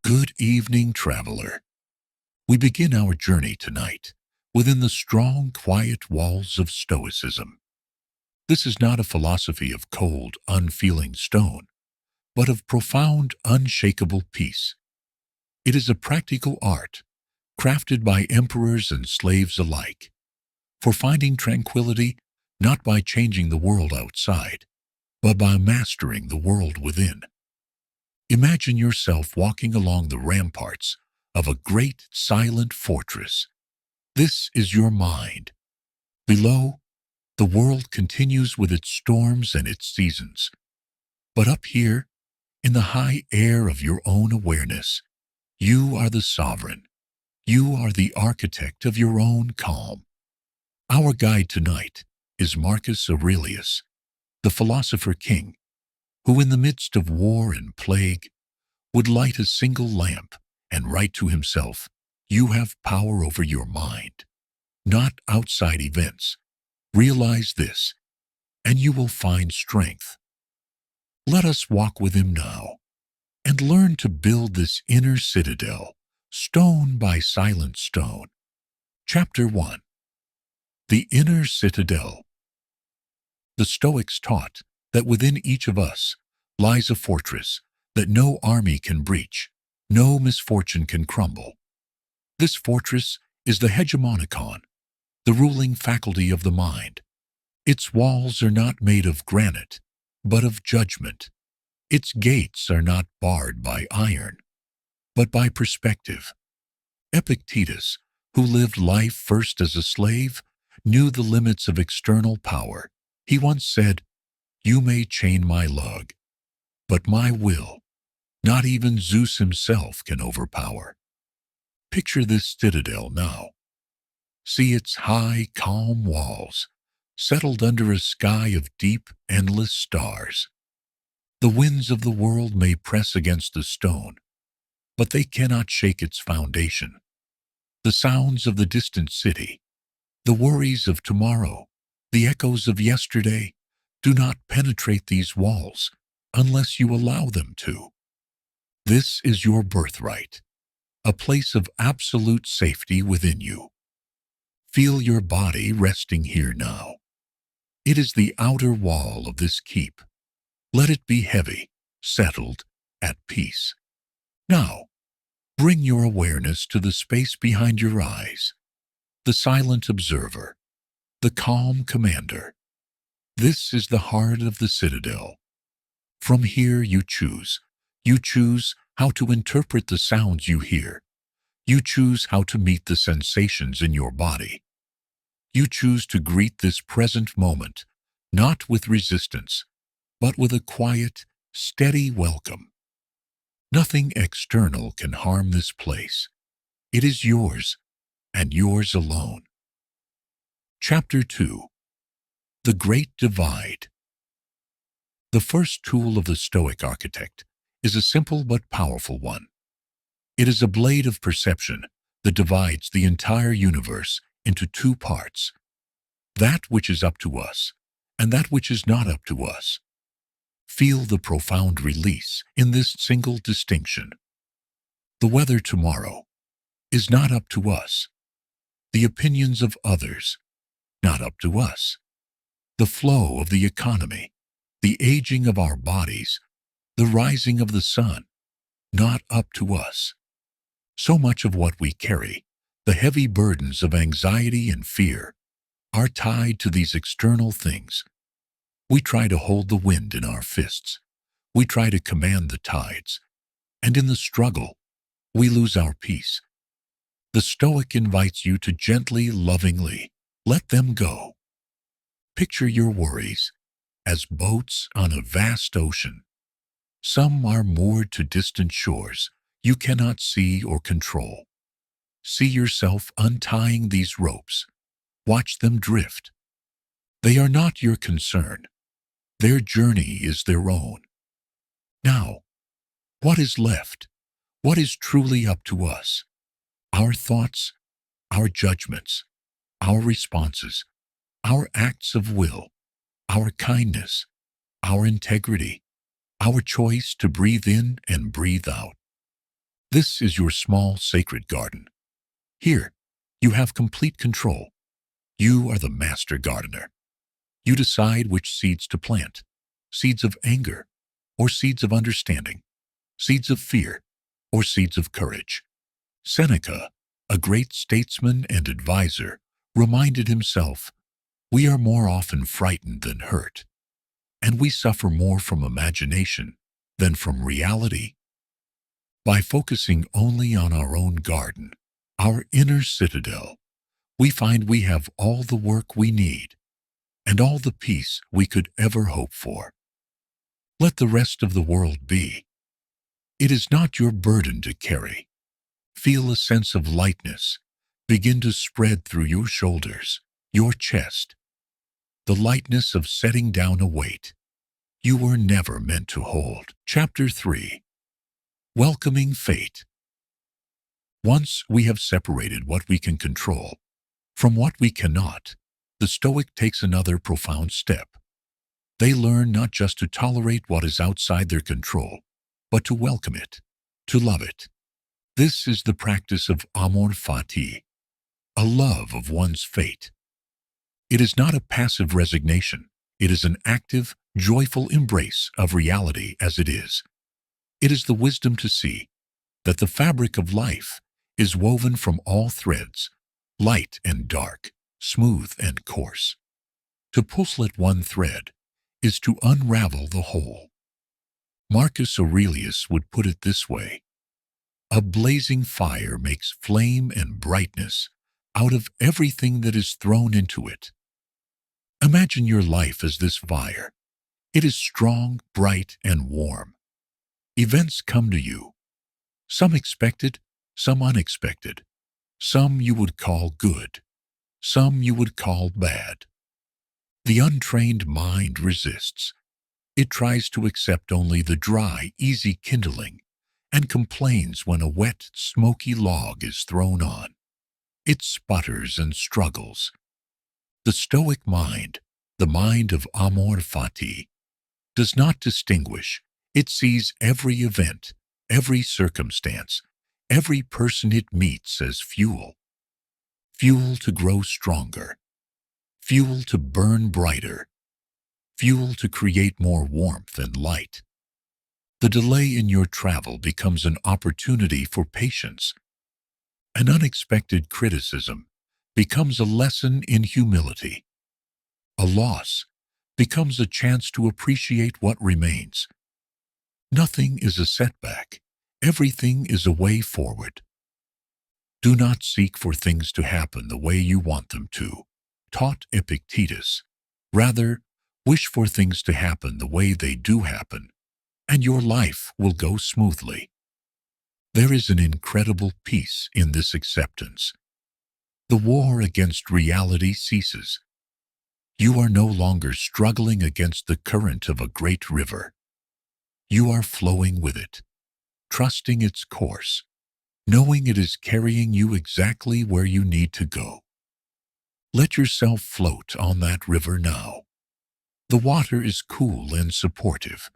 Good evening, traveler. We begin our journey tonight within the strong, quiet walls of Stoicism. This is not a philosophy of cold, unfeeling stone, but of profound, unshakable peace. It is a practical art, crafted by emperors and slaves alike, for finding tranquility not by changing the world outside, but by mastering the world within. Imagine yourself walking along the ramparts of a great, silent fortress. This is your mind. Below, the world continues with its storms and its seasons. But up here, in the high air of your own awareness, you are the sovereign. You are the architect of your own calm. Our guide tonight is Marcus Aurelius, the philosopher king, who in the midst of war and plague would light a single lamp and write to himself, "You have power over your mind, not outside events. Realize this, and you will find strength." Let us walk with him now and learn to build this inner citadel, stone by silent stone. Chapter 1. The Inner Citadel. The Stoics taught that within each of us lies a fortress that no army can breach, no misfortune can crumble. This fortress is the hegemonikon, the ruling faculty of the mind. Its walls are not made of granite, but of judgment. Its gates are not barred by iron, but by perspective. Epictetus, who lived life first as a slave, knew the limits of external power. He once said, "You may chain my lug, but my will, not even Zeus himself can overpower." Picture this citadel now. See its high, calm walls, settled under a sky of deep, endless stars. The winds of the world may press against the stone, but they cannot shake its foundation. The sounds of the distant city, the worries of tomorrow, the echoes of yesterday, do not penetrate these walls unless you allow them to. This is your birthright, a place of absolute safety within you. Feel your body resting here now. It is the outer wall of this keep. Let it be heavy, settled, at peace. Now, bring your awareness to the space behind your eyes, the silent observer, the calm commander. This is the heart of the citadel. From here you choose. You choose how to interpret the sounds you hear. You choose how to meet the sensations in your body. You choose to greet this present moment, not with resistance, but with a quiet, steady welcome. Nothing external can harm this place. It is yours, and yours alone. Chapter 2. The Great Divide. The first tool of the Stoic architect is a simple but powerful one. It is a blade of perception that divides the entire universe into two parts, that which is up to us and that which is not up to us. Feel the profound release in this single distinction. The weather tomorrow is not up to us. The opinions of others, not up to us. The flow of the economy, the aging of our bodies, the rising of the sun, not up to us. So much of what we carry, the heavy burdens of anxiety and fear, are tied to these external things. We try to hold the wind in our fists. We try to command the tides. And in the struggle, we lose our peace. The Stoic invites you to gently, lovingly let them go. Picture your worries as boats on a vast ocean. Some are moored to distant shores you cannot see or control. See yourself untying these ropes. Watch them drift. They are not your concern. Their journey is their own. Now, what is left? What is truly up to us? Our thoughts, our judgments, our responses, our acts of will, our kindness, our integrity, our choice to breathe in and breathe out. This is your small sacred garden. Here, you have complete control. You are the master gardener. You decide which seeds to plant, seeds of anger or seeds of understanding, seeds of fear or seeds of courage. Seneca, a great statesman and advisor, reminded himself, "We are more often frightened than hurt, and we suffer more from imagination than from reality." By focusing only on our own garden, our inner citadel, we find we have all the work we need and all the peace we could ever hope for. Let the rest of the world be. It is not your burden to carry. Feel a sense of lightness begin to spread through your shoulders, your chest, the lightness of setting down a weight you were never meant to hold. Chapter 3. Welcoming Fate. Once we have separated what we can control from what we cannot, the Stoic takes another profound step. They learn not just to tolerate what is outside their control, but to welcome it, to love it. This is the practice of amor fati, a love of one's fate. It is not a passive resignation. It is an active, joyful embrace of reality as it is. It is the wisdom to see that the fabric of life is woven from all threads, light and dark, smooth and coarse. To pull at one thread is to unravel the whole. Marcus Aurelius would put it this way: "A blazing fire makes flame and brightness out of everything that is thrown into it." Imagine your life as this fire. It is strong, bright, and warm. Events come to you, some expected, some unexpected, some you would call good, some you would call bad. The untrained mind resists. It tries to accept only the dry, easy kindling and complains when a wet, smoky log is thrown on. It sputters and struggles. The Stoic mind, the mind of amor fati, does not distinguish. It sees every event, every circumstance, every person it meets as fuel. Fuel to grow stronger, fuel to burn brighter, fuel to create more warmth and light. The delay in your travel becomes an opportunity for patience. An unexpected criticism becomes a lesson in humility. A loss becomes a chance to appreciate what remains. Nothing is a setback. Everything is a way forward. Do not seek for things to happen the way you want them to, taught Epictetus. Rather, wish for things to happen the way they do happen, and your life will go smoothly. There is an incredible peace in this acceptance. The war against reality ceases. You are no longer struggling against the current of a great river. You are flowing with it, trusting its course, knowing it is carrying you exactly where you need to go. Let yourself float on that river now. The water is cool and supportive.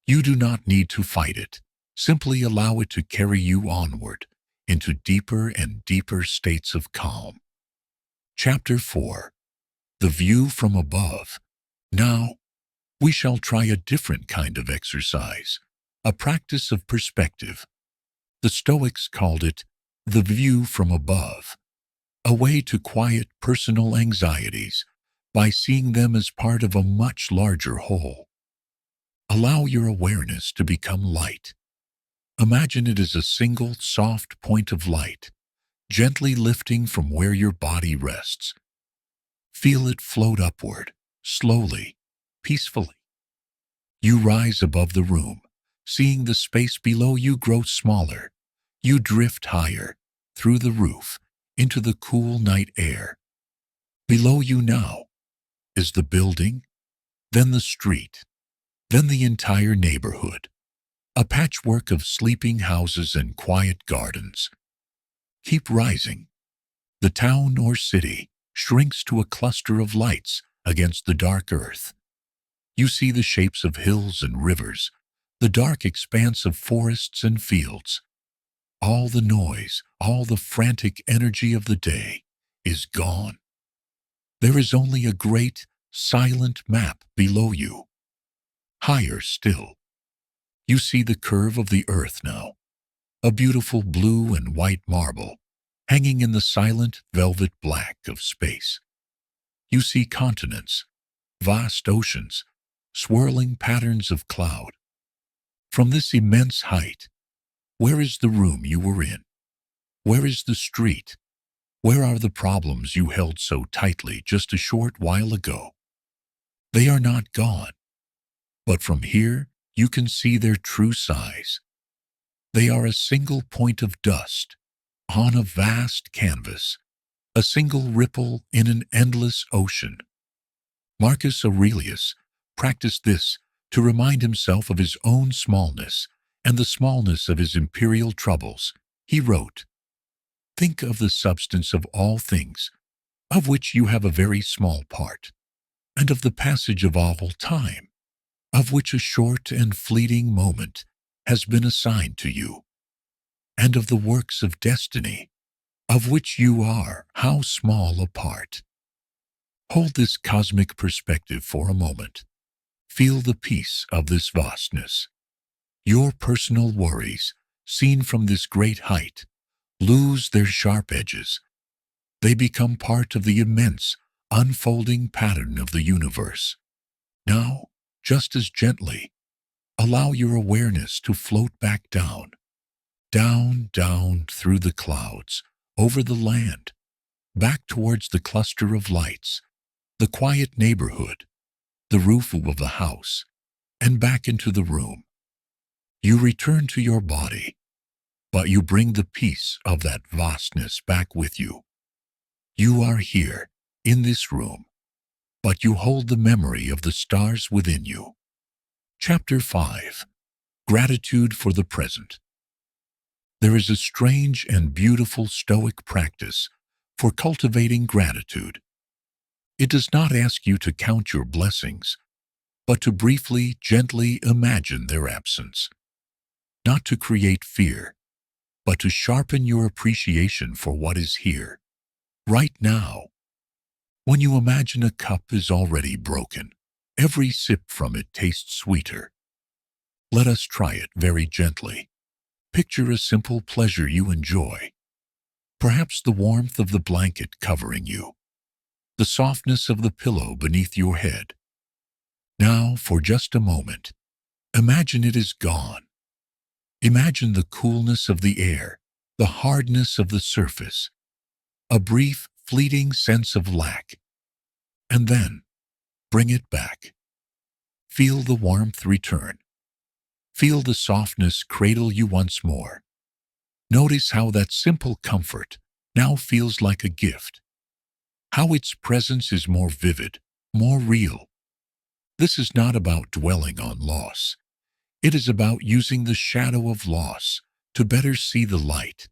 You do not need to fight it. Simply allow it to carry you onward into deeper and deeper states of calm. Chapter 4. The View from Above. Now, we shall try a different kind of exercise, a practice of perspective. The Stoics called it the view from above, a way to quiet personal anxieties by seeing them as part of a much larger whole. Allow your awareness to become light. Imagine it as a single, soft point of light, gently lifting from where your body rests. Feel it float upward, slowly, peacefully. You rise above the room, seeing the space below you grow smaller. You drift higher, through the roof, into the cool night air. Below you now is the building, then the street, then the entire neighborhood, a patchwork of sleeping houses and quiet gardens. Keep rising. The town or city shrinks to a cluster of lights against the dark earth. You see the shapes of hills and rivers, the dark expanse of forests and fields. All the noise, all the frantic energy of the day is gone. There is only a great, silent map below you. Higher still, you see the curve of the earth now, a beautiful blue and white marble, hanging in the silent velvet black of space. You see continents, vast oceans, swirling patterns of cloud. From this immense height, where is the room you were in? Where is the street? Where are the problems you held so tightly just a short while ago? They are not gone, but from here you can see their true size. They are a single point of dust on a vast canvas, a single ripple in an endless ocean. Marcus Aurelius practiced this to remind himself of his own smallness and the smallness of his imperial troubles. He wrote, "Think of the substance of all things, of which you have a very small part, and of the passage of all time, of which a short and fleeting moment has been assigned to you, and of the works of destiny, of which you are how small a part." Hold this cosmic perspective for a moment. Feel the peace of this vastness. Your personal worries, seen from this great height, lose their sharp edges. They become part of the immense, unfolding pattern of the universe. Now, just as gently, allow your awareness to float back down, down through the clouds, over the land, back towards the cluster of lights, the quiet neighborhood, the roof of the house, and back into the room. You return to your body, but you bring the peace of that vastness back with you. You are here, in this room, but you hold the memory of the stars within you. Chapter 5. Gratitude for the Present. There is a strange and beautiful Stoic practice for cultivating gratitude. It does not ask you to count your blessings, but to briefly, gently imagine their absence. Not to create fear, but to sharpen your appreciation for what is here, right now. When you imagine a cup is already broken, every sip from it tastes sweeter. Let us try it very gently. Picture a simple pleasure you enjoy. Perhaps the warmth of the blanket covering you, the softness of the pillow beneath your head. Now, for just a moment, imagine it is gone. Imagine the coolness of the air, the hardness of the surface, a brief, fleeting sense of lack. And then, bring it back. Feel the warmth return. Feel the softness cradle you once more. Notice how that simple comfort now feels like a gift. How its presence is more vivid, more real. This is not about dwelling on loss. It is about using the shadow of loss to better see the light.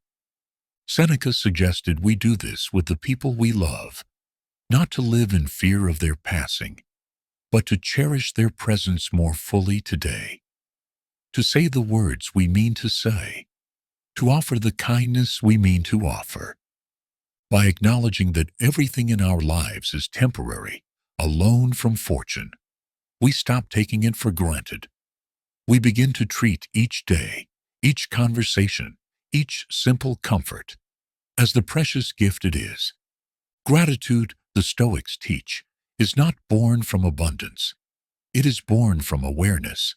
Seneca suggested we do this with the people we love, not to live in fear of their passing, but to cherish their presence more fully today. To say the words we mean to say, to offer the kindness we mean to offer. By acknowledging that everything in our lives is temporary, a loan from fortune, we stop taking it for granted. We begin to treat each day, each conversation, each simple comfort as the precious gift it is. Gratitude, the Stoics teach, is not born from abundance. It is born from awareness.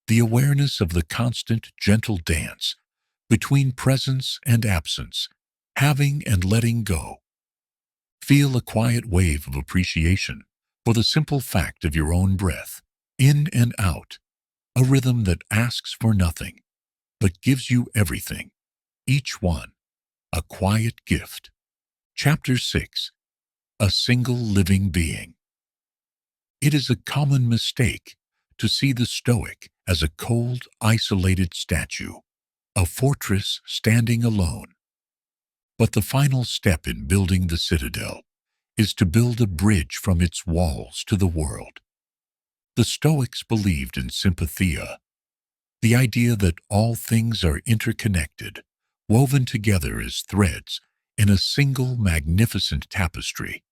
The awareness of the constant, gentle dance between presence and absence, having and letting go. Feel a quiet wave of appreciation for the simple fact of your own breath, in and out, a rhythm that asks for nothing, but gives you everything, each one, a quiet gift. Chapter 6. A single living being. It is a common mistake to see the Stoic as a cold, isolated statue, a fortress standing alone. But the final step in building the citadel is to build a bridge from its walls to the world. The Stoics believed in sympathia, the idea that all things are interconnected, woven together as threads in a single magnificent tapestry.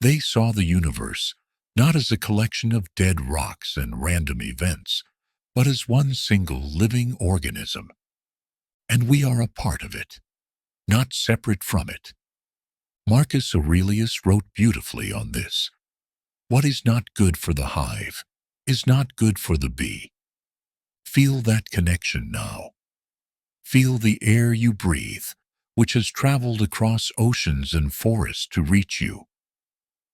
They saw the universe not as a collection of dead rocks and random events, but as one single living organism. And we are a part of it, not separate from it. Marcus Aurelius wrote beautifully on this. What is not good for the hive is not good for the bee. Feel that connection now. Feel the air you breathe, which has traveled across oceans and forests to reach you.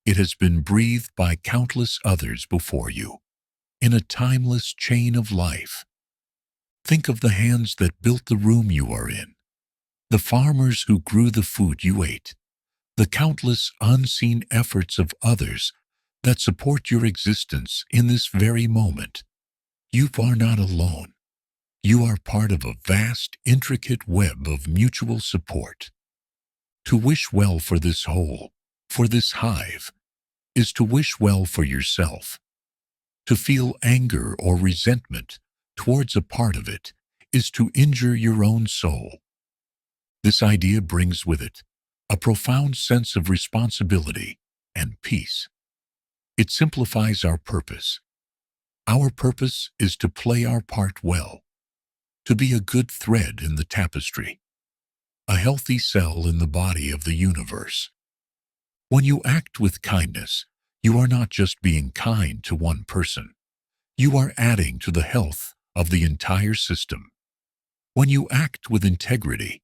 It has been breathed by countless others before you, in a timeless chain of life. Think of the hands that built the room you are in, the farmers who grew the food you ate, the countless unseen efforts of others that support your existence in this very moment. You are not alone. You are part of a vast, intricate web of mutual support. To wish well for this whole, for this hive, is to wish well for yourself. To feel anger or resentment towards a part of it is to injure your own soul. This idea brings with it a profound sense of responsibility and peace. It simplifies our purpose. Our purpose is to play our part well, to be a good thread in the tapestry, a healthy cell in the body of the universe. When you act with kindness, you are not just being kind to one person. You are adding to the health of the entire system. When you act with integrity,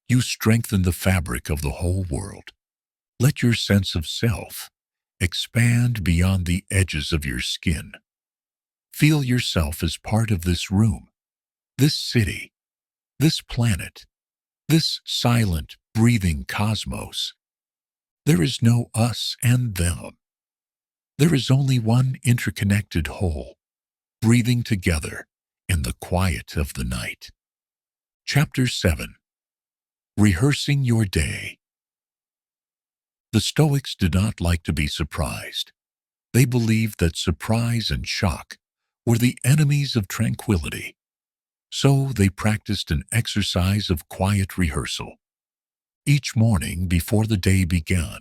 you strengthen the fabric of the whole world. Let your sense of self expand beyond the edges of your skin. Feel yourself as part of this room, this city, this planet, this silent, breathing cosmos. There is no us and them. There is only one interconnected whole, breathing together in the quiet of the night. Chapter 7. Rehearsing Your Day. The Stoics did not like to be surprised. They believed that surprise and shock were the enemies of tranquility. So they practiced an exercise of quiet rehearsal. Each morning before the day began,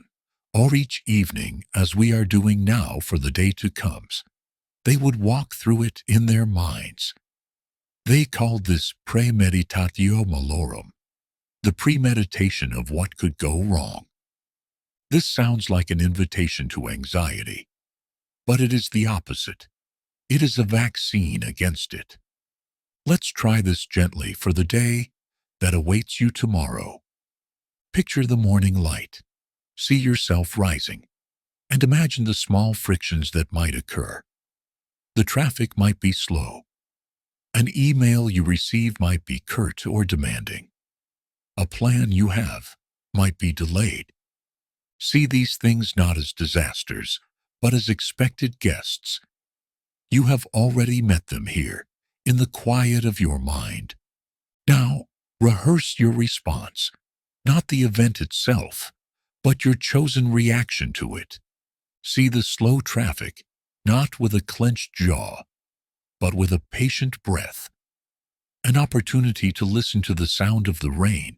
or each evening as we are doing now for the day to come, they would walk through it in their minds. They called this premeditatio malorum, the premeditation of what could go wrong. This sounds like an invitation to anxiety, but it is the opposite. It is a vaccine against it. Let's try this gently for the day that awaits you tomorrow. Picture the morning light. See yourself rising, and imagine the small frictions that might occur. The traffic might be slow. An email you receive might be curt or demanding. A plan you have might be delayed. See these things not as disasters, but as expected guests. You have already met them here, in the quiet of your mind. Now, rehearse your response, not the event itself, but your chosen reaction to it. See the slow traffic, not with a clenched jaw, but with a patient breath. An opportunity to listen to the sound of the rain,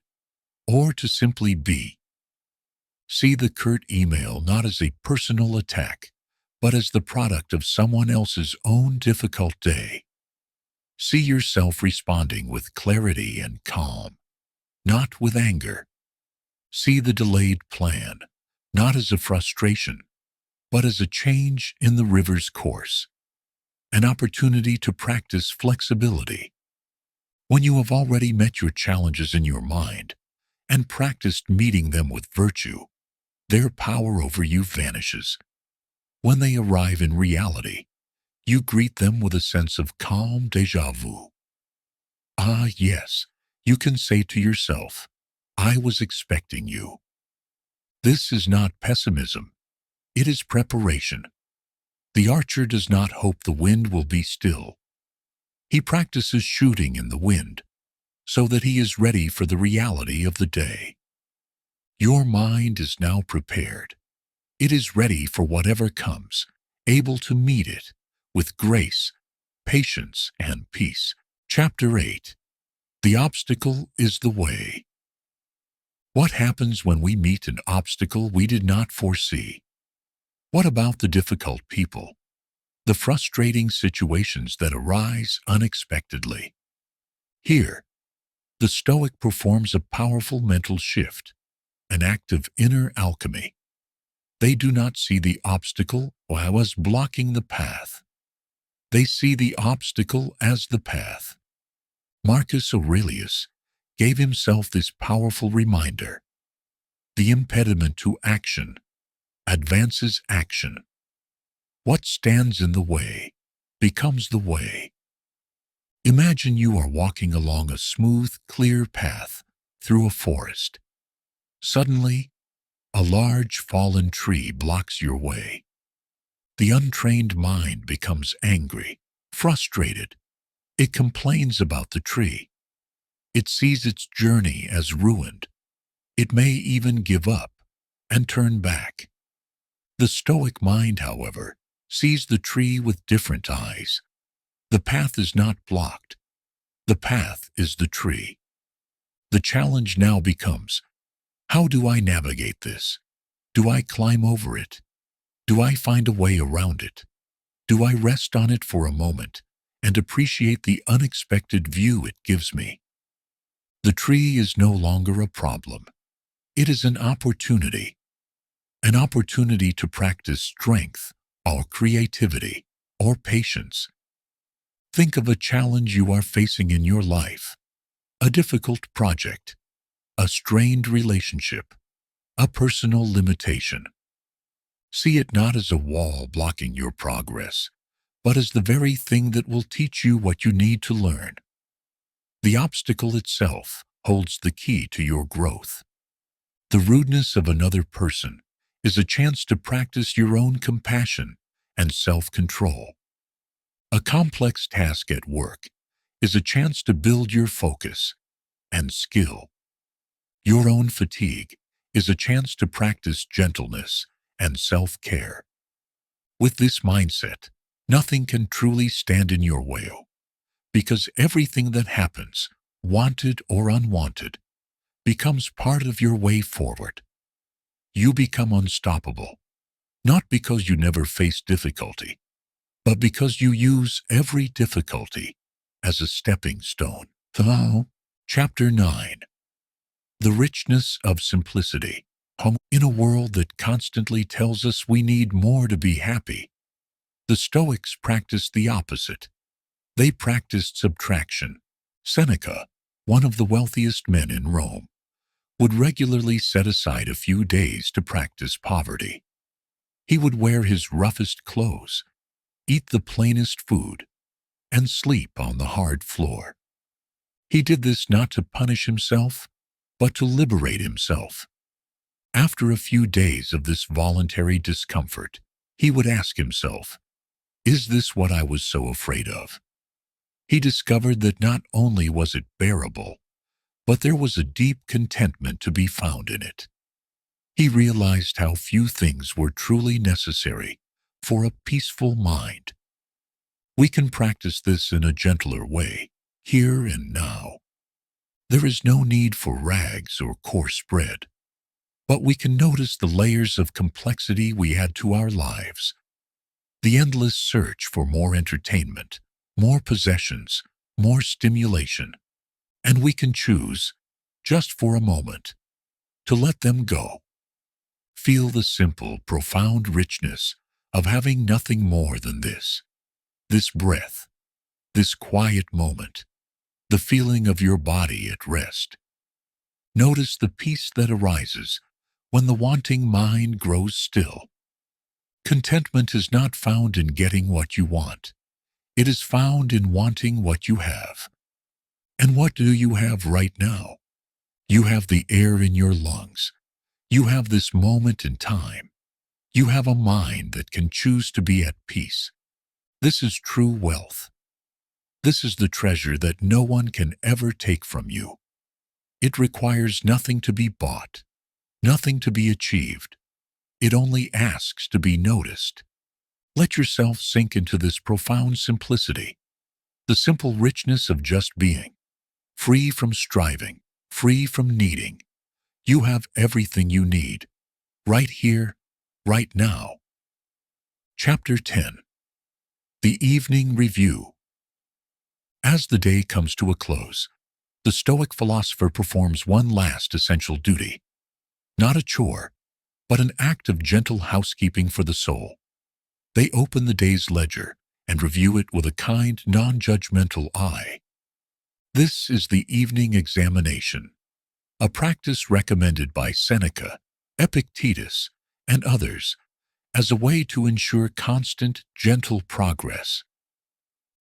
or to simply be. See the curt email not as a personal attack, but as the product of someone else's own difficult day. See yourself responding with clarity and calm, not with anger. See the delayed plan, not as a frustration, but as a change in the river's course, an opportunity to practice flexibility. When you have already met your challenges in your mind and practiced meeting them with virtue, their power over you vanishes. When they arrive in reality, you greet them with a sense of calm déjà vu. Ah, yes, you can say to yourself, I was expecting you. This is not pessimism. It is preparation. The archer does not hope the wind will be still. He practices shooting in the wind so that he is ready for the reality of the day. Your mind is now prepared. It is ready for whatever comes, able to meet it with grace, patience, and peace. Chapter 8. The obstacle is the way. What happens when we meet an obstacle we did not foresee? What about the difficult people? The frustrating situations that arise unexpectedly? Here, the Stoic performs a powerful mental shift, an act of inner alchemy. They do not see the obstacle as blocking the path. They see the obstacle as the path. Marcus Aurelius gave himself this powerful reminder. The impediment to action advances action. What stands in the way becomes the way. Imagine you are walking along a smooth, clear path through a forest. Suddenly, a large fallen tree blocks your way. The untrained mind becomes angry, frustrated. It complains about the tree. It sees its journey as ruined. It may even give up and turn back. The Stoic mind, however, sees the tree with different eyes. The path is not blocked. The path is the tree. The challenge now becomes, how do I navigate this? Do I climb over it? Do I find a way around it? Do I rest on it for a moment and appreciate the unexpected view it gives me? The tree is no longer a problem. It is an opportunity to practice strength or creativity or patience. Think of a challenge you are facing in your life, a difficult project, a strained relationship, a personal limitation. See it not as a wall blocking your progress, but as the very thing that will teach you what you need to learn. The obstacle itself holds the key to your growth. The rudeness of another person is a chance to practice your own compassion and self-control. A complex task at work is a chance to build your focus and skill. Your own fatigue is a chance to practice gentleness and self-care. With this mindset, nothing can truly stand in your way, because everything that happens, wanted or unwanted, becomes part of your way forward. You become unstoppable, not because you never face difficulty, but because you use every difficulty as a stepping stone. Chapter 9. The Richness of Simplicity. In a world that constantly tells us we need more to be happy, the Stoics practiced the opposite. They practiced subtraction. Seneca, one of the wealthiest men in Rome, would regularly set aside a few days to practice poverty. He would wear his roughest clothes, eat the plainest food, and sleep on the hard floor. He did this not to punish himself, but to liberate himself. After a few days of this voluntary discomfort, he would ask himself, "Is this what I was so afraid of?" He discovered that not only was it bearable, but there was a deep contentment to be found in it. He realized how few things were truly necessary for a peaceful mind. We can practice this in a gentler way, here and now. There is no need for rags or coarse bread, but we can notice the layers of complexity we add to our lives. The endless search for more entertainment, more possessions, more stimulation, and we can choose, just for a moment, to let them go. Feel the simple, profound richness of having nothing more than this breath, this quiet moment, the feeling of your body at rest. Notice the peace that arises when the wanting mind grows still. Contentment is not found in getting what you want. It is found in wanting what you have. And what do you have right now? You have the air in your lungs. You have this moment in time. You have a mind that can choose to be at peace. This is true wealth. This is the treasure that no one can ever take from you. It requires nothing to be bought, nothing to be achieved. It only asks to be noticed. Let yourself sink into this profound simplicity, the simple richness of just being. free from striving, free from needing. You have everything you need, right here, right now. Chapter 10. The Evening Review. As the day comes to a close, the Stoic philosopher performs one last essential duty. Not a chore, but an act of gentle housekeeping for the soul. They open the day's ledger and review it with a kind, non-judgmental eye. This is the evening examination, a practice recommended by Seneca, Epictetus, and others as a way to ensure constant, gentle progress.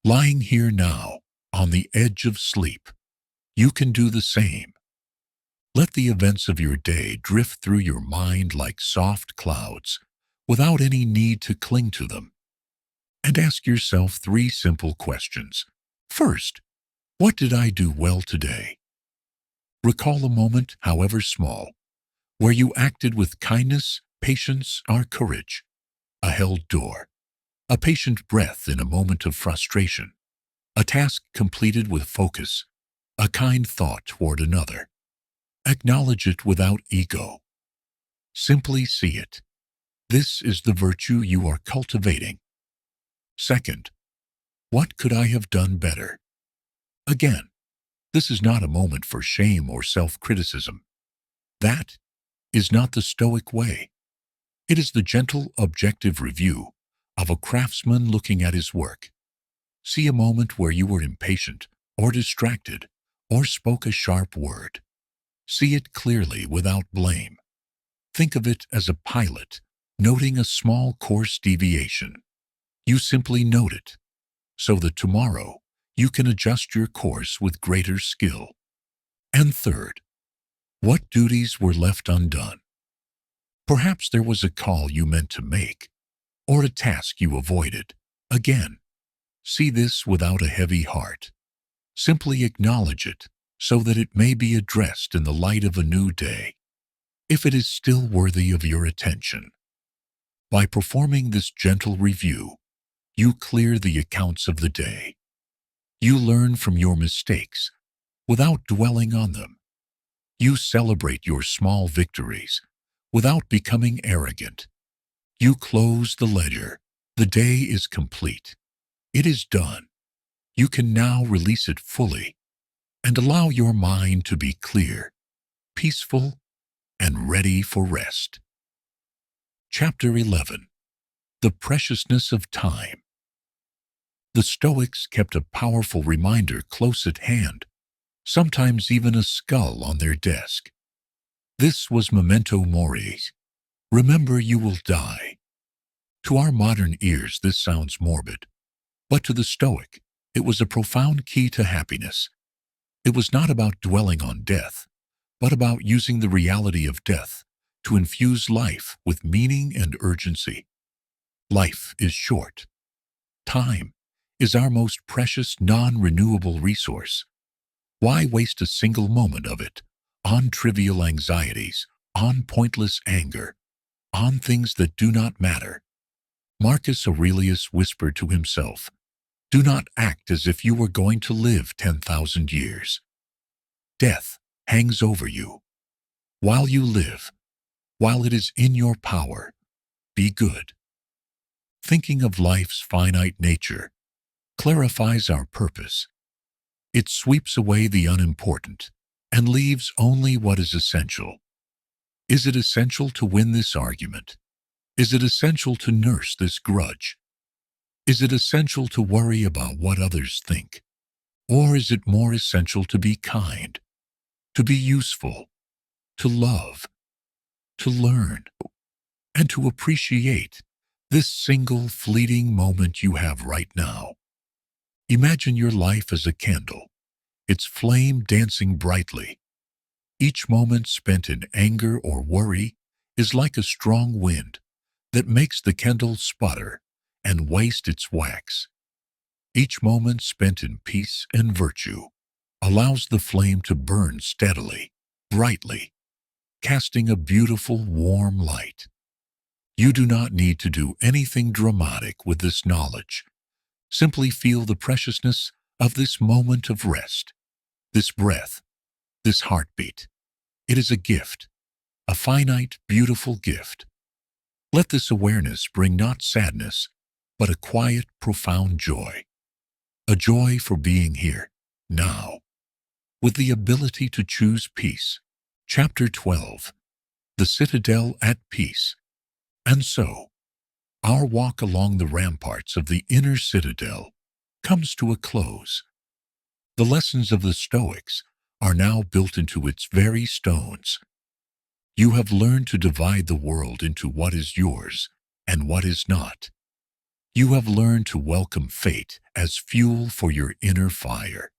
Lying here now, on the edge of sleep, you can do the same. Let the events of your day drift through your mind like soft clouds, without any need to cling to them. And ask yourself 3 simple questions. First, what did I do well today? Recall a moment, however small, where you acted with kindness, patience, or courage. A held door, a patient breath in a moment of frustration, a task completed with focus, a kind thought toward another. Acknowledge it without ego. Simply see it. This is the virtue you are cultivating. Second, what could I have done better? Again, this is not a moment for shame or self-criticism. That is not the Stoic way. It is the gentle, objective review of a craftsman looking at his work. See a moment where you were impatient or distracted or spoke a sharp word. See it clearly without blame. Think of it as a pilot noting a small course deviation. You simply note it, so that tomorrow you can adjust your course with greater skill. And third, what duties were left undone? Perhaps there was a call you meant to make, or a task you avoided. Again, see this without a heavy heart. Simply acknowledge it so that it may be addressed in the light of a new day, if it is still worthy of your attention. By performing this gentle review, you clear the accounts of the day. You learn from your mistakes without dwelling on them. You celebrate your small victories without becoming arrogant. You close the ledger. The day is complete. It is done. You can now release it fully and allow your mind to be clear, peaceful, and ready for rest. Chapter 11. The Preciousness of Time. The Stoics kept a powerful reminder close at hand, sometimes even a skull on their desk. This was memento mori. Remember, you will die. To our modern ears, this sounds morbid, but to the Stoic, it was a profound key to happiness. It was not about dwelling on death, but about using the reality of death to infuse life with meaning and urgency. Life is short. Time is our most precious, non-renewable resource. Why waste a single moment of it on trivial anxieties, on pointless anger, on things that do not matter? Marcus Aurelius whispered to himself, "Do not act as if you were going to live 10,000 years. Death hangs over you. While you live, while it is in your power, be good." Thinking of life's finite nature clarifies our purpose. It sweeps away the unimportant and leaves only what is essential. Is it essential to win this argument? Is it essential to nurse this grudge? Is it essential to worry about what others think? Or is it more essential to be kind, to be useful, to love, to learn, and to appreciate this single fleeting moment you have right now? Imagine your life as a candle, its flame dancing brightly. Each moment spent in anger or worry is like a strong wind that makes the candle sputter and waste its wax. Each moment spent in peace and virtue allows the flame to burn steadily, brightly, casting a beautiful, warm light. You do not need to do anything dramatic with this knowledge. Simply feel the preciousness of this moment of rest. this breath, this heartbeat. It is a gift, a finite, beautiful gift. Let this awareness bring not sadness, but a quiet, profound joy. A joy for being here, now, with the ability to choose peace. Chapter 12. The Citadel at Peace. And so, our walk along the ramparts of the inner citadel comes to a close. The lessons of the Stoics are now built into its very stones. You have learned to divide the world into what is yours and what is not. You have learned to welcome fate as fuel for your inner fire.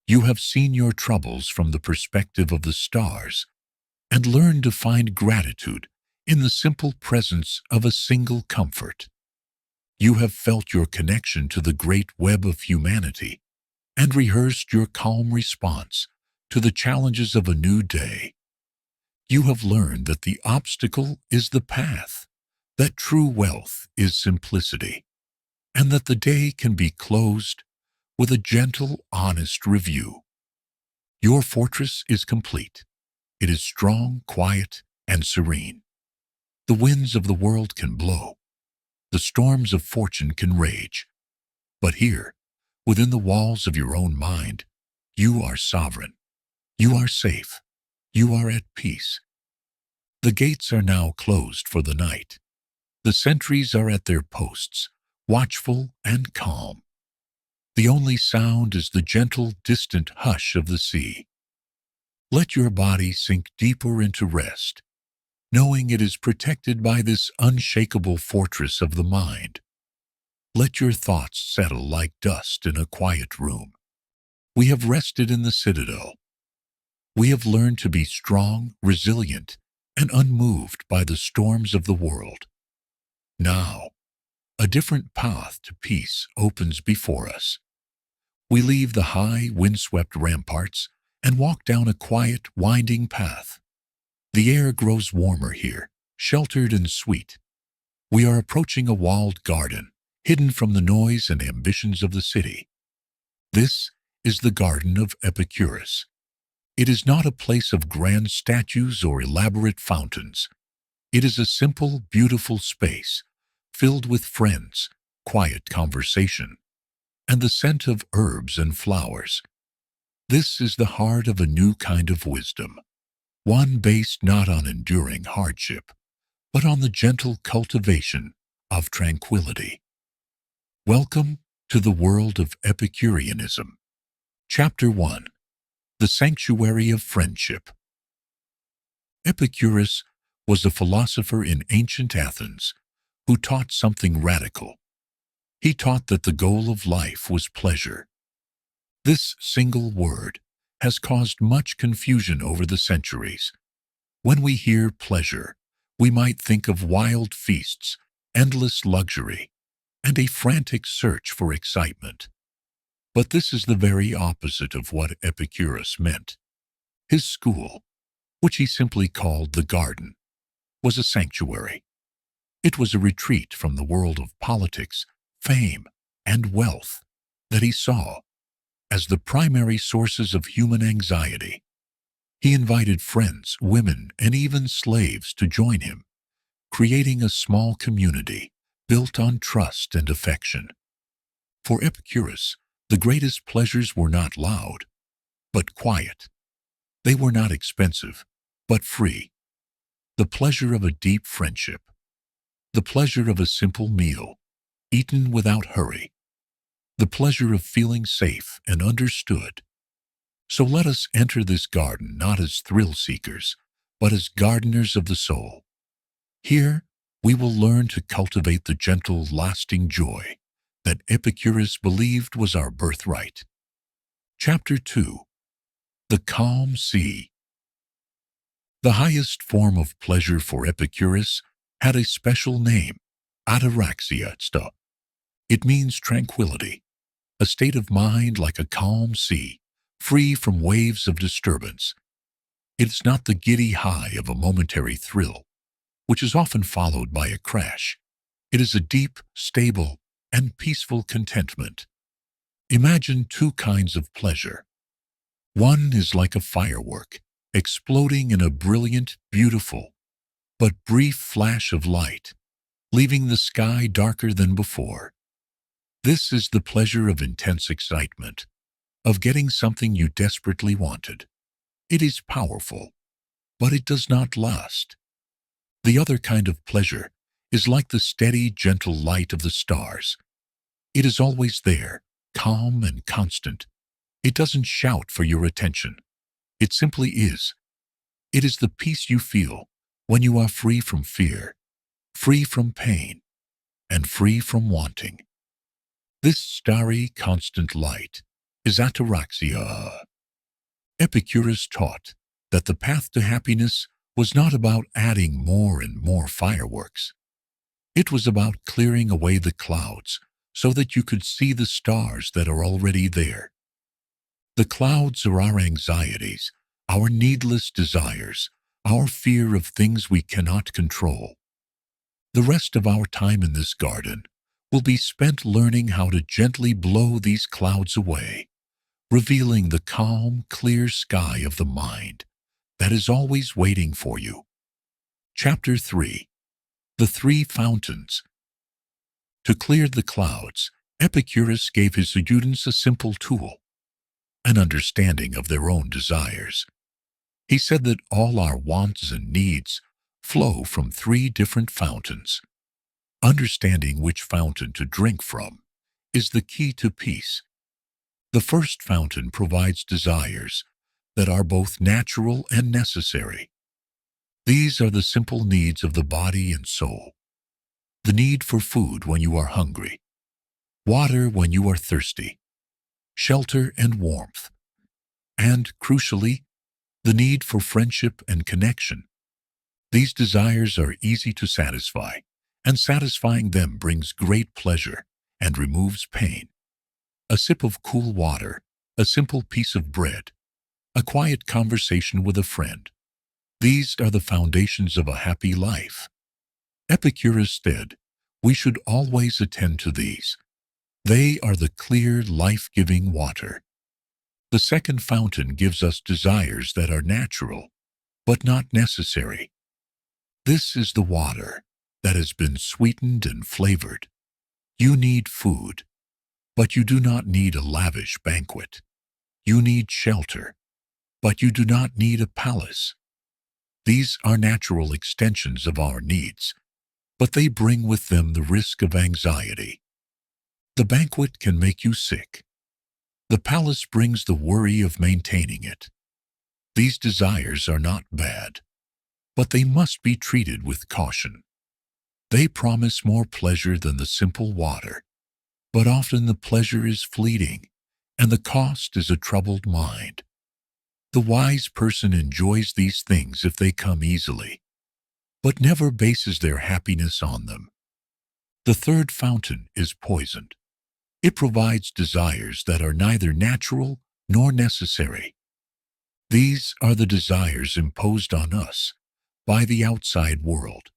You have seen your troubles from the perspective of the stars and learned to find gratitude in the simple presence of a single comfort. You have felt your connection to the great web of humanity and rehearsed your calm response to the challenges of a new day. You have learned that the obstacle is the path, that true wealth is simplicity, and that the day can be closed with a gentle, honest review. Your fortress is complete. It is strong, quiet, and serene. The winds of the world can blow. The storms of fortune can rage. But here, within the walls of your own mind, you are sovereign. You are safe. You are at peace. The gates are now closed for the night. The sentries are at their posts, watchful and calm. The only sound is the gentle, distant hush of the sea. Let your body sink deeper into rest, knowing it is protected by this unshakable fortress of the mind. Let your thoughts settle like dust in a quiet room. We have rested in the citadel. We have learned to be strong, resilient, and unmoved by the storms of the world. Now, a different path to peace opens before us. We leave the high, windswept ramparts and walk down a quiet, winding path. The air grows warmer here, sheltered and sweet. We are approaching a walled garden, hidden from the noise and ambitions of the city. This is the garden of Epicurus. It is not a place of grand statues or elaborate fountains. It is a simple, beautiful space, filled with friends, quiet conversation, and the scent of herbs and flowers. This is the heart of a new kind of wisdom, one based not on enduring hardship, but on the gentle cultivation of tranquility. Welcome to the world of Epicureanism. Chapter 1. The Sanctuary of Friendship. Epicurus was a philosopher in ancient Athens who taught something radical. He taught that the goal of life was pleasure. This single word has caused much confusion over the centuries. When we hear pleasure, we might think of wild feasts, endless luxury, and a frantic search for excitement. But this is the very opposite of what Epicurus meant. His school, which he simply called the garden, was a sanctuary. It was a retreat from the world of politics, fame, and wealth that he saw as the primary sources of human anxiety. He invited friends, women, and even slaves to join him, creating a small community built on trust and affection. For Epicurus, the greatest pleasures were not loud, but quiet. They were not expensive, but free. The pleasure of a deep friendship. The pleasure of a simple meal, eaten without hurry. The pleasure of feeling safe and understood. So let us enter this garden not as thrill seekers, but as gardeners of the soul. Here, we will learn to cultivate the gentle, lasting joy that Epicurus believed was our birthright. Chapter 2. The Calm Sea. The highest form of pleasure for Epicurus had a special name, ataraxia. It means tranquility, a state of mind like a calm sea, free from waves of disturbance. It is not the giddy high of a momentary thrill, which is often followed by a crash. It is a deep, stable, and peaceful contentment. Imagine two kinds of pleasure. One is like a firework, exploding in a brilliant, beautiful, but brief flash of light, leaving the sky darker than before. This is the pleasure of intense excitement, of getting something you desperately wanted. It is powerful, but it does not last. The other kind of pleasure is like the steady, gentle light of the stars. It is always there, calm and constant. It doesn't shout for your attention. It simply is. It is the peace you feel when you are free from fear, free from pain, and free from wanting. This starry, constant light is ataraxia. Epicurus taught that the path to happiness was not about adding more and more fireworks. It was about clearing away the clouds so that you could see the stars that are already there. The clouds are our anxieties, our needless desires, our fear of things we cannot control. The rest of our time in this garden will be spent learning how to gently blow these clouds away, revealing the calm, clear sky of the mind that is always waiting for you. Chapter 3. The Three Fountains. To clear the clouds, Epicurus gave his students a simple tool, an understanding of their own desires. He said that all our wants and needs flow from three different fountains. Understanding which fountain to drink from is the key to peace. The first fountain provides desires that are both natural and necessary. These are the simple needs of the body and soul. The need for food when you are hungry, water when you are thirsty, shelter and warmth, and, crucially, the need for friendship and connection. These desires are easy to satisfy, and satisfying them brings great pleasure and removes pain. A sip of cool water, a simple piece of bread, a quiet conversation with a friend. These are the foundations of a happy life. Epicurus said, we should always attend to these. They are the clear, life-giving water. The second fountain gives us desires that are natural, but not necessary. This is the water that has been sweetened and flavored. You need food, but you do not need a lavish banquet. You need shelter, but you do not need a palace. These are natural extensions of our needs, but they bring with them the risk of anxiety. The banquet can make you sick. The palace brings the worry of maintaining it. These desires are not bad, but they must be treated with caution. They promise more pleasure than the simple water, but often the pleasure is fleeting, and the cost is a troubled mind. The wise person enjoys these things if they come easily, but never bases their happiness on them. The third fountain is poisoned. It provides desires that are neither natural nor necessary. These are the desires imposed on us by the outside world.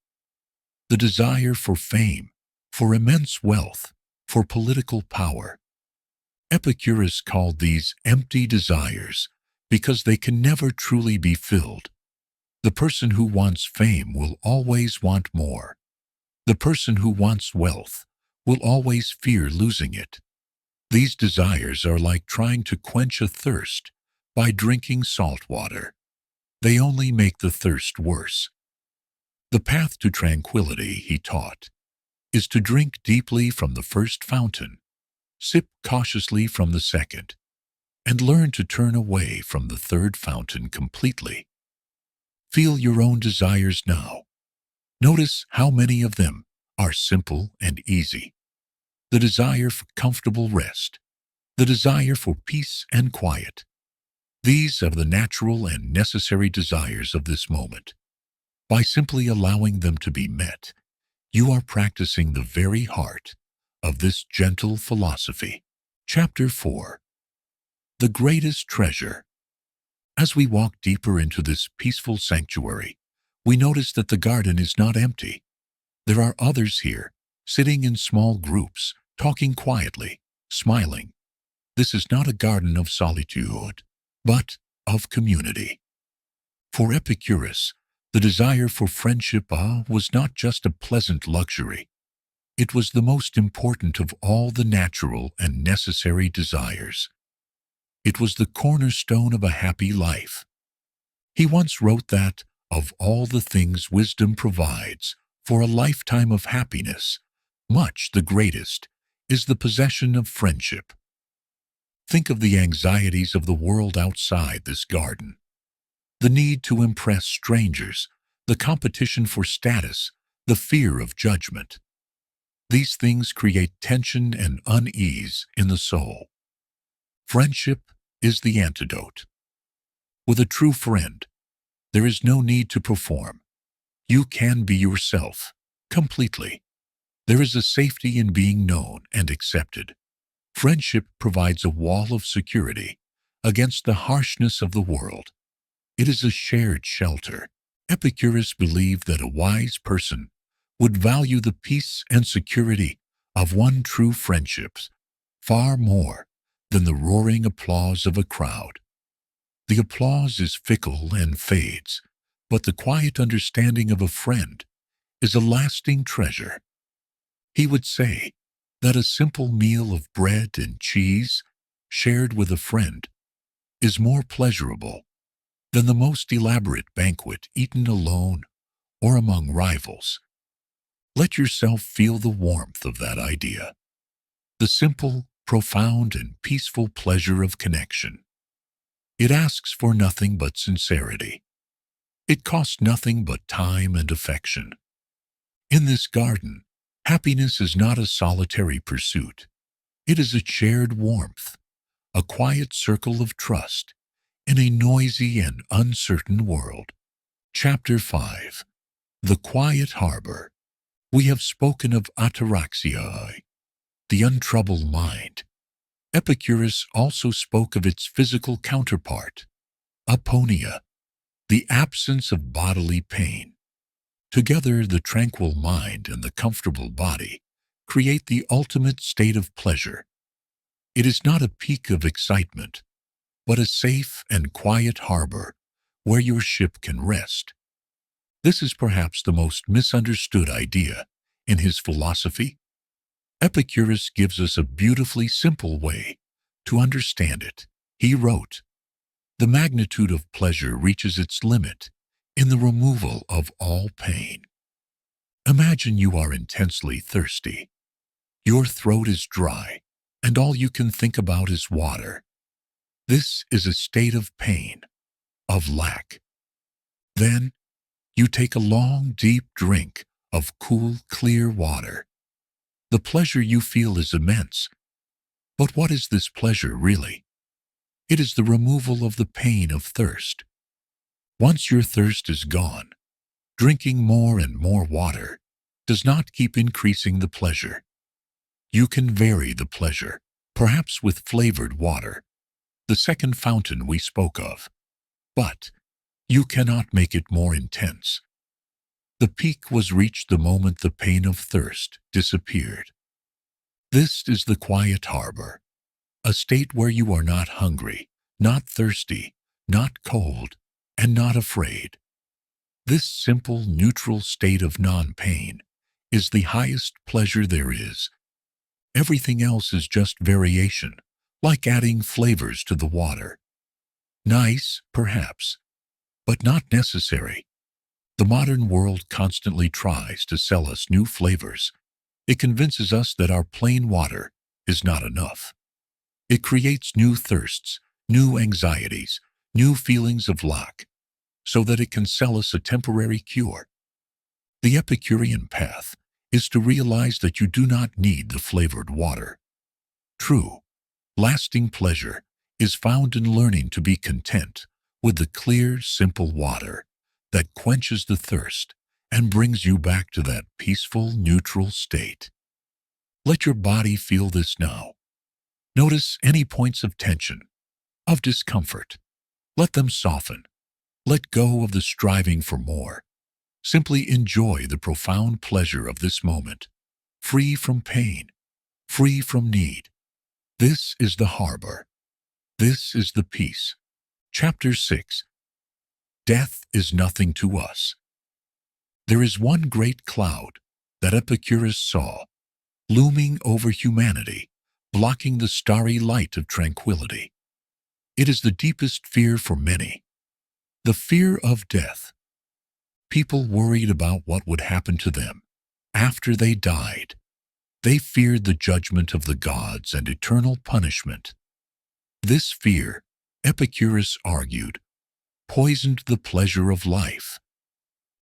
The desire for fame, for immense wealth, for political power. Epicurus called these empty desires because they can never truly be filled. The person who wants fame will always want more. The person who wants wealth will always fear losing it. These desires are like trying to quench a thirst by drinking salt water. They only make the thirst worse. The path to tranquility, he taught, is to drink deeply from the first fountain, sip cautiously from the second, and learn to turn away from the third fountain completely. Feel your own desires now. Notice how many of them are simple and easy. The desire for comfortable rest, the desire for peace and quiet. These are the natural and necessary desires of this moment. By simply allowing them to be met, you are practicing the very heart of this gentle philosophy. Chapter 4. The Greatest Treasure. As we walk deeper into this peaceful sanctuary, we notice that the garden is not empty. There are others here, sitting in small groups, talking quietly, smiling. This is not a garden of solitude. but of community. For Epicurus, the desire for friendship was not just a pleasant luxury. It was the most important of all the natural and necessary desires. It was the cornerstone of a happy life. He once wrote that, of all the things wisdom provides for a lifetime of happiness, much the greatest is the possession of friendship. Think of the anxieties of the world outside this garden. The need to impress strangers, the competition for status, the fear of judgment. These things create tension and unease in the soul. Friendship is the antidote. With a true friend, there is no need to perform. You can be yourself, completely. There is a safety in being known and accepted. Friendship provides a wall of security against the harshness of the world. It is a shared shelter. Epicurus believed that a wise person would value the peace and security of one true friendship far more than the roaring applause of a crowd. The applause is fickle and fades, but the quiet understanding of a friend is a lasting treasure. He would say that a simple meal of bread and cheese shared with a friend is more pleasurable than the most elaborate banquet eaten alone or among rivals. Let yourself feel the warmth of that idea, the simple, profound, and peaceful pleasure of connection. It asks for nothing but sincerity. It costs nothing but time and affection. In this garden, happiness is not a solitary pursuit. It is a shared warmth, a quiet circle of trust in a noisy and uncertain world. Chapter 5. The Quiet Harbor. We have spoken of ataraxia, the untroubled mind. Epicurus also spoke of its physical counterpart, aponia, the absence of bodily pain. Together, the tranquil mind and the comfortable body create the ultimate state of pleasure. It is not a peak of excitement, but a safe and quiet harbor where your ship can rest. This is perhaps the most misunderstood idea in his philosophy. Epicurus gives us a beautifully simple way to understand it. He wrote, "The magnitude of pleasure reaches its limit in the removal of all pain." Imagine you are intensely thirsty. Your throat is dry, and all you can think about is water. This is a state of pain, of lack. Then, you take a long, deep drink of cool, clear water. The pleasure you feel is immense. But what is this pleasure really? It is the removal of the pain of thirst. Once your thirst is gone, drinking more and more water does not keep increasing the pleasure. You can vary the pleasure, perhaps with flavored water, the second fountain we spoke of. But you cannot make it more intense. The peak was reached the moment the pain of thirst disappeared. This is the quiet harbor, a state where you are not hungry, not thirsty, not cold, and not afraid. This simple, neutral state of non-pain is the highest pleasure there is. Everything else is just variation, like adding flavors to the water. Nice, perhaps, but not necessary. The modern world constantly tries to sell us new flavors. It convinces us that our plain water is not enough. It creates new thirsts, new anxieties, new feelings of lack, so that it can sell us a temporary cure. The Epicurean path is to realize that you do not need the flavored water. True, lasting pleasure is found in learning to be content with the clear, simple water that quenches the thirst and brings you back to that peaceful, neutral state. Let your body feel this now. Notice any points of tension, of discomfort. Let them soften. Let go of the striving for more. Simply enjoy the profound pleasure of this moment, free from pain, free from need. This is the harbor. This is the peace. Chapter 6. Death is nothing to us. There is one great cloud that Epicurus saw, looming over humanity, blocking the starry light of tranquility. It is the deepest fear for many, the fear of death. People worried about what would happen to them after they died. They feared the judgment of the gods and eternal punishment. This fear, Epicurus argued, poisoned the pleasure of life.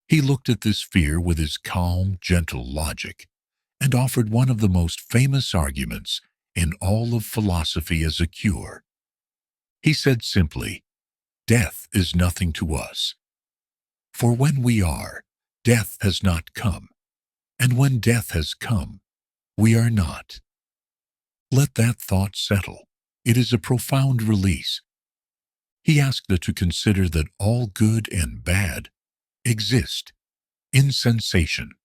He looked at this fear with his calm, gentle logic and offered one of the most famous arguments in all of philosophy as a cure. He said simply, "Death is nothing to us. For when we are, death has not come, and when death has come, we are not." Let that thought settle. It is a profound release. He asked us to consider that all good and bad exist in sensation,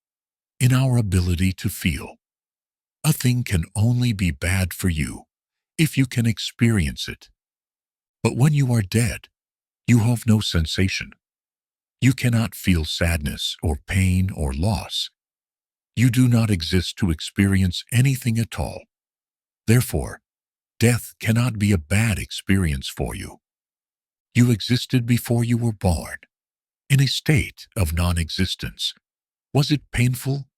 in our ability to feel. A thing can only be bad for you if you can experience it. But when you are dead, you have no sensation. You cannot feel sadness or pain or loss. You do not exist to experience anything at all. Therefore, death cannot be a bad experience for you. You existed before you were born, in a state of non-existence. Was it painful?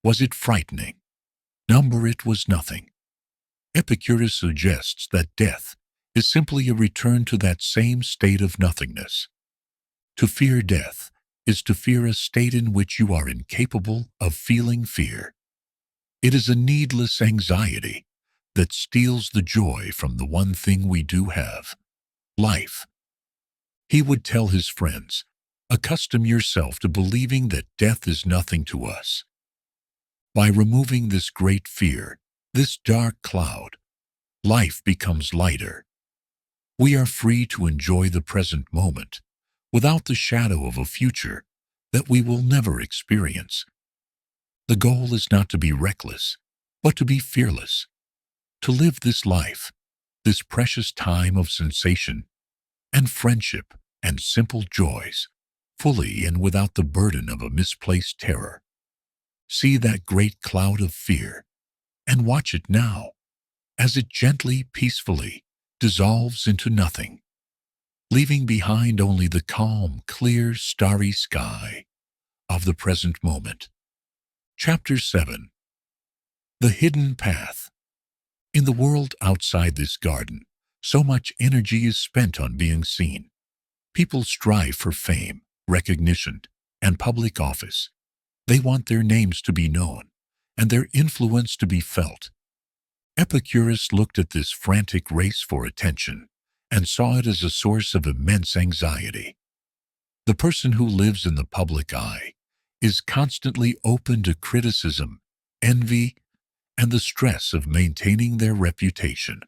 Was it frightening? Number it was nothing. Epicurus suggests that death is simply a return to that same state of nothingness. To fear death is to fear a state in which you are incapable of feeling fear. It is a needless anxiety that steals the joy from the one thing we do have, life. He would tell his friends, accustom yourself to believing that death is nothing to us. By removing this great fear, this dark cloud, life becomes lighter. We are free to enjoy the present moment without the shadow of a future that we will never experience. The goal is not to be reckless, but to be fearless, to live this life, this precious time of sensation and friendship and simple joys, fully and without the burden of a misplaced terror. See that great cloud of fear, and watch it now, as it gently, peacefully dissolves into nothing, leaving behind only the calm, clear, starry sky of the present moment. Chapter 7. The Hidden Path. In the world outside this garden, so much energy is spent on being seen. People strive for fame, recognition, and public office. They want their names to be known and their influence to be felt. Epicurus looked at this frantic race for attention and saw it as a source of immense anxiety. The person who lives in the public eye is constantly open to criticism, envy, and the stress of maintaining their reputation.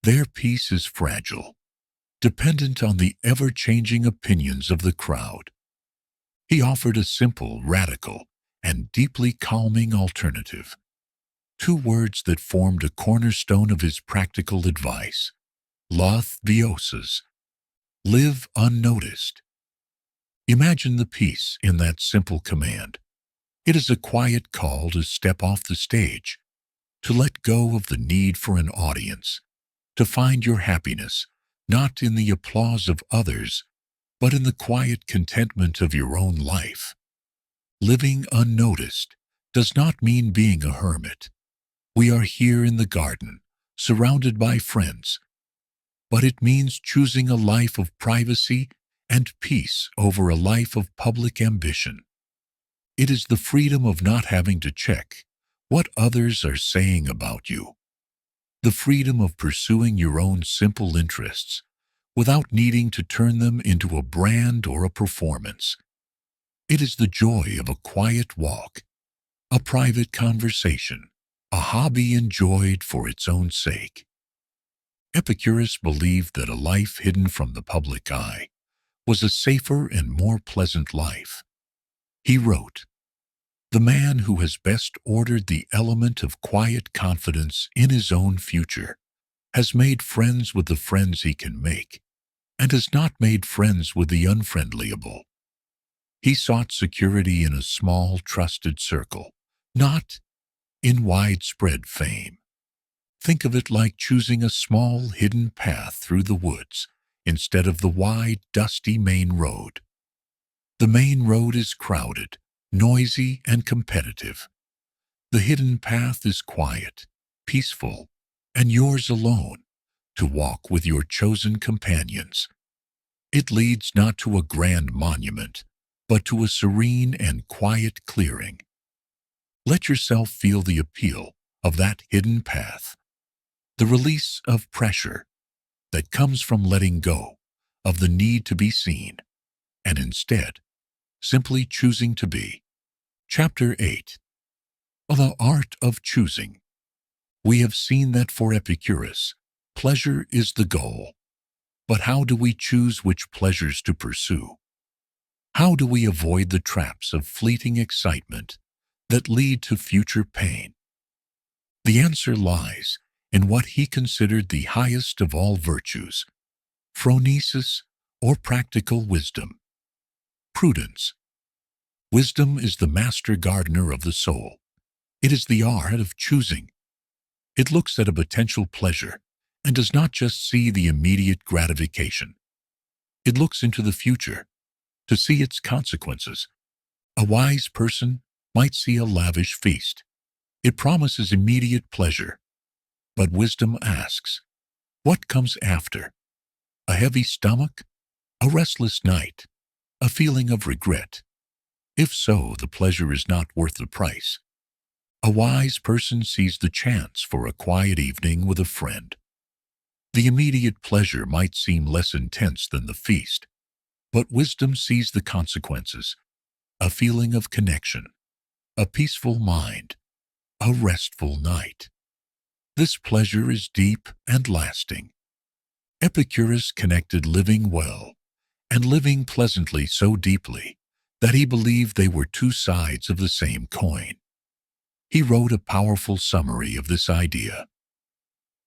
Their peace is fragile, dependent on the ever-changing opinions of the crowd. He offered a simple, radical, and deeply calming alternative. 2 words that formed a cornerstone of his practical advice: thought-provoking. Live unnoticed. Imagine the peace in that simple command. It is a quiet call to step off the stage, to let go of the need for an audience, to find your happiness not in the applause of others, but in the quiet contentment of your own life. Living unnoticed does not mean being a hermit. We are here in the garden, surrounded by friends, but it means choosing a life of privacy and peace over a life of public ambition. It is the freedom of not having to check what others are saying about you, the freedom of pursuing your own simple interests without needing to turn them into a brand or a performance. It is the joy of a quiet walk, a private conversation, a hobby enjoyed for its own sake. Epicurus believed that a life hidden from the public eye was a safer and more pleasant life. He wrote, "The man who has best ordered the element of quiet confidence in his own future has made friends with the friends he can make, and has not made friends with the unfriendlyable. He sought security in a small, trusted circle, not in widespread fame. Think of it like choosing a small, hidden path through the woods instead of the wide, dusty main road. The main road is crowded, noisy, and competitive. The hidden path is quiet, peaceful, and yours alone to walk with your chosen companions. It leads not to a grand monument, but to a serene and quiet clearing. Let yourself feel the appeal of that hidden path, the release of pressure that comes from letting go of the need to be seen, and instead, simply choosing to be. Chapter 8. The Art of Choosing. We have seen that for Epicurus, pleasure is the goal. But how do we choose which pleasures to pursue? How do we avoid the traps of fleeting excitement that lead to future pain? The answer lies in what he considered the highest of all virtues, phronesis, or practical wisdom. Prudence. Wisdom is the master gardener of the soul. It is the art of choosing. It looks at a potential pleasure and does not just see the immediate gratification. It looks into the future to see its consequences. A wise person might see a lavish feast. It promises immediate pleasure. But wisdom asks, what comes after? A heavy stomach? A restless night? A feeling of regret? If so, the pleasure is not worth the price. A wise person sees the chance for a quiet evening with a friend. The immediate pleasure might seem less intense than the feast, but wisdom sees the consequences, a feeling of connection, a peaceful mind, a restful night. This pleasure is deep and lasting. Epicurus connected living well and living pleasantly so deeply that he believed they were two sides of the same coin. He wrote a powerful summary of this idea.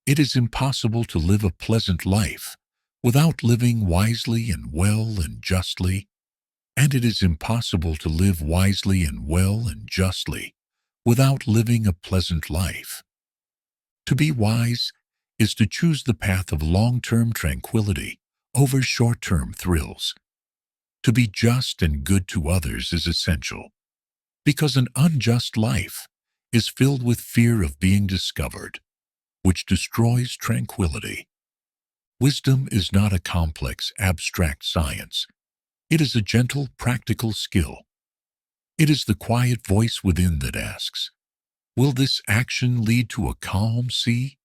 It is impossible to live a pleasant life without living wisely and well and justly, and it is impossible to live wisely and well and justly without living a pleasant life. To be wise is to choose the path of long-term tranquility over short-term thrills. To be just and good to others is essential, because an unjust life is filled with fear of being discovered, which destroys tranquility. Wisdom is not a complex, abstract science. It is a gentle, practical skill. It is the quiet voice within that asks, will this action lead to a calm sea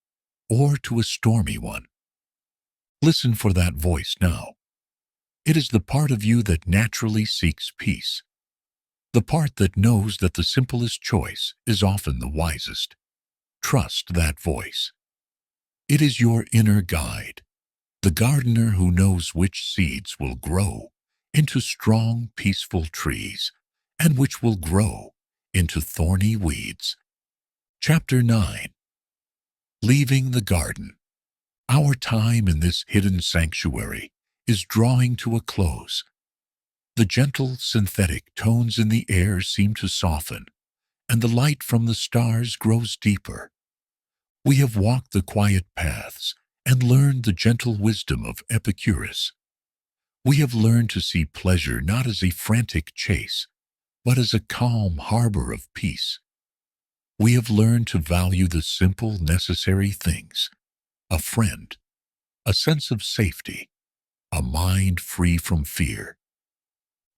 or to a stormy one? Listen for that voice now. It is the part of you that naturally seeks peace, the part that knows that the simplest choice is often the wisest. Trust that voice. It is your inner guide, the gardener who knows which seeds will grow into strong, peaceful trees and which will grow into thorny weeds. Chapter 9. Leaving the garden. Our time in this hidden sanctuary is drawing to a close. The gentle, synthetic tones in the air seem to soften, and the light from the stars grows deeper. We have walked the quiet paths and learned the gentle wisdom of Epicurus. We have learned to see pleasure not as a frantic chase, but as a calm harbor of peace. We have learned to value the simple, necessary things, a friend, a sense of safety, a mind free from fear.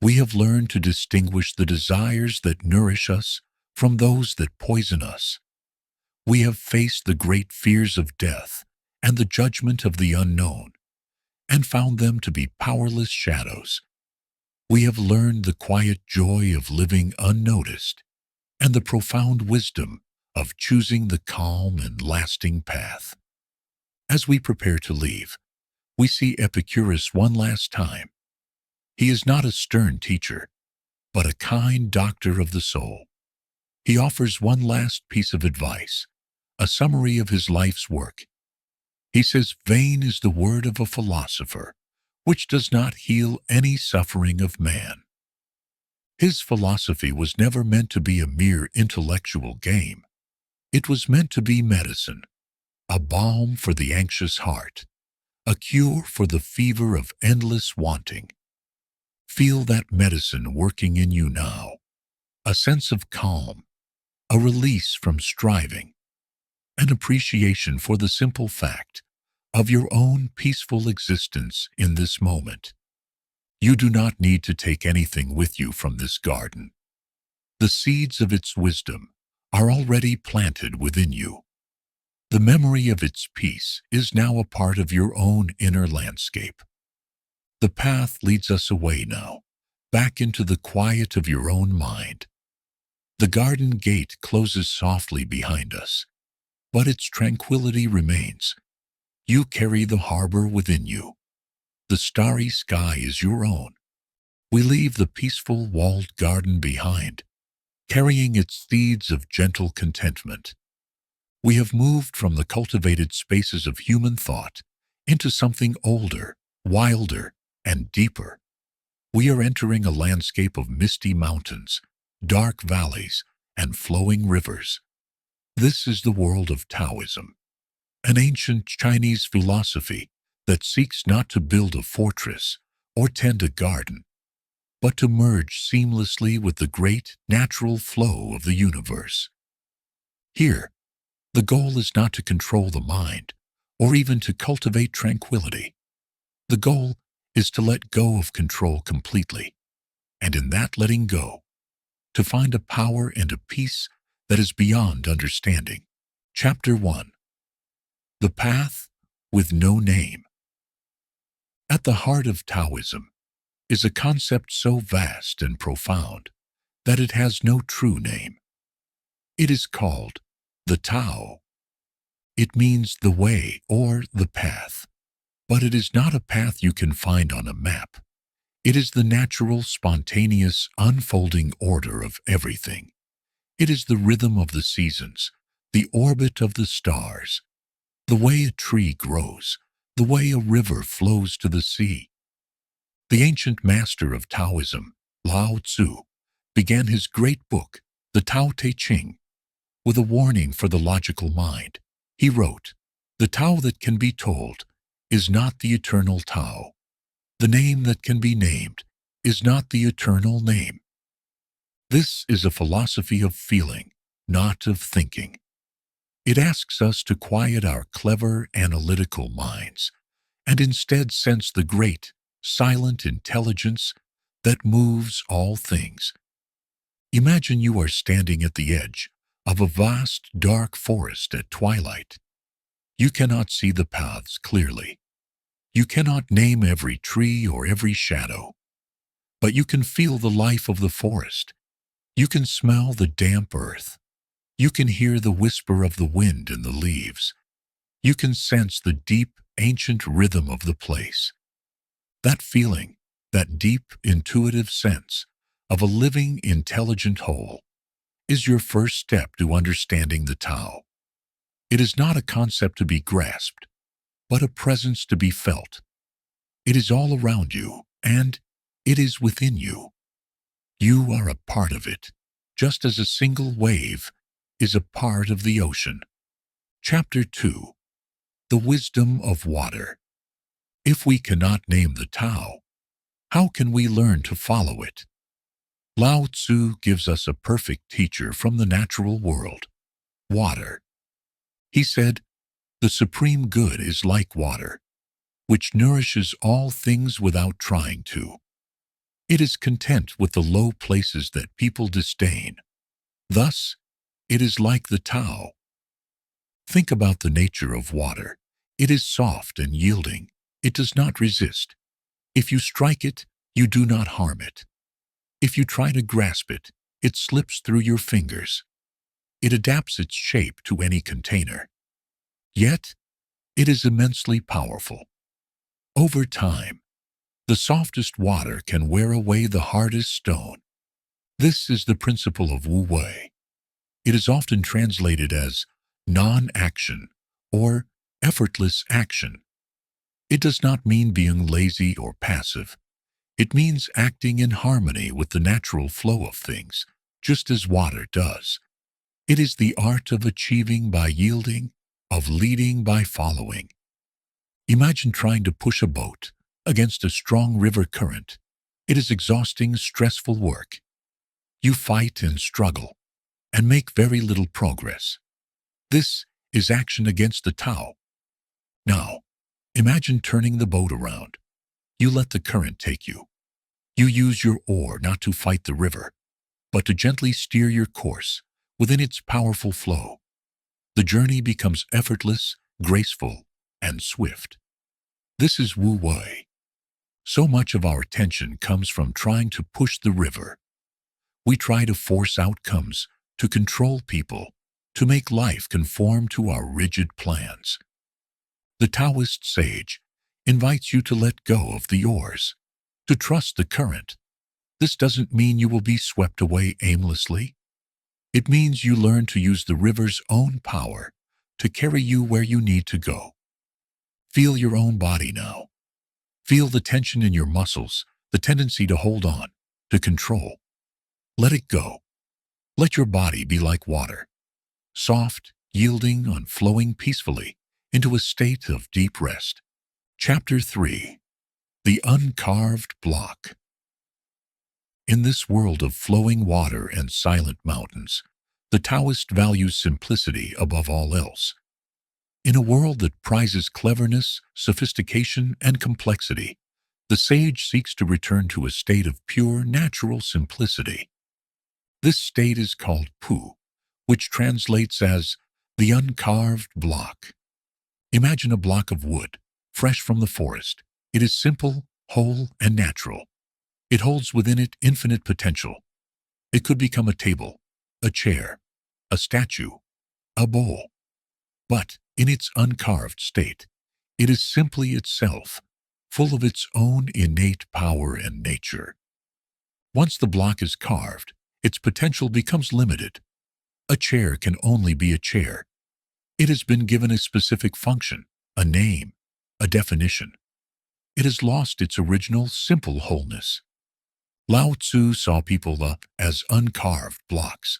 We have learned to distinguish the desires that nourish us from those that poison us. We have faced the great fears of death and the judgment of the unknown, and found them to be powerless shadows. We have learned the quiet joy of living unnoticed and the profound wisdom of choosing the calm and lasting path. As we prepare to leave, we see Epicurus one last time. He is not a stern teacher, but a kind doctor of the soul. He offers one last piece of advice, a summary of his life's work. He says, "Vain is the word of a philosopher which does not heal any suffering of man. His philosophy was never meant to be a mere intellectual game. It was meant to be medicine, a balm for the anxious heart, a cure for the fever of endless wanting. Feel that medicine working in you now, a sense of calm, a release from striving, an appreciation for the simple fact of your own peaceful existence in this moment. You do not need to take anything with you from this garden. The seeds of its wisdom are already planted within you. The memory of its peace is now a part of your own inner landscape. The path leads us away now, back into the quiet of your own mind. The garden gate closes softly behind us, but its tranquility remains. You carry the harbor within you. The starry sky is your own. We leave the peaceful walled garden behind, carrying its seeds of gentle contentment. We have moved from the cultivated spaces of human thought into something older, wilder, and deeper. We are entering a landscape of misty mountains, dark valleys, and flowing rivers. This is the world of Taoism, an ancient Chinese philosophy that seeks not to build a fortress or tend a garden, but to merge seamlessly with the great natural flow of the universe. Here, the goal is not to control the mind or even to cultivate tranquility. The goal is to let go of control completely, and in that letting go, to find a power and a peace that is beyond understanding. Chapter 1. The Path with No Name. At the heart of Taoism is a concept so vast and profound that it has no true name. It is called the Tao. It means the way or the path, but it is not a path you can find on a map. It is the natural, spontaneous, unfolding order of everything. It is the rhythm of the seasons, the orbit of the stars, the way a tree grows, the way a river flows to the sea. The ancient master of Taoism, Lao Tzu, began his great book, the Tao Te Ching, with a warning for the logical mind. He wrote, "The Tao that can be told is not the eternal Tao. The name that can be named is not the eternal name." This is a philosophy of feeling, not of thinking. It asks us to quiet our clever, analytical minds and instead sense the great, silent intelligence that moves all things. Imagine you are standing at the edge of a vast, dark forest at twilight. You cannot see the paths clearly. You cannot name every tree or every shadow, but you can feel the life of the forest. You can smell the damp earth. You can hear the whisper of the wind in the leaves. You can sense the deep, ancient rhythm of the place. That feeling, that deep, intuitive sense of a living, intelligent whole, is your first step to understanding the Tao. It is not a concept to be grasped, but a presence to be felt. It is all around you, and it is within you. You are a part of it, just as a single wave is a part of the ocean. Chapter 2. The Wisdom of Water. If we cannot name the Tao, how can we learn to follow it? Lao Tzu gives us a perfect teacher from the natural world, water. He said, "The supreme good is like water, which nourishes all things without trying to. It is content with the low places that people disdain. Thus, it is like the Tao." Think about the nature of water. It is soft and yielding. It does not resist. If you strike it, you do not harm it. If you try to grasp it, it slips through your fingers. It adapts its shape to any container. Yet, it is immensely powerful. Over time, the softest water can wear away the hardest stone. This is the principle of Wu Wei. It is often translated as non-action or effortless action. It does not mean being lazy or passive. It means acting in harmony with the natural flow of things, just as water does. It is the art of achieving by yielding, of leading by following. Imagine trying to push a boat against a strong river current. It is exhausting, stressful work. You fight and struggle and make very little progress. This is action against the Tao. Now, imagine turning the boat around. You let the current take you. You use your oar not to fight the river, but to gently steer your course within its powerful flow. The journey becomes effortless, graceful, and swift. This is Wu Wei. So much of our tension comes from trying to push the river. We try to force outcomes, to control people, to make life conform to our rigid plans. The Taoist sage invites you to let go of the oars, to trust the current. This doesn't mean you will be swept away aimlessly. It means you learn to use the river's own power to carry you where you need to go. Feel your own body now. Feel the tension in your muscles, the tendency to hold on, to control. Let it go. Let your body be like water, soft, yielding, and flowing peacefully into a state of deep rest. Chapter 3. The Uncarved Block. In this world of flowing water and silent mountains, the Taoist values simplicity above all else. In a world that prizes cleverness, sophistication, and complexity, the sage seeks to return to a state of pure, natural simplicity. This state is called Pu, which translates as the uncarved block. Imagine a block of wood, fresh from the forest. It is simple, whole, and natural. It holds within it infinite potential. It could become a table, a chair, a statue, a bowl. But in its uncarved state, it is simply itself, full of its own innate power and nature. Once the block is carved, its potential becomes limited. A chair can only be a chair. It has been given a specific function, a name, a definition. It has lost its original simple wholeness. Lao Tzu saw people as uncarved blocks.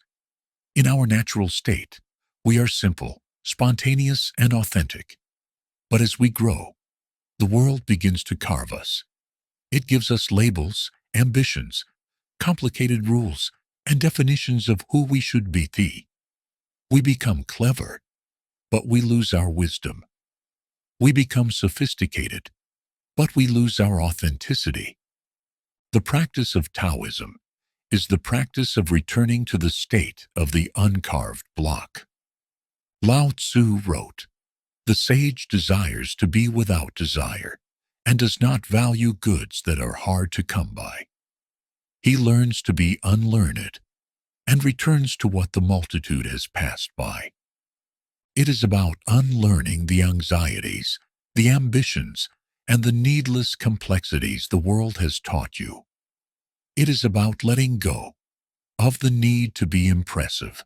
In our natural state, we are simple, spontaneous, and authentic. But as we grow, the world begins to carve us. It gives us labels, ambitions, complicated rules, and definitions of who we should be. We become clever, but we lose our wisdom. We become sophisticated, but we lose our authenticity. The practice of Taoism is the practice of returning to the state of the uncarved block. Lao Tzu wrote, "The sage desires to be without desire and does not value goods that are hard to come by. He learns to be unlearned and returns to what the multitude has passed by." It is about unlearning the anxieties, the ambitions, and the needless complexities the world has taught you. It is about letting go of the need to be impressive,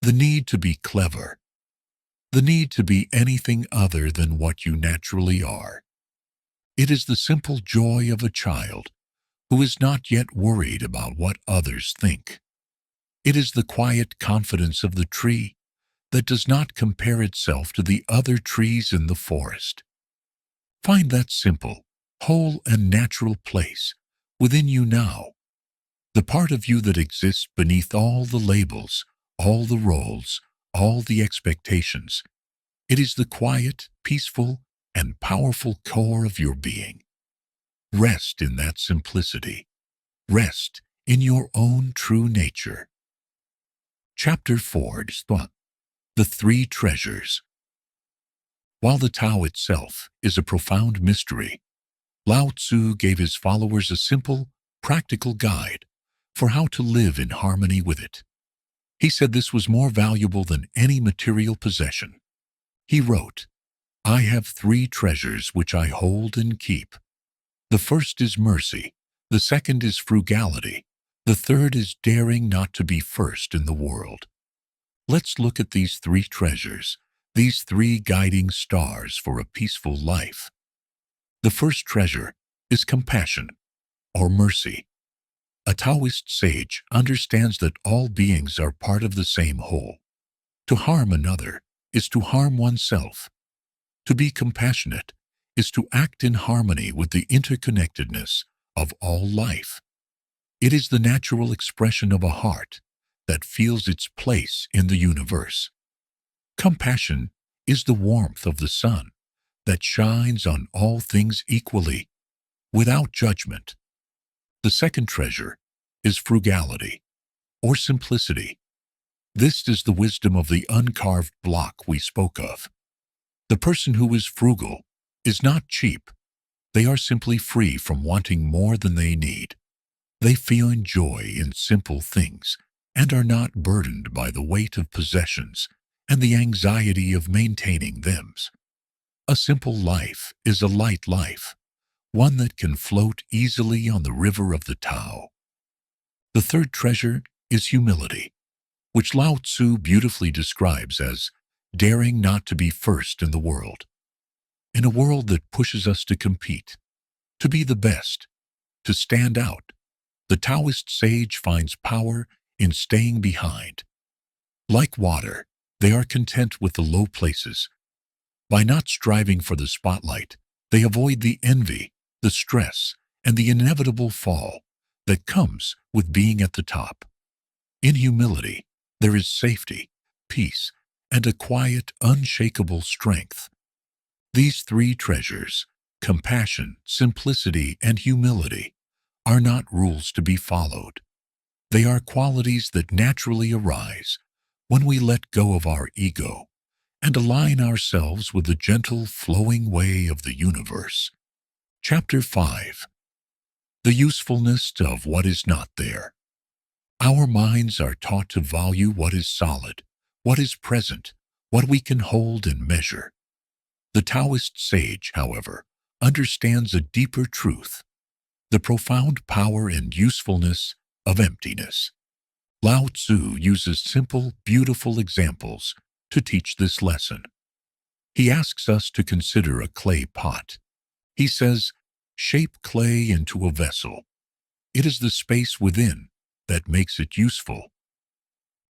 the need to be clever, the need to be anything other than what you naturally are. It is the simple joy of a child who is not yet worried about what others think. It is the quiet confidence of the tree that does not compare itself to the other trees in the forest. Find that simple, whole, and natural place within you now, the part of you that exists beneath all the labels, all the roles, all the expectations. It is the quiet, peaceful, and powerful core of your being. Rest in that simplicity. Rest in your own true nature. Chapter 4. The Three Treasures. While the Tao itself is a profound mystery, Lao Tzu gave his followers a simple, practical guide for how to live in harmony with it. He said this was more valuable than any material possession. He wrote, "I have three treasures which I hold and keep. The first is mercy, the second is frugality, the third is daring not to be first in the world." Let's look at these three treasures, these three guiding stars for a peaceful life. The first treasure is compassion, or mercy. A Taoist sage understands that all beings are part of the same whole. To harm another is to harm oneself. To be compassionate is to act in harmony with the interconnectedness of all life. It is the natural expression of a heart that feels its place in the universe. Compassion is the warmth of the sun that shines on all things equally, without judgment. The second treasure is frugality, or simplicity. This is the wisdom of the uncarved block we spoke of. The person who is frugal is not cheap. They are simply free from wanting more than they need. They find joy in simple things and are not burdened by the weight of possessions and the anxiety of maintaining them. A simple life is a light life, one that can float easily on the river of the Tao. The third treasure is humility, which Lao Tzu beautifully describes as daring not to be first in the world. In a world that pushes us to compete, to be the best, to stand out, the Taoist sage finds power in staying behind. Like water, they are content with the low places. By not striving for the spotlight, they avoid the envy, the stress, and the inevitable fall that comes with being at the top. In humility, there is safety, peace, and a quiet, unshakable strength. These three treasures, compassion, simplicity, and humility, are not rules to be followed. They are qualities that naturally arise when we let go of our ego and align ourselves with the gentle, flowing way of the universe. Chapter 5. The usefulness of what is not there. Our minds are taught to value what is solid, what is present, what we can hold and measure. The Taoist sage, however, understands a deeper truth, the profound power and usefulness of emptiness. Lao Tzu uses simple, beautiful examples to teach this lesson. He asks us to consider a clay pot. He says, shape clay into a vessel. It is the space within that makes it useful.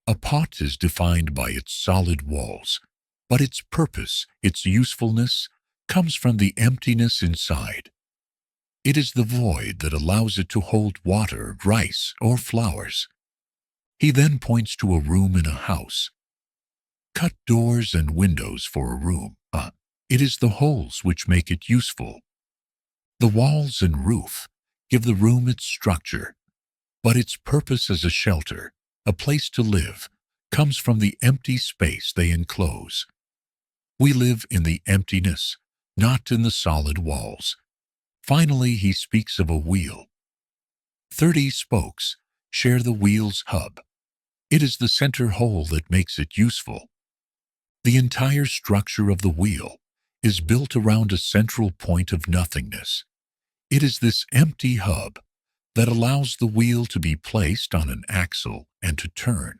A pot is defined by its solid walls, but its purpose, its usefulness, comes from the emptiness inside. It is the void that allows it to hold water, rice, or flowers. He then points to a room in a house. Cut doors and windows for a room. It is the holes which make it useful. The walls and roof give the room its structure, but its purpose as a shelter, a place to live, comes from the empty space they enclose. We live in the emptiness, not in the solid walls. Finally, he speaks of a wheel. 30 spokes share the wheel's hub. It is the center hole that makes it useful. The entire structure of the wheel is built around a central point of nothingness. It is this empty hub that allows the wheel to be placed on an axle and to turn.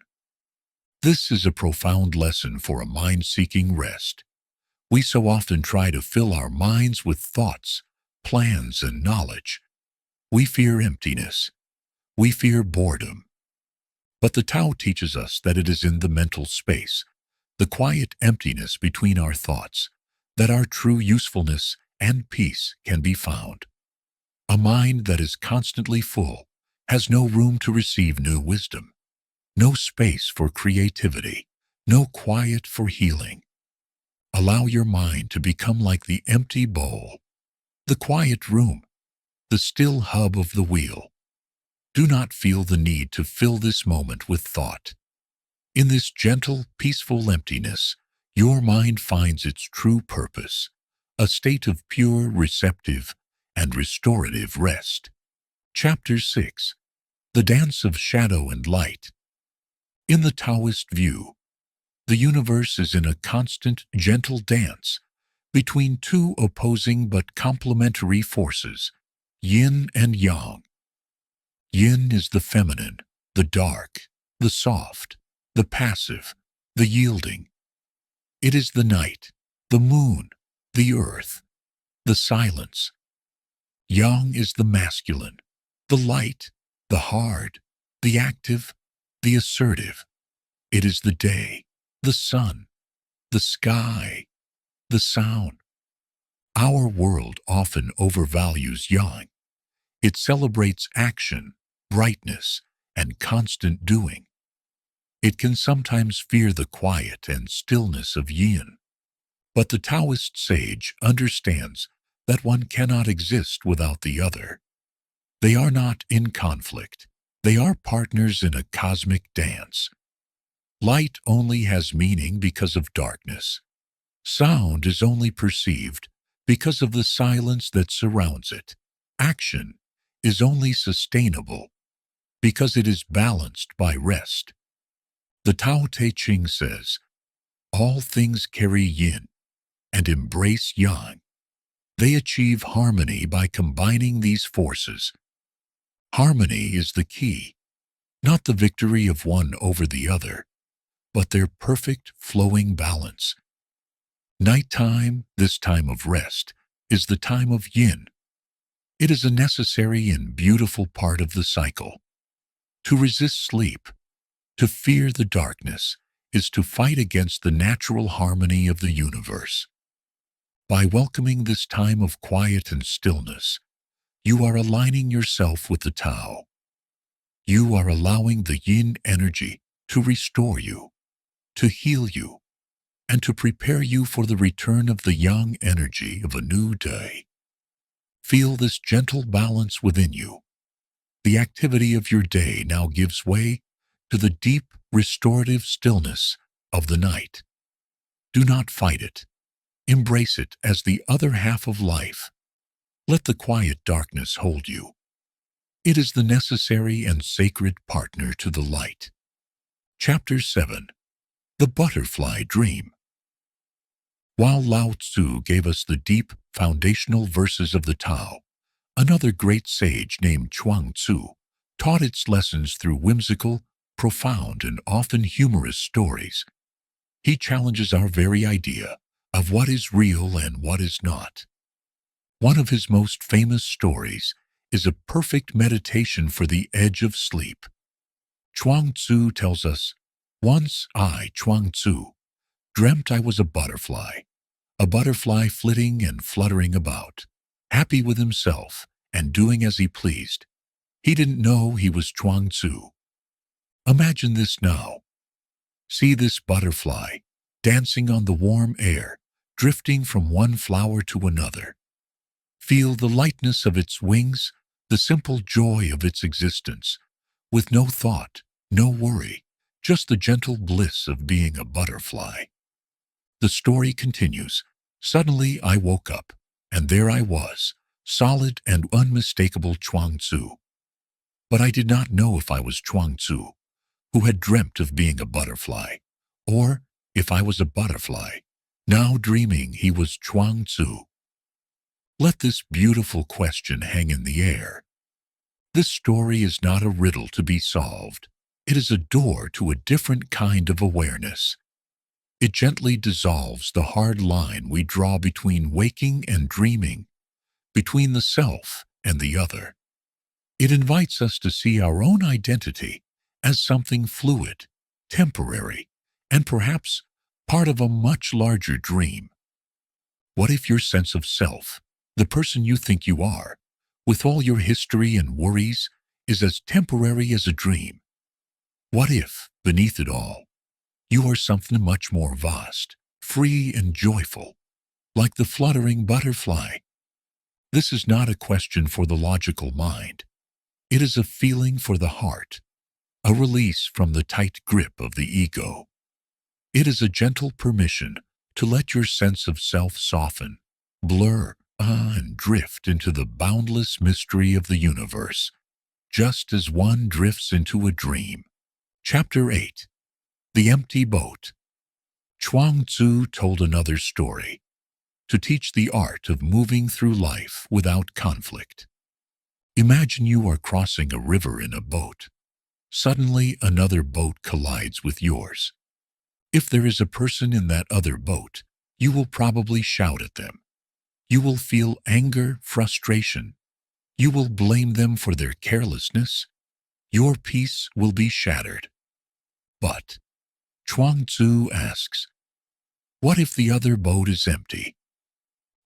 This is a profound lesson for a mind seeking rest. We so often try to fill our minds with thoughts, plans, and knowledge. We fear emptiness. We fear boredom. But the Tao teaches us that it is in the mental space, the quiet emptiness between our thoughts, that our true usefulness and peace can be found. A mind that is constantly full has no room to receive new wisdom, no space for creativity, no quiet for healing. Allow your mind to become like the empty bowl, the quiet room, the still hub of the wheel. Do not feel the need to fill this moment with thought. In this gentle, peaceful emptiness, your mind finds its true purpose, a state of pure, receptive, and restorative rest. Chapter 6. The Dance of Shadow and Light. In the Taoist view, the universe is in a constant, gentle dance between two opposing but complementary forces, yin and yang. Yin is the feminine, the dark, the soft, the passive, the yielding. It is the night, the moon, the earth, the silence, Yang is the masculine, the light, the hard, the active, the assertive. It is the day, the sun, the sky, the sound. Our world often overvalues yang. It celebrates action, brightness, and constant doing. It can sometimes fear the quiet and stillness of yin. But the Taoist sage understands that one cannot exist without the other. They are not in conflict. They are partners in a cosmic dance. Light only has meaning because of darkness. Sound is only perceived because of the silence that surrounds it. Action is only sustainable because it is balanced by rest. The Tao Te Ching says, all things carry yin and embrace yang. They achieve harmony by combining these forces. Harmony is the key, not the victory of one over the other, but their perfect flowing balance. Nighttime, this time of rest, is the time of yin. It is a necessary and beautiful part of the cycle. To resist sleep, to fear the darkness, is to fight against the natural harmony of the universe. By welcoming this time of quiet and stillness, you are aligning yourself with the Tao. You are allowing the yin energy to restore you, to heal you, and to prepare you for the return of the yang energy of a new day. Feel this gentle balance within you. The activity of your day now gives way to the deep, restorative stillness of the night. Do not fight it. Embrace it as the other half of life. Let the quiet darkness hold you. It is the necessary and sacred partner to the light. Chapter 7. The Butterfly Dream. While Lao Tzu gave us the deep, foundational verses of the Tao, another great sage named Chuang Tzu taught its lessons through whimsical, profound, and often humorous stories. He challenges our very idea of what is real and what is not. One of his most famous stories is a perfect meditation for the edge of sleep. Chuang Tzu tells us, once I, Chuang Tzu, dreamt I was a butterfly flitting and fluttering about, happy with himself and doing as he pleased. He didn't know he was Chuang Tzu. Imagine this now. See this butterfly dancing on the warm air, drifting from one flower to another. Feel the lightness of its wings, the simple joy of its existence, with no thought, no worry, just the gentle bliss of being a butterfly. The story continues. Suddenly I woke up, and there I was, solid and unmistakable Chuang Tzu. But I did not know if I was Chuang Tzu, who had dreamt of being a butterfly, or if I was a butterfly, now dreaming he was Chuang Tzu. Let this beautiful question hang in the air. This story is not a riddle to be solved. It is a door to a different kind of awareness. It gently dissolves the hard line we draw between waking and dreaming, between the self and the other. It invites us to see our own identity as something fluid, temporary, and perhaps part of a much larger dream. What if your sense of self, the person you think you are, with all your history and worries, is as temporary as a dream? What if, beneath it all, you are something much more vast, free and joyful, like the fluttering butterfly? This is not a question for the logical mind. It is a feeling for the heart, a release from the tight grip of the ego. It is a gentle permission to let your sense of self soften, blur, and drift into the boundless mystery of the universe, just as one drifts into a dream. Chapter 8. The Empty Boat. Chuang Tzu told another story to teach the art of moving through life without conflict. Imagine you are crossing a river in a boat. Suddenly, another boat collides with yours. If there is a person in that other boat, you will probably shout at them. You will feel anger, frustration, You will blame them for their carelessness. Your peace will be shattered. But Chuang Tzu asks, what if the other boat is empty?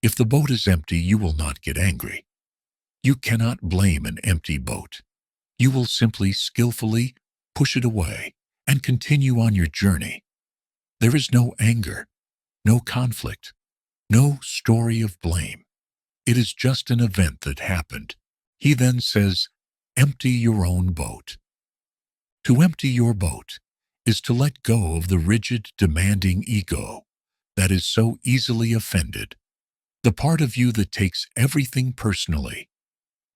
If the boat is empty, you will not get angry. You cannot blame an empty boat. You will simply skillfully push it away and continue on your journey. There is no anger, no conflict, no story of blame. It is just an event that happened. He then says, empty your own boat. To empty your boat is to let go of the rigid, demanding ego that is so easily offended, the part of you that takes everything personally,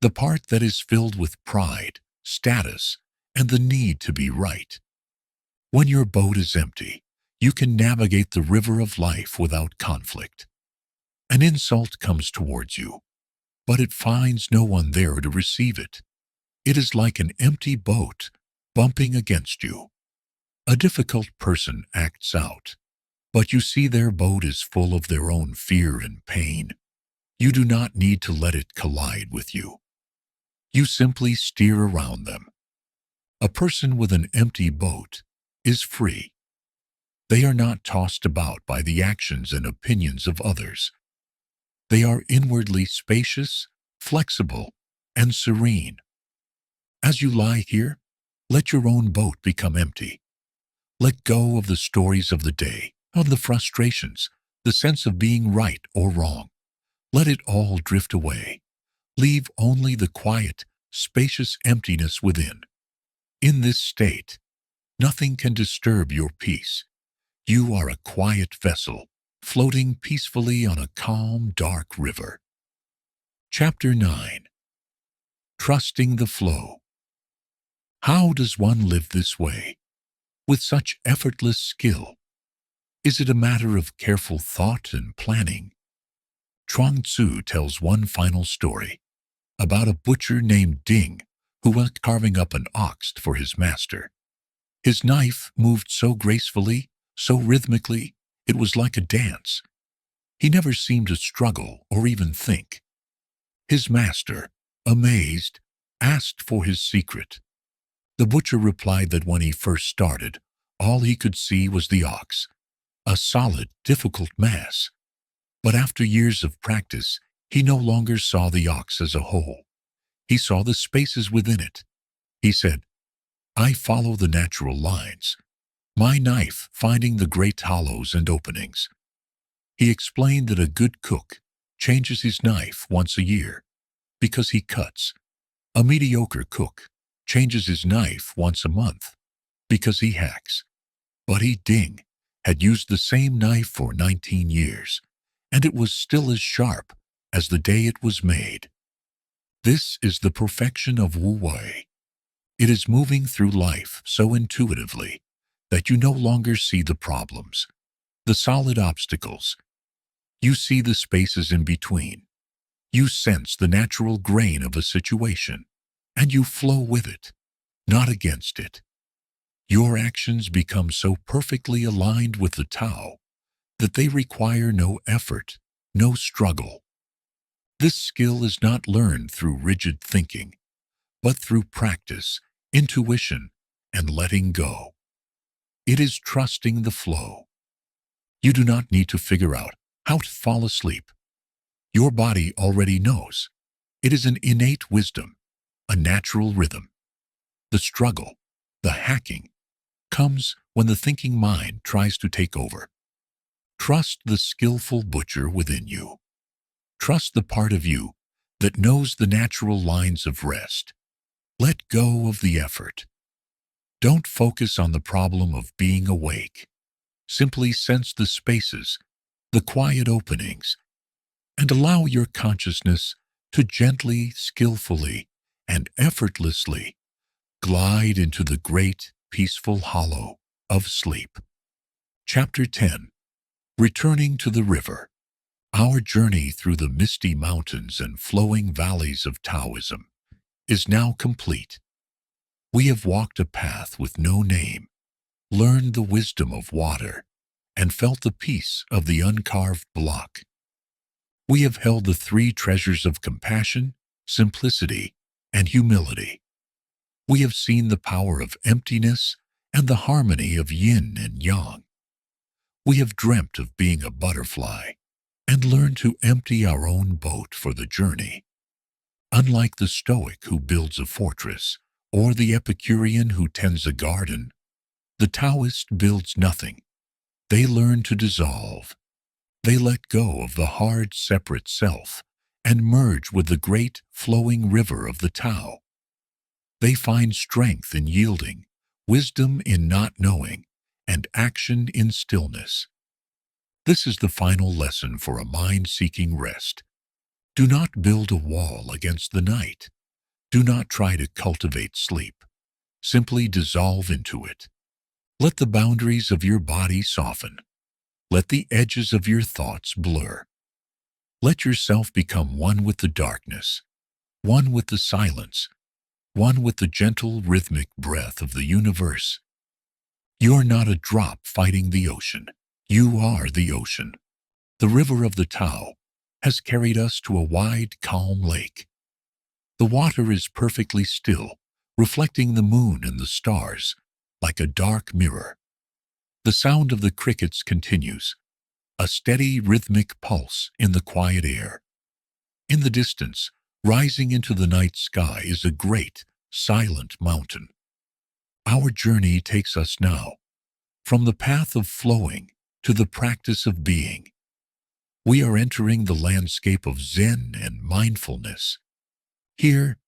the part that is filled with pride, status, and the need to be right. When your boat is empty, you can navigate the river of life without conflict. An insult comes towards you, but it finds no one there to receive it. It is like an empty boat bumping against you. A difficult person acts out, but you see their boat is full of their own fear and pain. You do not need to let it collide with you. You simply steer around them. A person with an empty boat is free. They are not tossed about by the actions and opinions of others. They are inwardly spacious, flexible, and serene. As you lie here, let your own boat become empty. Let go of the stories of the day, of the frustrations, the sense of being right or wrong. Let it all drift away. Leave only the quiet, spacious emptiness within. In this state, nothing can disturb your peace. You are a quiet vessel, floating peacefully on a calm, dark river. Chapter 9. Trusting the Flow. How does one live this way, with such effortless skill? Is it a matter of careful thought and planning? Chuang Tzu tells one final story about a butcher named Ding who was carving up an ox for his master. His knife moved so gracefully, so rhythmically, it was like a dance. He never seemed to struggle or even think. His master, amazed, asked for his secret. The butcher replied that when he first started, all he could see was the ox, a solid, difficult mass. But after years of practice, he no longer saw the ox as a whole. He saw the spaces within it. He said, I follow the natural lines, my knife finding the great hollows and openings. He explained that a good cook changes his knife once a year because he cuts. A mediocre cook changes his knife once a month because he hacks. But Ding had used the same knife for 19 years, and it was still as sharp as the day it was made. This is the perfection of Wu Wei. It is moving through life so intuitively that you no longer see the problems, the solid obstacles. You see the spaces in between. You sense the natural grain of a situation, and you flow with it, not against it. Your actions become so perfectly aligned with the Tao that they require no effort, no struggle. This skill is not learned through rigid thinking, but through practice, intuition, and letting go. It is trusting the flow. You do not need to figure out how to fall asleep. Your body already knows. It is an innate wisdom, a natural rhythm. The struggle, the hacking, comes when the thinking mind tries to take over. Trust the skillful butcher within you. Trust the part of you that knows the natural lines of rest. Let go of the effort. Don't focus on the problem of being awake. Simply sense the spaces, the quiet openings, and allow your consciousness to gently, skillfully, and effortlessly glide into the great, peaceful hollow of sleep. Chapter 10. Returning to the river. Our journey through the misty mountains and flowing valleys of Taoism is now complete. We have walked a path with no name, learned the wisdom of water, and felt the peace of the uncarved block. We have held the three treasures of compassion, simplicity, and humility. We have seen the power of emptiness and the harmony of yin and yang. We have dreamt of being a butterfly and learned to empty our own boat for the journey. Unlike the Stoic who builds a fortress or the Epicurean who tends a garden, the Taoist builds nothing. They learn to dissolve. They let go of the hard, separate self and merge with the great, flowing river of the Tao. They find strength in yielding, wisdom in not knowing, and action in stillness. This is the final lesson for a mind seeking rest. Do not build a wall against the night. Do not try to cultivate sleep. Simply dissolve into it. Let the boundaries of your body soften. Let the edges of your thoughts blur. Let yourself become one with the darkness, one with the silence, one with the gentle rhythmic breath of the universe. You are not a drop fighting the ocean. You are the ocean. The river of the Tao has carried us to a wide, calm lake. The water is perfectly still, reflecting the moon and the stars like a dark mirror. The sound of the crickets continues, a steady rhythmic pulse in the quiet air. In the distance, rising into the night sky is a great, silent mountain. Our journey takes us now from the path of flowing to the practice of being. We are entering the landscape of Zen and mindfulness. Here,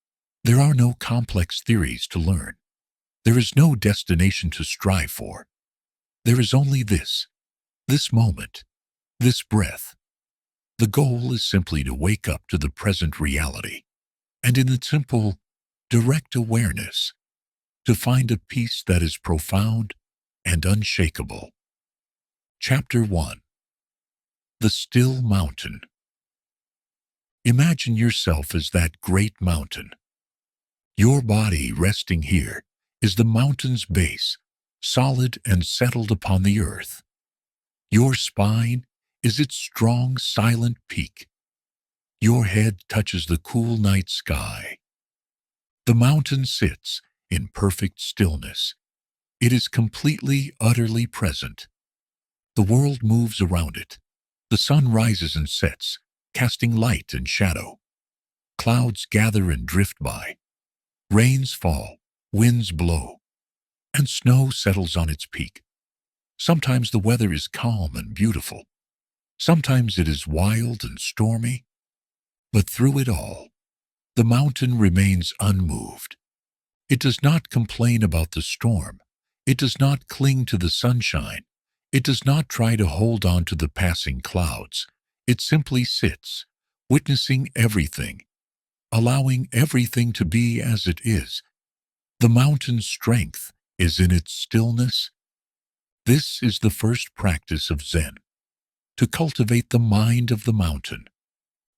there are no complex theories to learn. There is no destination to strive for. There is only this moment, this breath. The goal is simply to wake up to the present reality, and in the simple, direct awareness, to find a peace that is profound and unshakable. Chapter 1. The Still Mountain. Imagine yourself as that great mountain. Your body resting here is the mountain's base, solid and settled upon the earth. Your spine is its strong, silent peak. Your head touches the cool night sky. The mountain sits in perfect stillness. It is completely, utterly present. The world moves around it. The sun rises and sets, casting light and shadow. Clouds gather and drift by. Rains fall, winds blow, and snow settles on its peak. Sometimes the weather is calm and beautiful. Sometimes it is wild and stormy. But through it all, the mountain remains unmoved. It does not complain about the storm. It does not cling to the sunshine. It does not try to hold on to the passing clouds. It simply sits, witnessing everything, allowing everything to be as it is. The mountain's strength is in its stillness. This is the first practice of Zen, to cultivate the mind of the mountain,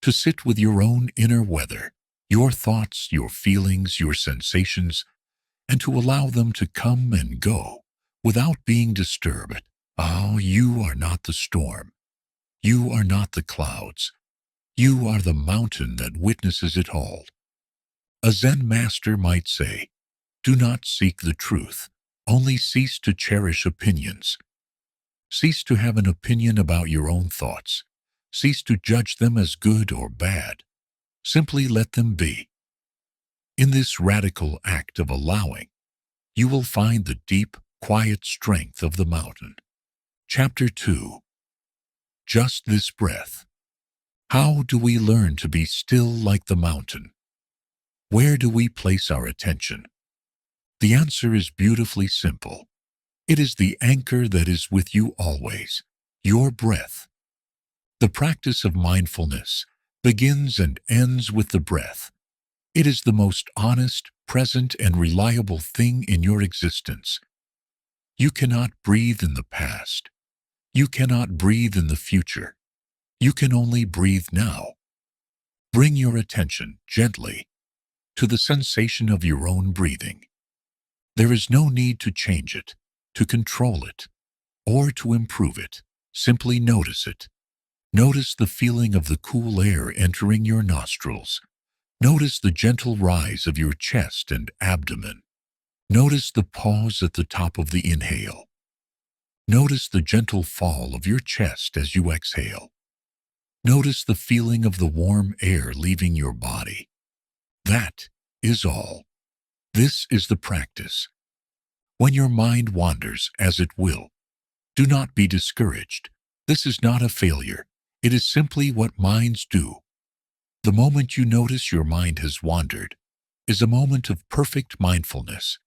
to sit with your own inner weather, your thoughts, your feelings, your sensations, and to allow them to come and go without being disturbed. Oh, you are not the storm. You are not the clouds. You are the mountain that witnesses it all. A Zen master might say, do not seek the truth, only cease to cherish opinions. Cease to have an opinion about your own thoughts. Cease to judge them as good or bad. Simply let them be. In this radical act of allowing, you will find the deep, quiet strength of the mountain. Chapter 2. Just this breath. How do we learn to be still like the mountain? Where do we place our attention? The answer is beautifully simple. It is the anchor that is with you always, your breath. The practice of mindfulness begins and ends with the breath. It is the most honest, present, and reliable thing in your existence. You cannot breathe in the past. You cannot breathe in the future. You can only breathe now. Bring your attention gently to the sensation of your own breathing. There is no need to change it, to control it, or to improve it. Simply notice it. Notice the feeling of the cool air entering your nostrils, Notice the gentle rise of your chest and abdomen. Notice the pause at the top of the inhale. Notice the gentle fall of your chest as you exhale. Notice the feeling of the warm air leaving your body. That is all. This is the practice. When your mind wanders, as it will, do not be discouraged. This is not a failure. It is simply what minds do. The moment you notice your mind has wandered is a moment of perfect mindfulness,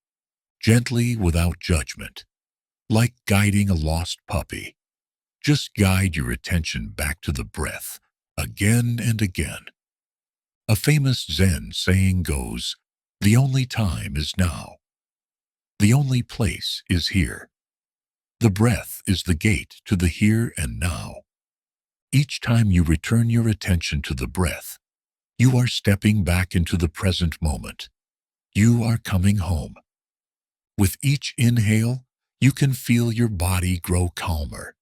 gently without judgment, like guiding a lost puppy. Just guide your attention back to the breath, again and again. A famous Zen saying goes, "The only time is now. The only place is here." The breath is the gate to the here and now. Each time you return your attention to the breath, you are stepping back into the present moment. You are coming home. With each inhale, you can feel your body grow calmer.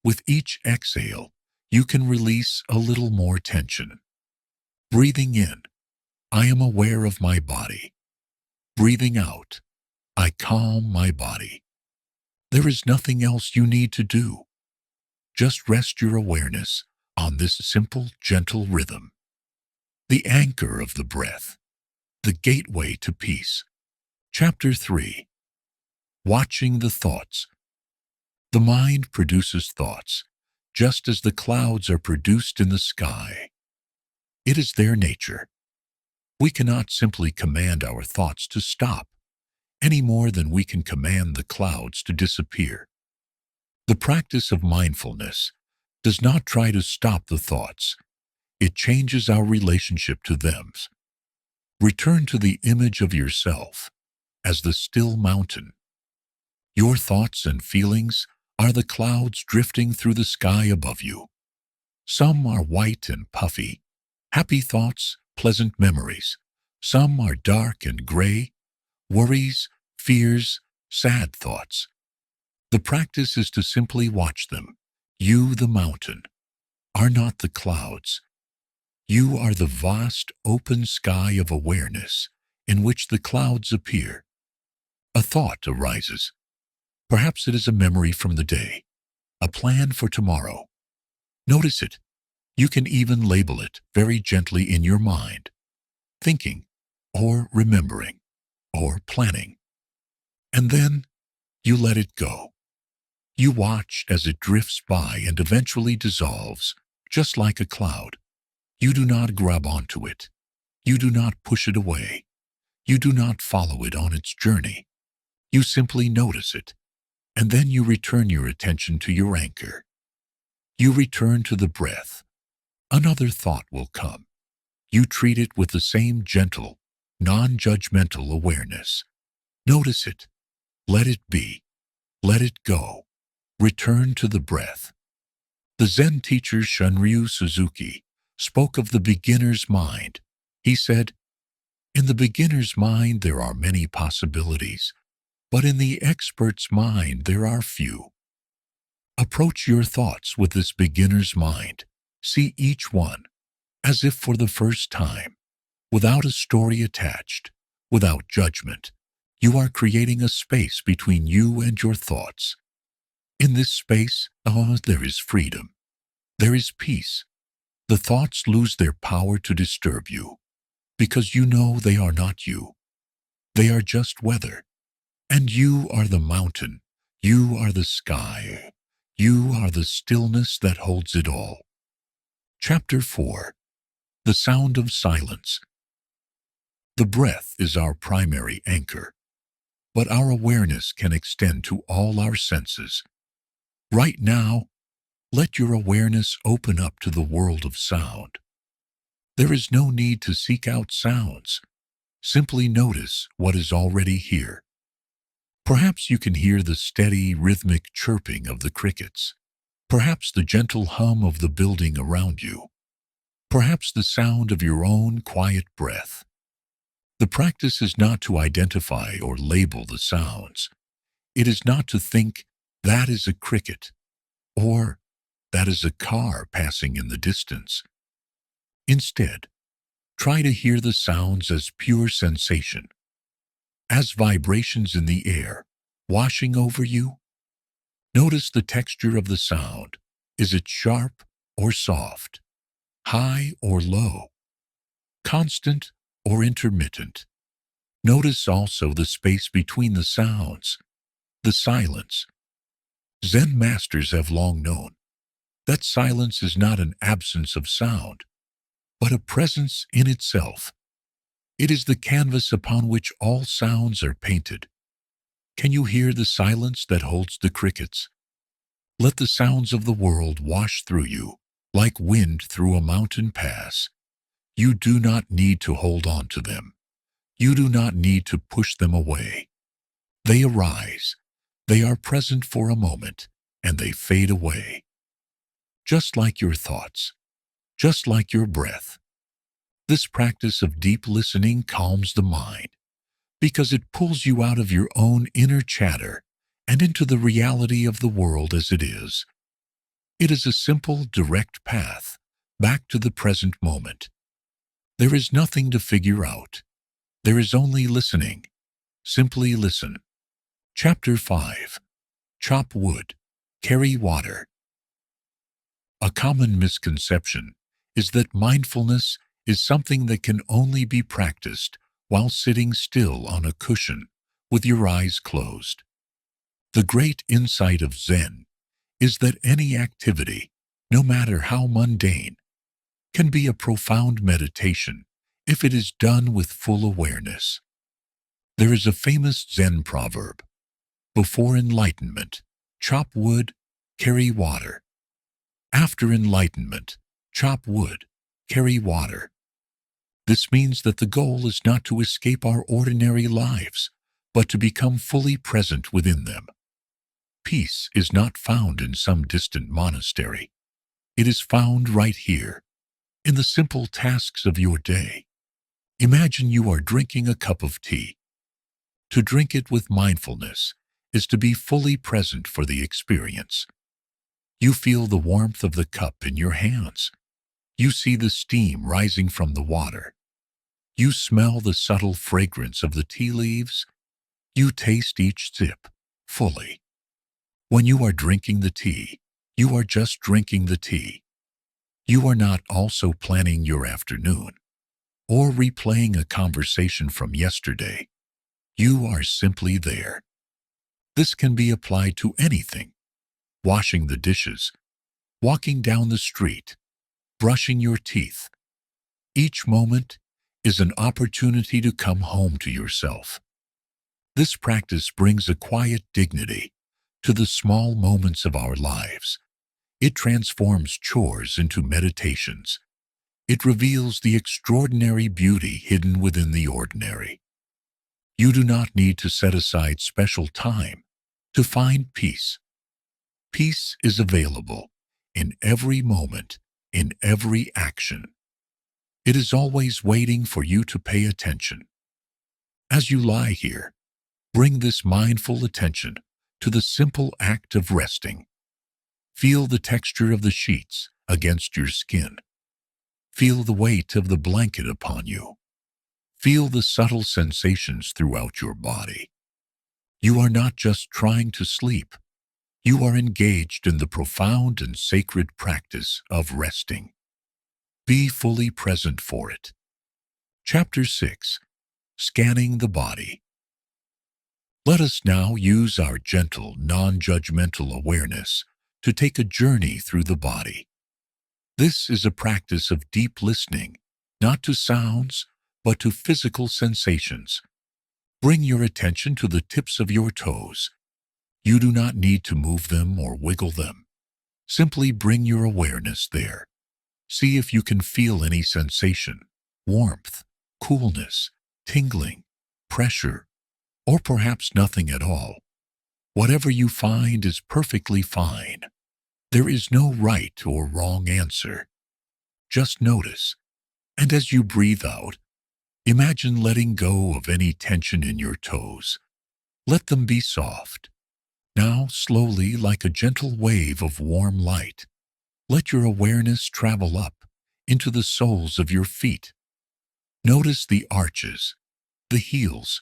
With each exhale, you can release a little more tension. Breathing in, I am aware of my body. Breathing out, I calm my body. There is nothing else you need to do. Just rest your awareness on this simple, gentle rhythm. The anchor of the breath, the gateway to peace. Chapter 3. Watching the thoughts. The mind produces thoughts, just as the clouds are produced in the sky. It is their nature. We cannot simply command our thoughts to stop, any more than we can command the clouds to disappear. The practice of mindfulness does not try to stop the thoughts. It changes our relationship to them. Return to the image of yourself as the still mountain. Your thoughts and feelings are the clouds drifting through the sky above you. Some are white and puffy, happy thoughts, pleasant memories. Some are dark and gray, worries, fears, sad thoughts. The practice is to simply watch them. You, the mountain, are not the clouds. You are the vast, open sky of awareness in which the clouds appear. A thought arises. Perhaps it is a memory from the day, a plan for tomorrow. Notice it. You can even label it very gently in your mind, thinking, or remembering, or planning. And then you let it go. You watch as it drifts by and eventually dissolves, just like a cloud. You do not grab onto it. You do not push it away. You do not follow it on its journey. You simply notice it, and then you return your attention to your anchor. You return to the breath. Another thought will come. You treat it with the same gentle, non-judgmental awareness. Notice it. Let it be. Let it go. Return to the breath. The Zen teacher Shunryu Suzuki spoke of the beginner's mind. He said, "In the beginner's mind there are many possibilities, but in the expert's mind there are few." Approach your thoughts with this beginner's mind. See each one as if for the first time, without a story attached, without judgment. You are creating a space between you and your thoughts. In this space, there is freedom. There is peace. The thoughts lose their power to disturb you, because you know they are not you. They are just weather. And you are the mountain. You are the sky. You are the stillness that holds it all. Chapter 4. The sound of silence. The breath is our primary anchor, but our awareness can extend to all our senses. Right now, let your awareness open up to the world of sound. There is no need to seek out sounds. Simply notice what is already here. Perhaps you can hear the steady, rhythmic chirping of the crickets. Perhaps the gentle hum of the building around you. Perhaps the sound of your own quiet breath. The practice is not to identify or label the sounds. It is not to think, that is a cricket, or that is a car passing in the distance. Instead, Try to hear the sounds as pure sensation, as vibrations in the air, washing over you. Notice the texture of the sound. Is it sharp or soft? High or low? Constant or intermittent? Notice also the space between the sounds, the silence. Zen masters have long known that silence is not an absence of sound, but a presence in itself. It is the canvas upon which all sounds are painted. Can you hear the silence that holds the crickets? Let the sounds of the world wash through you, like wind through a mountain pass. You do not need to hold on to them. You do not need to push them away. They arise. They are present for a moment, and they fade away. Just like your thoughts, just like your breath. This practice of deep listening calms the mind because it pulls you out of your own inner chatter and into the reality of the world as it is. It is a simple, direct path back to the present moment. There is nothing to figure out. There is only listening. Simply listen. Chapter 5. Chop wood, carry water. A common misconception is that mindfulness is something that can only be practiced while sitting still on a cushion with your eyes closed. The great insight of Zen is that any activity, no matter how mundane, can be a profound meditation if it is done with full awareness. There is a famous Zen proverb, before enlightenment, chop wood, carry water. After enlightenment, chop wood, carry water. This means that the goal is not to escape our ordinary lives, but to become fully present within them. Peace is not found in some distant monastery. It is found right here, in the simple tasks of your day. Imagine you are drinking a cup of tea. To drink it with mindfulness is to be fully present for the experience. You feel the warmth of the cup in your hands. You see the steam rising from the water. You smell the subtle fragrance of the tea leaves. You taste each sip fully. When you are drinking the tea, you are just drinking the tea. You are not also planning your afternoon or replaying a conversation from yesterday. You are simply there. This can be applied to anything: washing the dishes, walking down the street, brushing your teeth. Each moment is an opportunity to come home to yourself. This practice brings a quiet dignity to the small moments of our lives. It transforms chores into meditations. It reveals the extraordinary beauty hidden within the ordinary. You do not need to set aside special time to find peace. Peace is available in every moment, in every action. It is always waiting for you to pay attention. As you lie here, bring this mindful attention to the simple act of resting. Feel the texture of the sheets against your skin. Feel the weight of the blanket upon you. Feel the subtle sensations throughout your body. You are not just trying to sleep. You are engaged in the profound and sacred practice of resting. Be fully present for it. Chapter 6. Scanning the body. Let us now use our gentle, non-judgmental awareness to take a journey through the body. This is a practice of deep listening, not to sounds, but to physical sensations. Bring your attention to the tips of your toes. You do not need to move them or wiggle them. Simply bring your awareness there. See if you can feel any sensation, warmth, coolness, tingling, pressure, or perhaps nothing at all. Whatever you find is perfectly fine. There is no right or wrong answer. Just notice, and as you breathe out, imagine letting go of any tension in your toes. Let them be soft. Now, slowly, like a gentle wave of warm light, let your awareness travel up into the soles of your feet. Notice the arches, the heels,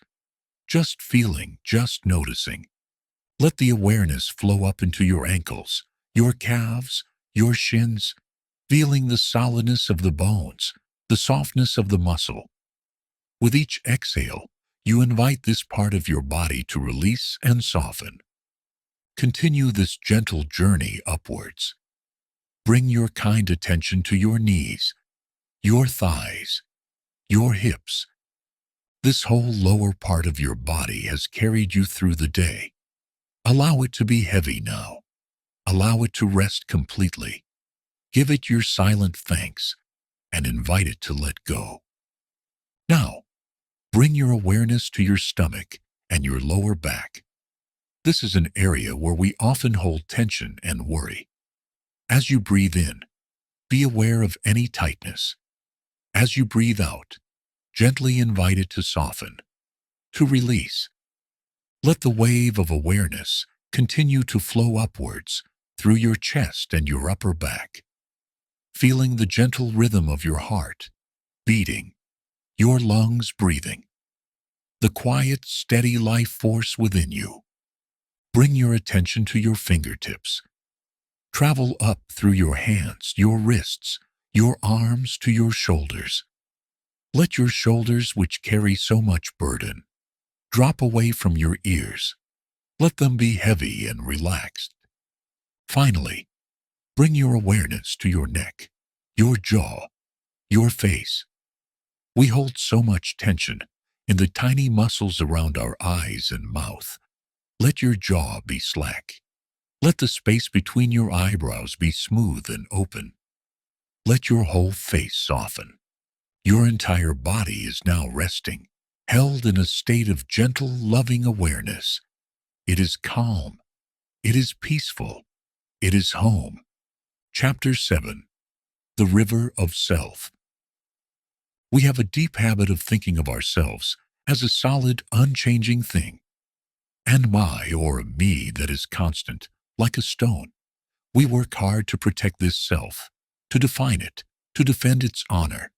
just feeling, just noticing. Let the awareness flow up into your ankles, your calves, your shins, feeling the solidness of the bones, the softness of the muscle. With each exhale, you invite this part of your body to release and soften. Continue this gentle journey upwards. Bring your kind attention to your knees, your thighs, your hips. This whole lower part of your body has carried you through the day. Allow it to be heavy now. Allow it to rest completely. Give it your silent thanks and invite it to let go. Now, bring your awareness to your stomach and your lower back. This is an area where we often hold tension and worry. As you breathe in, be aware of any tightness. As you breathe out, gently invite it to soften, to release. Let the wave of awareness continue to flow upwards through your chest and your upper back, feeling the gentle rhythm of your heart beating, your lungs breathing, the quiet, steady life force within you. Bring your attention to your fingertips. Travel up through your hands, your wrists, your arms to your shoulders. Let your shoulders, which carry so much burden, drop away from your ears. Let them be heavy and relaxed. Finally, bring your awareness to your neck, your jaw, your face. We hold so much tension in the tiny muscles around our eyes and mouth. Let your jaw be slack. Let the space between your eyebrows be smooth and open. Let your whole face soften. Your entire body is now resting, held in a state of gentle, loving awareness. It is calm. It is peaceful. It is home. Chapter 7. The River of Self. We have a deep habit of thinking of ourselves as a solid, unchanging thing. And my, or a me that is constant, like a stone. We work hard to protect this self, to define it, to defend its honor.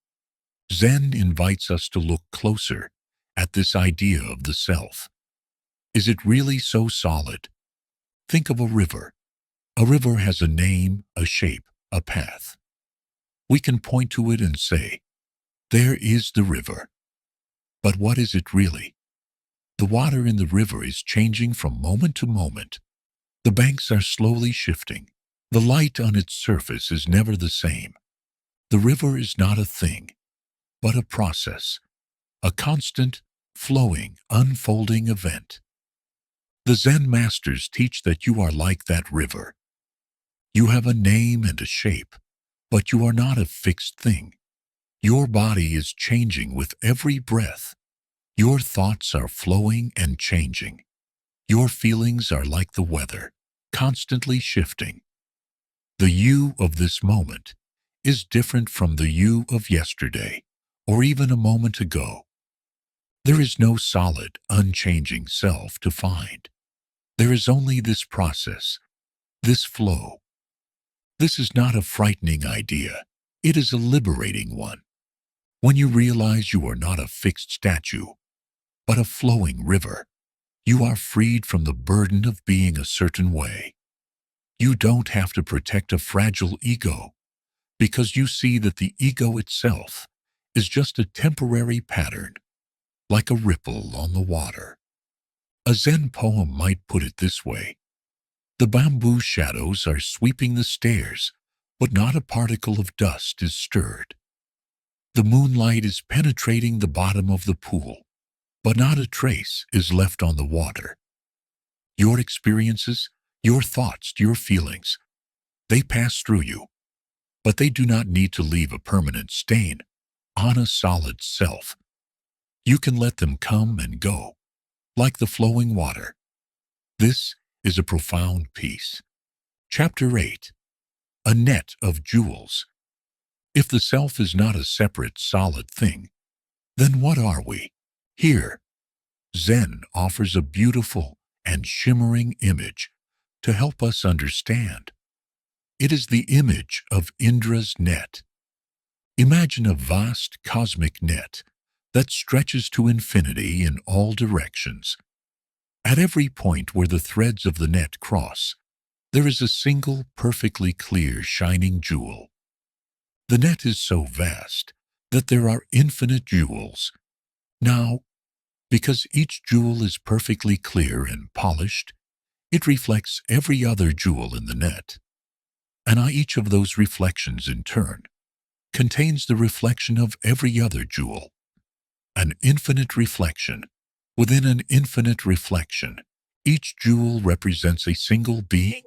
Zen invites us to look closer at this idea of the self. Is it really so solid? Think of a river. A river has a name, a shape, a path. We can point to it and say, there is the river. But what is it really? The water in the river is changing from moment to moment. The banks are slowly shifting. The light on its surface is never the same. The river is not a thing, but a process, a constant, flowing, unfolding event. The Zen masters teach that you are like that river. You have a name and a shape, but you are not a fixed thing. Your body is changing with every breath. Your thoughts are flowing and changing. Your feelings are like the weather, constantly shifting. The you of this moment is different from the you of yesterday, or even a moment ago. There is no solid, unchanging self to find. There is only this process, this flow. This is not a frightening idea. It is a liberating one. When you realize you are not a fixed statue, but a flowing river, you are freed from the burden of being a certain way. You don't have to protect a fragile ego, because you see that the ego itself is just a temporary pattern, like a ripple on the water. A Zen poem might put it this way: the bamboo shadows are sweeping the stairs, but not a particle of dust is stirred. The moonlight is penetrating the bottom of the pool, but not a trace is left on the water. Your experiences, your thoughts, your feelings, they pass through you, but they do not need to leave a permanent stain on a solid self. You can let them come and go, like the flowing water. This is a profound peace. Chapter 8. A Net of Jewels. If the self is not a separate, solid thing, then what are we? Here, Zen offers a beautiful and shimmering image to help us understand. It is the image of Indra's net. Imagine a vast cosmic net that stretches to infinity in all directions. At every point where the threads of the net cross, there is a single perfectly clear shining jewel. The net is so vast that there are infinite jewels. Now, because each jewel is perfectly clear and polished, it reflects every other jewel in the net. And each of those reflections in turn contains the reflection of every other jewel. An infinite reflection within an infinite reflection. Each jewel represents a single being,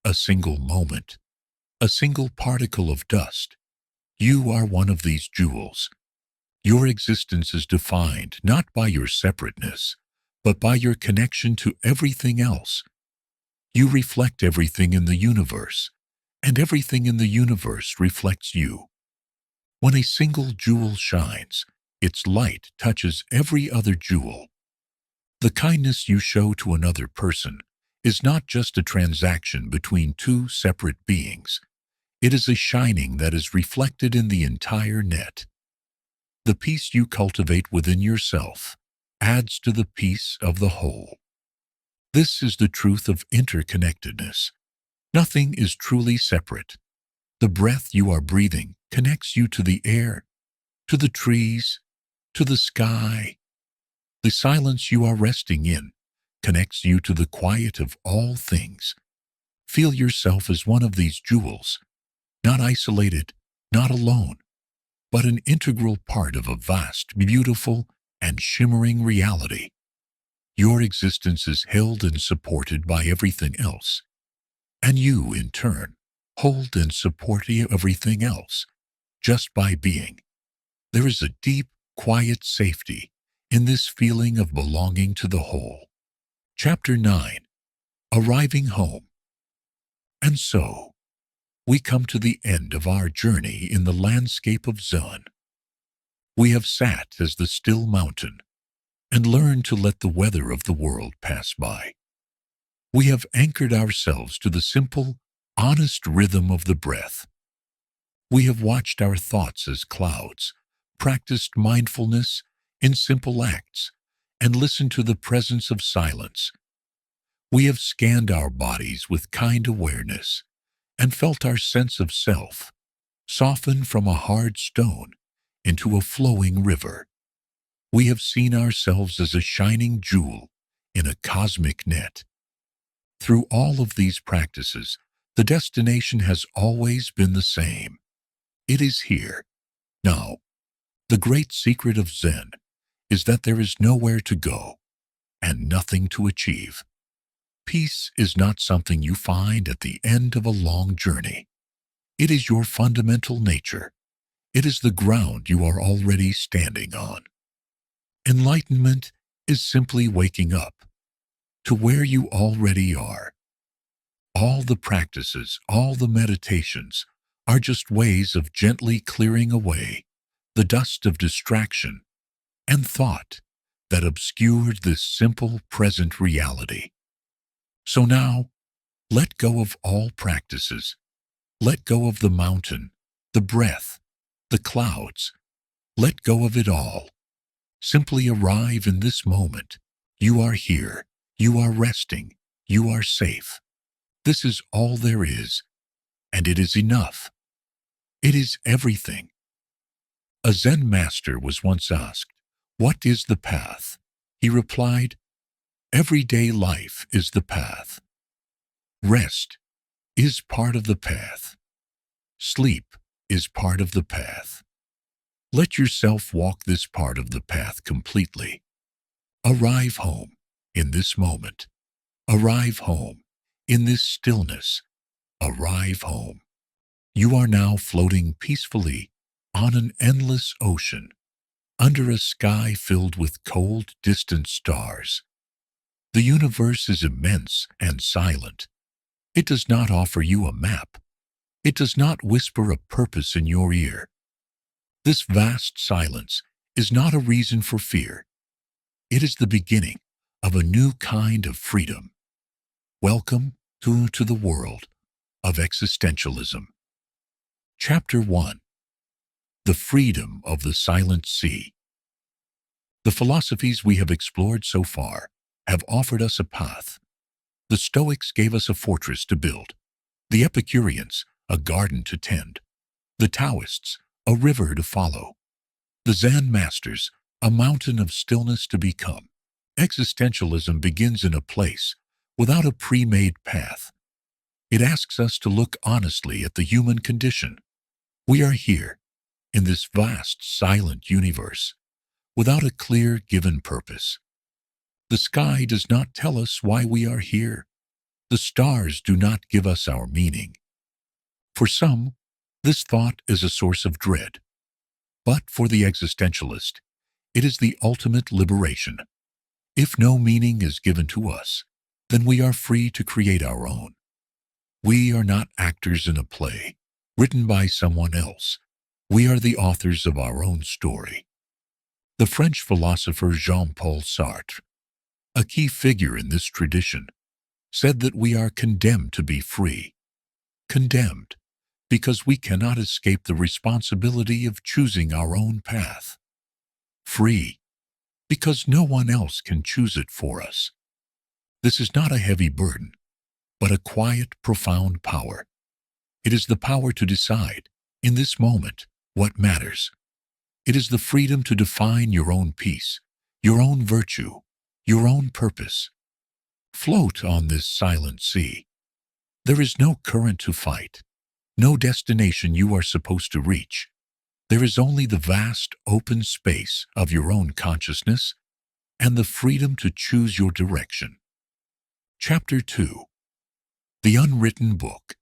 a single moment, a single particle of dust. You are one of these jewels. Your existence is defined not by your separateness, but by your connection to everything else. You reflect everything in the universe, and everything in the universe reflects you. When a single jewel shines, its light touches every other jewel. The kindness you show to another person is not just a transaction between two separate beings. It is a shining that is reflected in the entire net. The peace you cultivate within yourself adds to the peace of the whole. This is the truth of interconnectedness. Nothing is truly separate. The breath you are breathing connects you to the air, to the trees, to the sky. The silence you are resting in connects you to the quiet of all things. Feel yourself as one of these jewels, not isolated, not alone, but an integral part of a vast, beautiful, and shimmering reality. Your existence is held and supported by everything else, and you, in turn, hold and support everything else just by being. There is a deep, quiet safety in this feeling of belonging to the whole. Chapter 9. Arriving Home. And so, we come to the end of our journey in the landscape of Zen. We have sat as the still mountain and learned to let the weather of the world pass by. We have anchored ourselves to the simple, honest rhythm of the breath. We have watched our thoughts as clouds, practiced mindfulness in simple acts, and listened to the presence of silence. We have scanned our bodies with kind awareness and felt our sense of self soften from a hard stone into a flowing river. We have seen ourselves as a shining jewel in a cosmic net. Through all of these practices, the destination has always been the same. It is here, now. The great secret of Zen is that there is nowhere to go and nothing to achieve. Peace is not something you find at the end of a long journey. It is your fundamental nature. It is the ground you are already standing on. Enlightenment is simply waking up to where you already are. All the practices, all the meditations are just ways of gently clearing away the dust of distraction and thought that obscured this simple present reality. So now, let go of all practices. Let go of the mountain, the breath, the clouds. Let go of it all. Simply arrive in this moment. You are here. You are resting. You are safe. This is all there is, and it is enough. It is everything. A Zen master was once asked, "What is the path?" He replied, "Everyday life is the path. Rest is part of the path. Sleep is part of the path. Let yourself walk this part of the path completely. Arrive home in this moment. Arrive home in this stillness. Arrive home. You are now floating peacefully on an endless ocean, under a sky filled with cold, distant stars. The universe is immense and silent. It does not offer you a map. It does not whisper a purpose in your ear. This vast silence is not a reason for fear. It is the beginning of a new kind of freedom. Welcome to the world of existentialism. Chapter 1. The Freedom of the Silent Sea. The philosophies we have explored so far have offered us a path. The Stoics gave us a fortress to build, the Epicureans a garden to tend, the Taoists a river to follow, the Zen masters a mountain of stillness to become. Existentialism begins in a place without a pre-made path. It asks us to look honestly at the human condition. We are here, in this vast, silent universe, without a clear given purpose. The sky does not tell us why we are here. The stars do not give us our meaning. For some, this thought is a source of dread. But for the existentialist, it is the ultimate liberation. If no meaning is given to us, then we are free to create our own. We are not actors in a play, written by someone else. We are the authors of our own story. The French philosopher Jean-Paul Sartre, a key figure in this tradition, said that we are condemned to be free. Condemned because we cannot escape the responsibility of choosing our own path. Free because no one else can choose it for us. This is not a heavy burden, but a quiet, profound power. It is the power to decide, in this moment, what matters. It is the freedom to define your own peace, your own virtue, your own purpose. Float on this silent sea. There is no current to fight, no destination you are supposed to reach. There is only the vast, open space of your own consciousness and the freedom to choose your direction. Chapter 2. The Unwritten Book.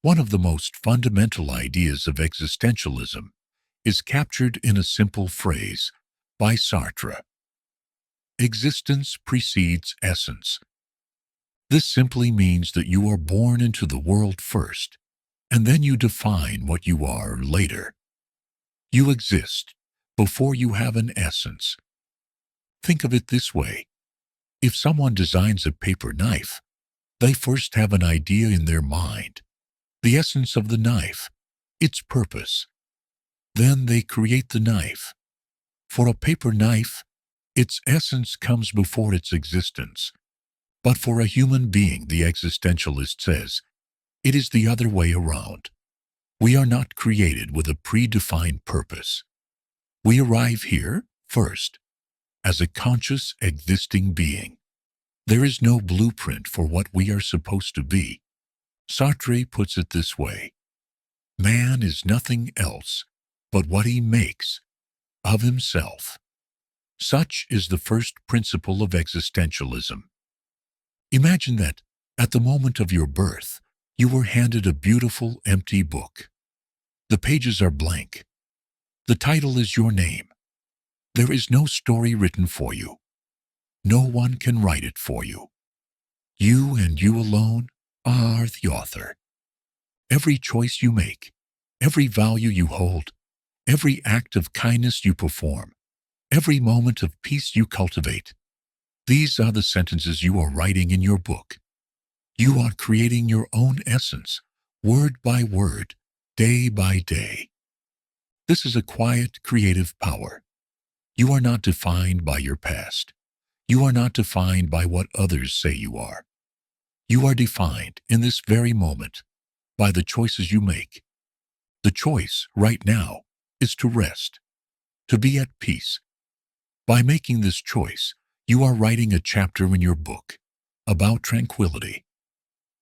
One of the most fundamental ideas of existentialism is captured in a simple phrase by Sartre. Existence precedes essence. This simply means that you are born into the world first, and then you define what you are later. You exist before you have an essence. Think of it this way. If someone designs a paper knife, they first have an idea in their mind, the essence of the knife, its purpose. Then they create the knife. For a paper knife, its essence comes before its existence. But for a human being, the existentialist says, it is the other way around. We are not created with a predefined purpose. We arrive here, first, as a conscious, existing being. There is no blueprint for what we are supposed to be. Sartre puts it this way: man is nothing else but what he makes of himself. Such is the first principle of existentialism. Imagine that, at the moment of your birth, you were handed a beautiful, empty book. The pages are blank. The title is your name. There is no story written for you. No one can write it for you. You and you alone are the author. Every choice you make, every value you hold, every act of kindness you perform, every moment of peace you cultivate, these are the sentences you are writing in your book. You are creating your own essence, word by word, day by day. This is a quiet, creative power. You are not defined by your past. You are not defined by what others say you are. You are defined in this very moment by the choices you make. The choice right now is to rest, to be at peace. By making this choice, you are writing a chapter in your book about tranquility.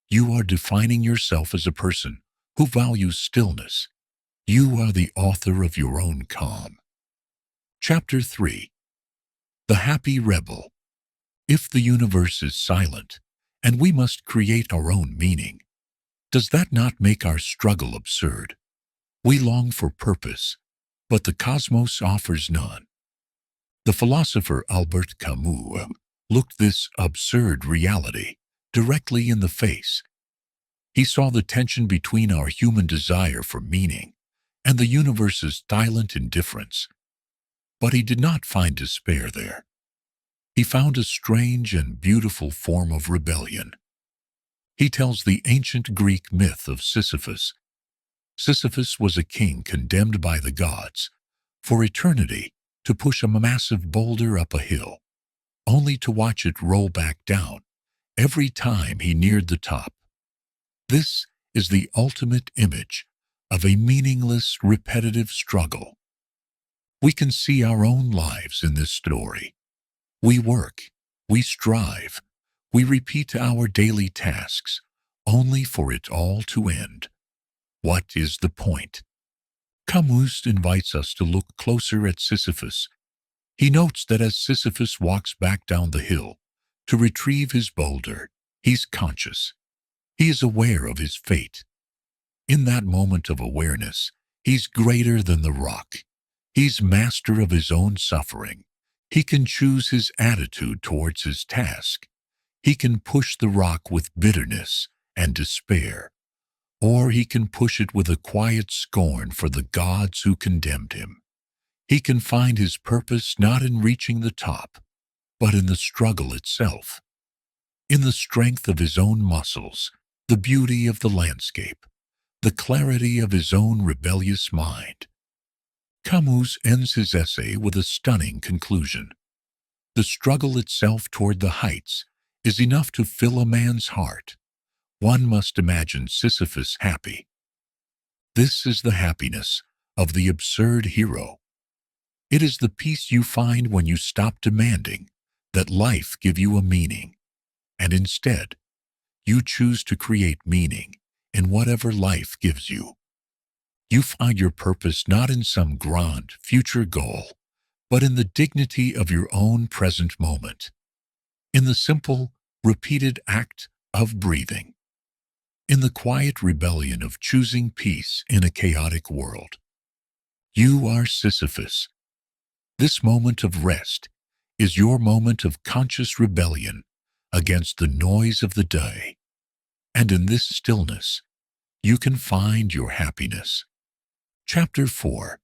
You are defining yourself as a person who values stillness. You are the author of your own calm. Chapter 3. The Happy Rebel. If the universe is silent, and we must create our own meaning, does that not make our struggle absurd? We long for purpose, but the cosmos offers none. The philosopher Albert Camus looked this absurd reality directly in the face. He saw the tension between our human desire for meaning and the universe's silent indifference. But he did not find despair there. He found a strange and beautiful form of rebellion. He tells the ancient Greek myth of Sisyphus. Sisyphus was a king condemned by the gods for eternity to push a massive boulder up a hill, only to watch it roll back down every time he neared the top. This is the ultimate image of a meaningless, repetitive struggle. We can see our own lives in this story. We work, we strive, we repeat our daily tasks, only for it all to end. What is the point? Camus invites us to look closer at Sisyphus. He notes that as Sisyphus walks back down the hill to retrieve his boulder, he's conscious. He is aware of his fate. In that moment of awareness, he's greater than the rock. He's master of his own suffering. He can choose his attitude towards his task. He can push the rock with bitterness and despair, or he can push it with a quiet scorn for the gods who condemned him. He can find his purpose not in reaching the top, but in the struggle itself, in the strength of his own muscles, the beauty of the landscape, the clarity of his own rebellious mind. Camus ends his essay with a stunning conclusion. The struggle itself toward the heights is enough to fill a man's heart. One must imagine Sisyphus happy. This is the happiness of the absurd hero. It is the peace you find when you stop demanding that life give you a meaning, and instead, you choose to create meaning in whatever life gives you. You find your purpose not in some grand future goal, but in the dignity of your own present moment, in the simple, repeated act of breathing, in the quiet rebellion of choosing peace in a chaotic world. You are Sisyphus. This moment of rest is your moment of conscious rebellion against the noise of the day, and in this stillness, you can find your happiness. Chapter 4.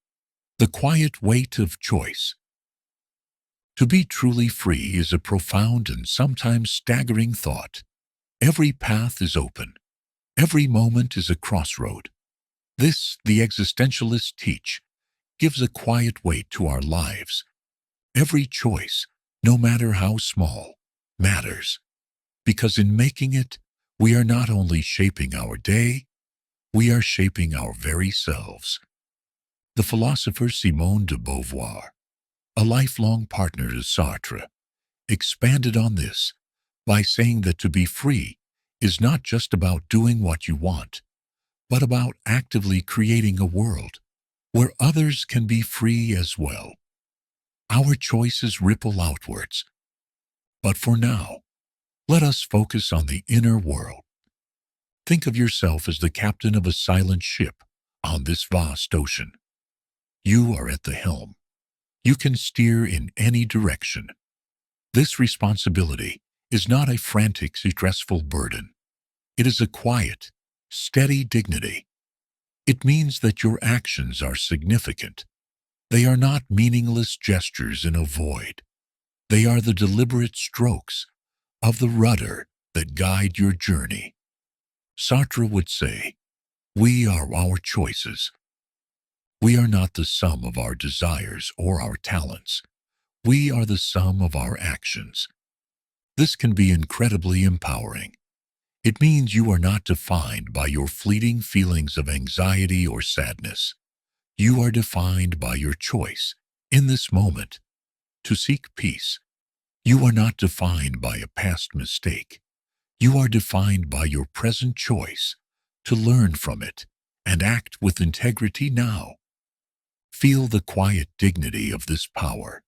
The Quiet Weight of Choice. To be truly free is a profound and sometimes staggering thought. Every path is open. Every moment is a crossroad. This, the existentialists teach, gives a quiet weight to our lives. Every choice, no matter how small, matters, because in making it, we are not only shaping our day, we are shaping our very selves. The philosopher Simone de Beauvoir, a lifelong partner to Sartre, expanded on this by saying that to be free is not just about doing what you want, but about actively creating a world where others can be free as well. Our choices ripple outwards. But for now, let us focus on the inner world. Think of yourself as the captain of a silent ship on this vast ocean. You are at the helm. You can steer in any direction. This responsibility is not a frantic, stressful burden. It is a quiet, steady dignity. It means that your actions are significant. They are not meaningless gestures in a void. They are the deliberate strokes of the rudder that guide your journey. Sartre would say, "We are our choices." We are not the sum of our desires or our talents. We are the sum of our actions. This can be incredibly empowering. It means you are not defined by your fleeting feelings of anxiety or sadness. You are defined by your choice, in this moment, to seek peace. You are not defined by a past mistake. You are defined by your present choice, to learn from it and act with integrity now. Feel the quiet dignity of this power.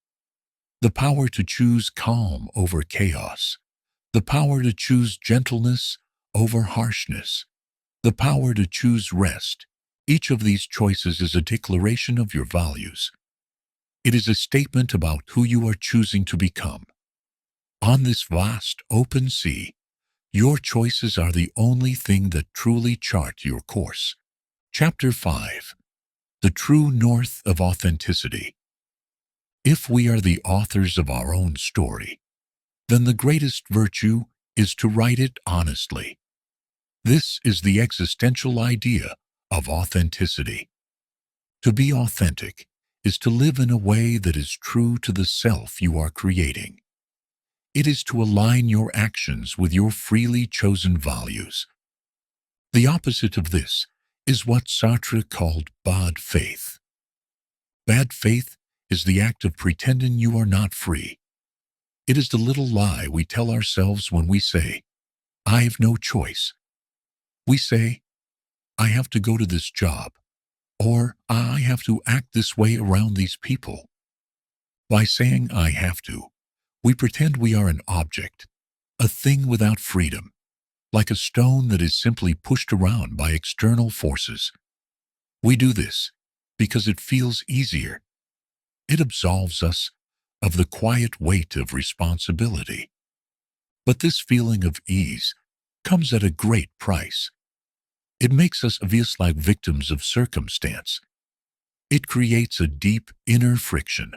The power to choose calm over chaos. The power to choose gentleness over harshness. The power to choose rest. Each of these choices is a declaration of your values. It is a statement about who you are choosing to become. On this vast, open sea, your choices are the only thing that truly chart your course. Chapter 5. The True North of Authenticity. If we are the authors of our own story, then the greatest virtue is to write it honestly. This is the existential idea of authenticity. To be authentic is to live in a way that is true to the self you are creating. It is to align your actions with your freely chosen values. The opposite of this is what Sartre called bad faith. Bad faith is the act of pretending you are not free. It is the little lie we tell ourselves when we say, "I have no choice." We say, "I have to go to this job," or "I have to act this way around these people." By saying "I have to," we pretend we are an object, a thing without freedom, like a stone that is simply pushed around by external forces. We do this because it feels easier. It absolves us of the quiet weight of responsibility. But this feeling of ease comes at a great price. It makes us feel like victims of circumstance. It creates a deep inner friction,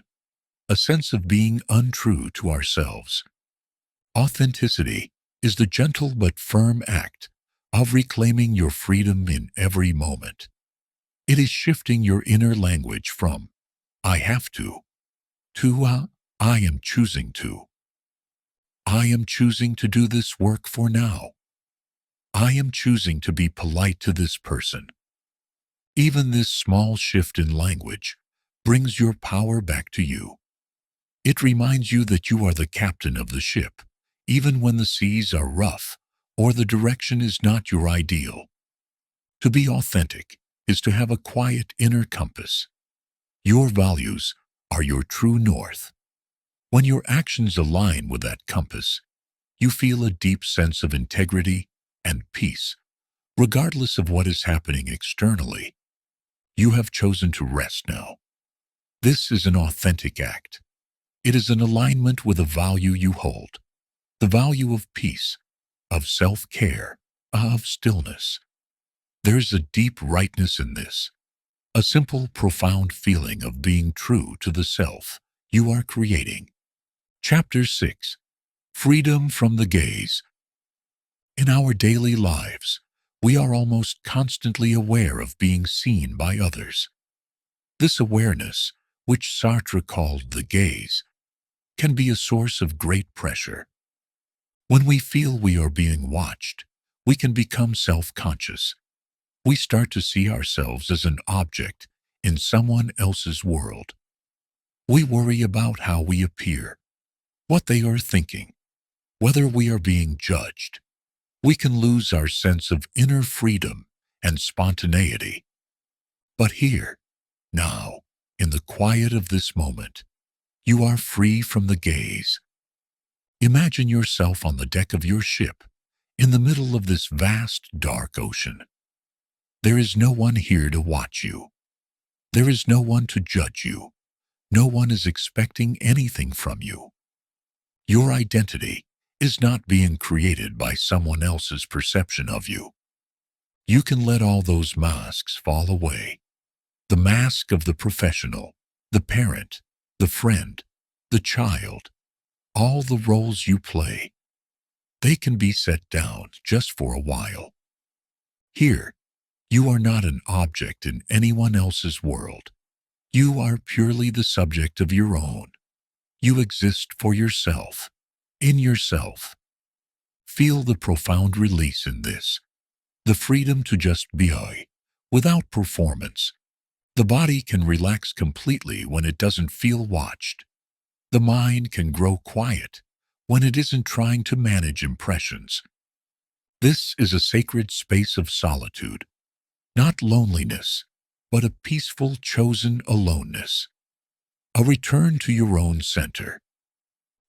a sense of being untrue to ourselves. Authenticity is the gentle but firm act of reclaiming your freedom in every moment. It is shifting your inner language from "I have to" "I am choosing to." I am choosing to do this work for now. I am choosing to be polite to this person. Even this small shift in language brings your power back to you. It reminds you that you are the captain of the ship, even when the seas are rough or the direction is not your ideal. To be authentic is to have a quiet inner compass. Your values are your true north. When your actions align with that compass, you feel a deep sense of integrity and peace, regardless of what is happening externally. You have chosen to rest now. This is an authentic act. It is an alignment with a value you hold, the value of peace, of self-care, of stillness. There is a deep rightness in this, a simple, profound feeling of being true to the self you are creating. Chapter 6. Freedom from the gaze. In our daily lives, we are almost constantly aware of being seen by others. This awareness, which Sartre called the gaze, can be a source of great pressure. When we feel we are being watched, we can become self-conscious. We start to see ourselves as an object in someone else's world. We worry about how we appear, what they are thinking, whether we are being judged. We can lose our sense of inner freedom and spontaneity. But here, now, in the quiet of this moment, you are free from the gaze. Imagine yourself on the deck of your ship, in the middle of this vast, dark ocean. There is no one here to watch you. There is no one to judge you. No one is expecting anything from you. Your identity is not being created by someone else's perception of you. You can let all those masks fall away. The mask of the professional, the parent, the friend, the child, all the roles you play. They can be set down just for a while. Here, you are not an object in anyone else's world. You are purely the subject of your own. You exist for yourself, in yourself. Feel the profound release in this, the freedom to just be, without performance. The body can relax completely when it doesn't feel watched. The mind can grow quiet when it isn't trying to manage impressions. This is a sacred space of solitude, not loneliness, but a peaceful, chosen aloneness. A return to your own center.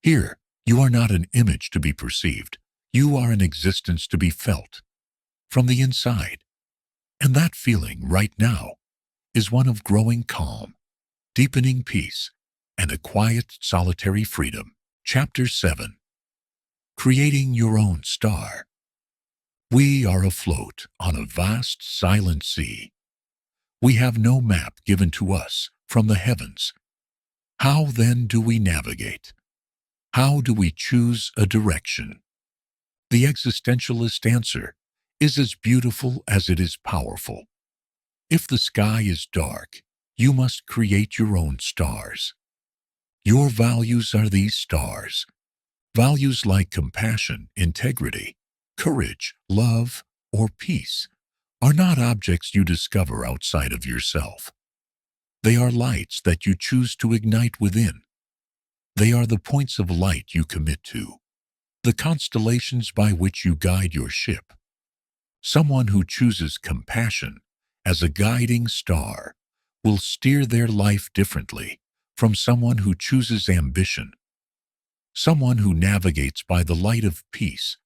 Here, you are not an image to be perceived. You are an existence to be felt from the inside. And that feeling right now is one of growing calm, deepening peace, and a quiet, solitary freedom. Chapter 7. Creating your own star. We are afloat on a vast, silent sea. We have no map given to us from the heavens. How then do we navigate? How do we choose a direction? The existentialist answer is as beautiful as it is powerful. If the sky is dark, You must create your own stars. Your values are these stars. Values like compassion, integrity, courage, love, or peace are not objects you discover outside of yourself. They are lights that you choose to ignite within. They are the points of light you commit to, the constellations by which you guide your ship. Someone who chooses compassion as a guiding star will steer their life differently from someone who chooses ambition. Someone who navigates by the light of peace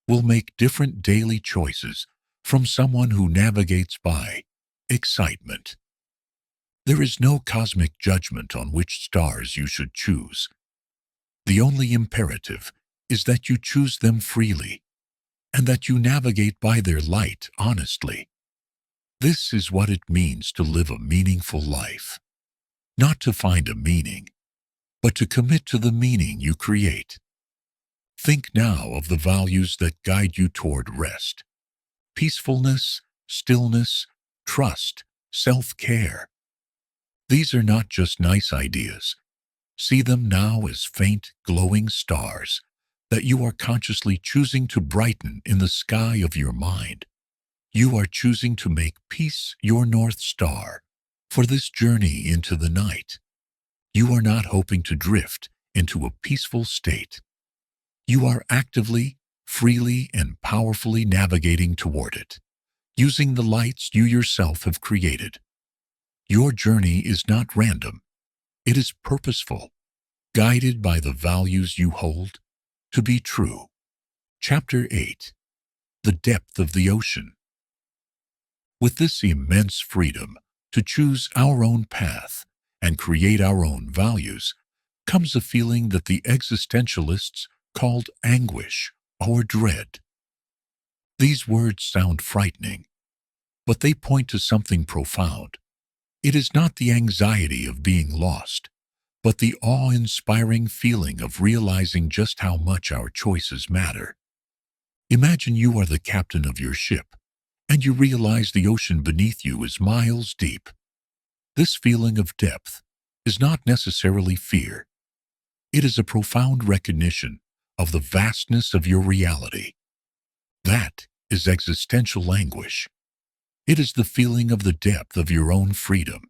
will make different daily choices from someone who navigates by excitement. There is no cosmic judgment on which stars you should choose. The only imperative is that you choose them freely and that you navigate by their light honestly. This is what it means to live a meaningful life. Not to find a meaning, but to commit to the meaning you create. Think now of the values that guide you toward rest, peacefulness, stillness, trust, self-care. These are not just nice ideas. See them now as faint, glowing stars that you are consciously choosing to brighten in the sky of your mind. You are choosing to make peace your North Star for this journey into the night. You are not hoping to drift into a peaceful state. You are actively, freely, and powerfully navigating toward it, using the lights you yourself have created. Your journey is not random. It is purposeful, guided by the values you hold to be true. Chapter 8. The Depth of the Ocean. With this immense freedom to choose our own path and create our own values comes a feeling that the existentialists called anguish or dread. These words sound frightening, but they point to something profound. It is not the anxiety of being lost, but the awe-inspiring feeling of realizing just how much our choices matter. Imagine you are the captain of your ship, and you realize the ocean beneath you is miles deep. This feeling of depth is not necessarily fear. It is a profound recognition of the vastness of your reality. That is existential anguish. It is the feeling of the depth of your own freedom.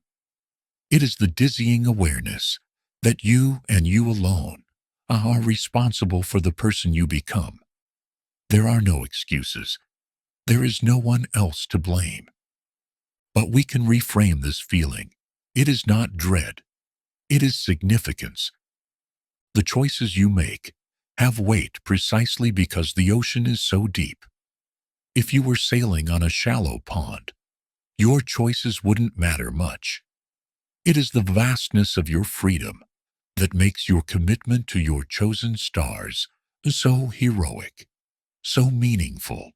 It is the dizzying awareness that you and you alone are responsible for the person you become. There are no excuses. There is no one else to blame. But we can reframe this feeling. It is not dread. It is significance. The choices you make have weight precisely because the ocean is so deep. If you were sailing on a shallow pond, your choices wouldn't matter much. It is the vastness of your freedom that makes your commitment to your chosen stars so heroic, so meaningful.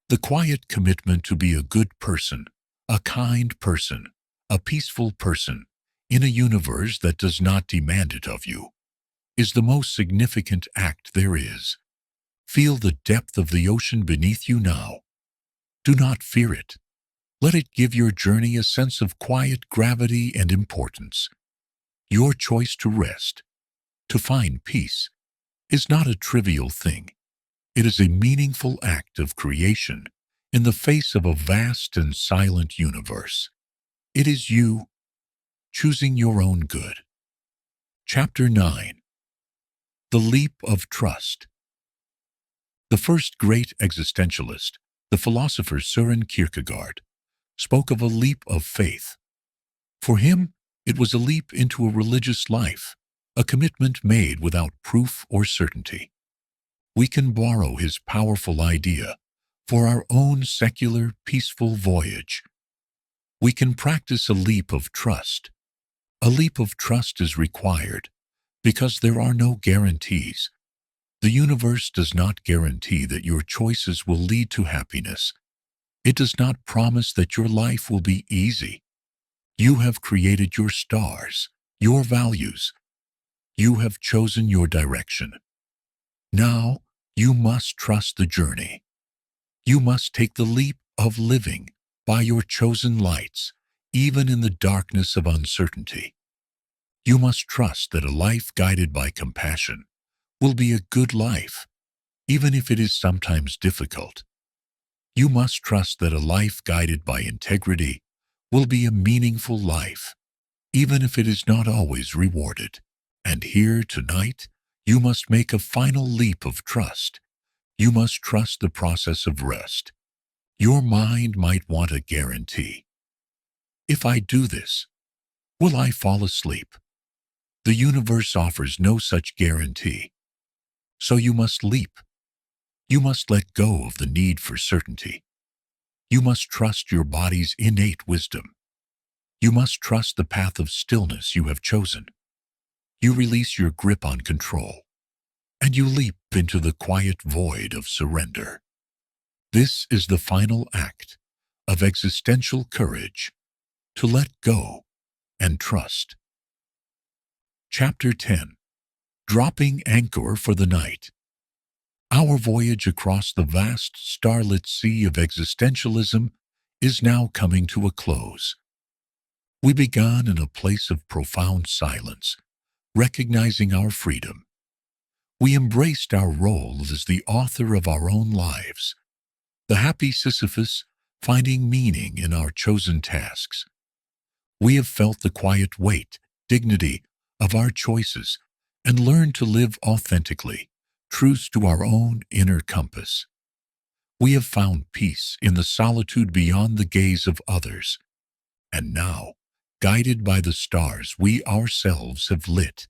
The quiet commitment to be a good person, a kind person, a peaceful person in a universe that does not demand it of you is the most significant act there is. Feel the depth of the ocean beneath you now. Do not fear it. Let it give your journey a sense of quiet gravity and importance. Your choice to rest, to find peace, is not a trivial thing. It is a meaningful act of creation in the face of a vast and silent universe. It is you choosing your own good. Chapter 9. The Leap of Trust. The first great existentialist, the philosopher Søren Kierkegaard, spoke of a leap of faith. For him, it was a leap into a religious life, a commitment made without proof or certainty. We can borrow his powerful idea for our own secular, peaceful voyage. We can practice a leap of trust. A leap of trust is required because there are no guarantees. The universe does not guarantee that your choices will lead to happiness. It does not promise that your life will be easy. You have created your stars, your values. You have chosen your direction. Now, you must trust the journey. You must take the leap of living by your chosen lights even in the darkness of uncertainty. You must trust that a life guided by compassion will be a good life, even if it is sometimes difficult. You must trust that a life guided by integrity will be a meaningful life, even if it is not always rewarded. And here tonight, you must make a final leap of trust. You must trust the process of rest. Your mind might want a guarantee. If I do this, will I fall asleep? The universe offers no such guarantee. So you must leap. You must let go of the need for certainty. You must trust your body's innate wisdom. You must trust the path of stillness you have chosen. You release your grip on control, and you leap into the quiet void of surrender. This is the final act of existential courage, to let go and trust. Chapter 10. Dropping Anchor for the Night. Our voyage across the vast starlit sea of existentialism is now coming to a close. We began in a place of profound silence, recognizing our freedom. We embraced our role as the author of our own lives, the happy Sisyphus finding meaning in our chosen tasks. We have felt the quiet weight, dignity of our choices, and learned to live authentically, truths to our own inner compass. We have found peace in the solitude beyond the gaze of others. And now, guided by the stars we ourselves have lit,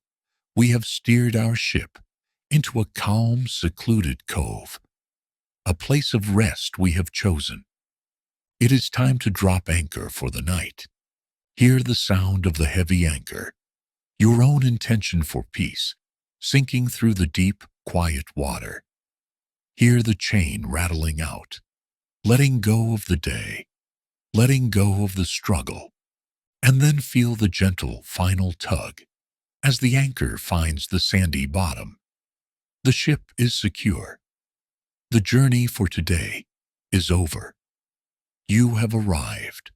we have steered our ship into a calm, secluded cove, a place of rest we have chosen. It is time to drop anchor for the night. Hear the sound of the heavy anchor, your own intention for peace, sinking through the deep, quiet water. Hear the chain rattling out, letting go of the day, letting go of the struggle, and then feel the gentle final tug as the anchor finds the sandy bottom. The ship is secure. The journey for today is over. You have arrived.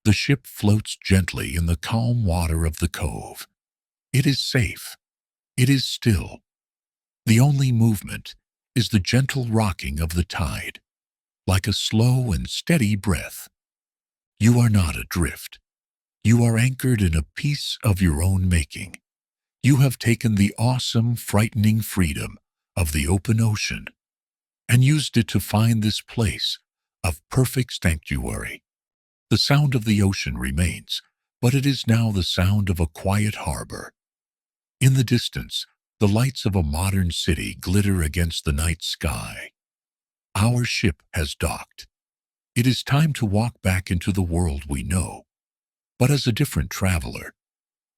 The ship floats gently in the calm water of the cove. It is safe. It is still. The only movement is the gentle rocking of the tide, like a slow and steady breath. You are not adrift. You are anchored in a piece of your own making. You have taken the awesome, frightening freedom of the open ocean and used it to find this place of perfect sanctuary. The sound of the ocean remains, but it is now the sound of a quiet harbor. In the distance, the lights of a modern city glitter against the night sky. Our ship has docked. It is time to walk back into the world we know, but as a different traveler,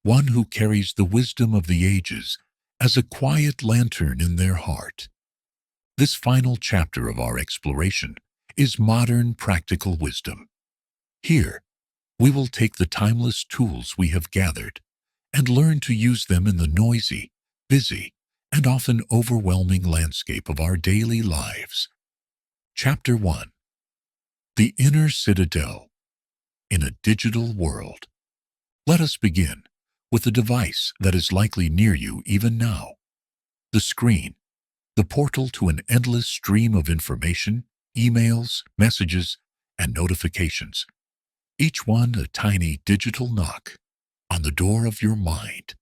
one who carries the wisdom of the ages as a quiet lantern in their heart. This final chapter of our exploration is modern practical wisdom. Here, we will take the timeless tools we have gathered and learn to use them in the noisy, busy, and often overwhelming landscape of our daily lives. Chapter 1. The Inner Citadel in a Digital World. Let us begin with a device that is likely near you even now. The screen, the portal to an endless stream of information, emails, messages, and notifications. Each one a tiny digital knock on the door of your mind.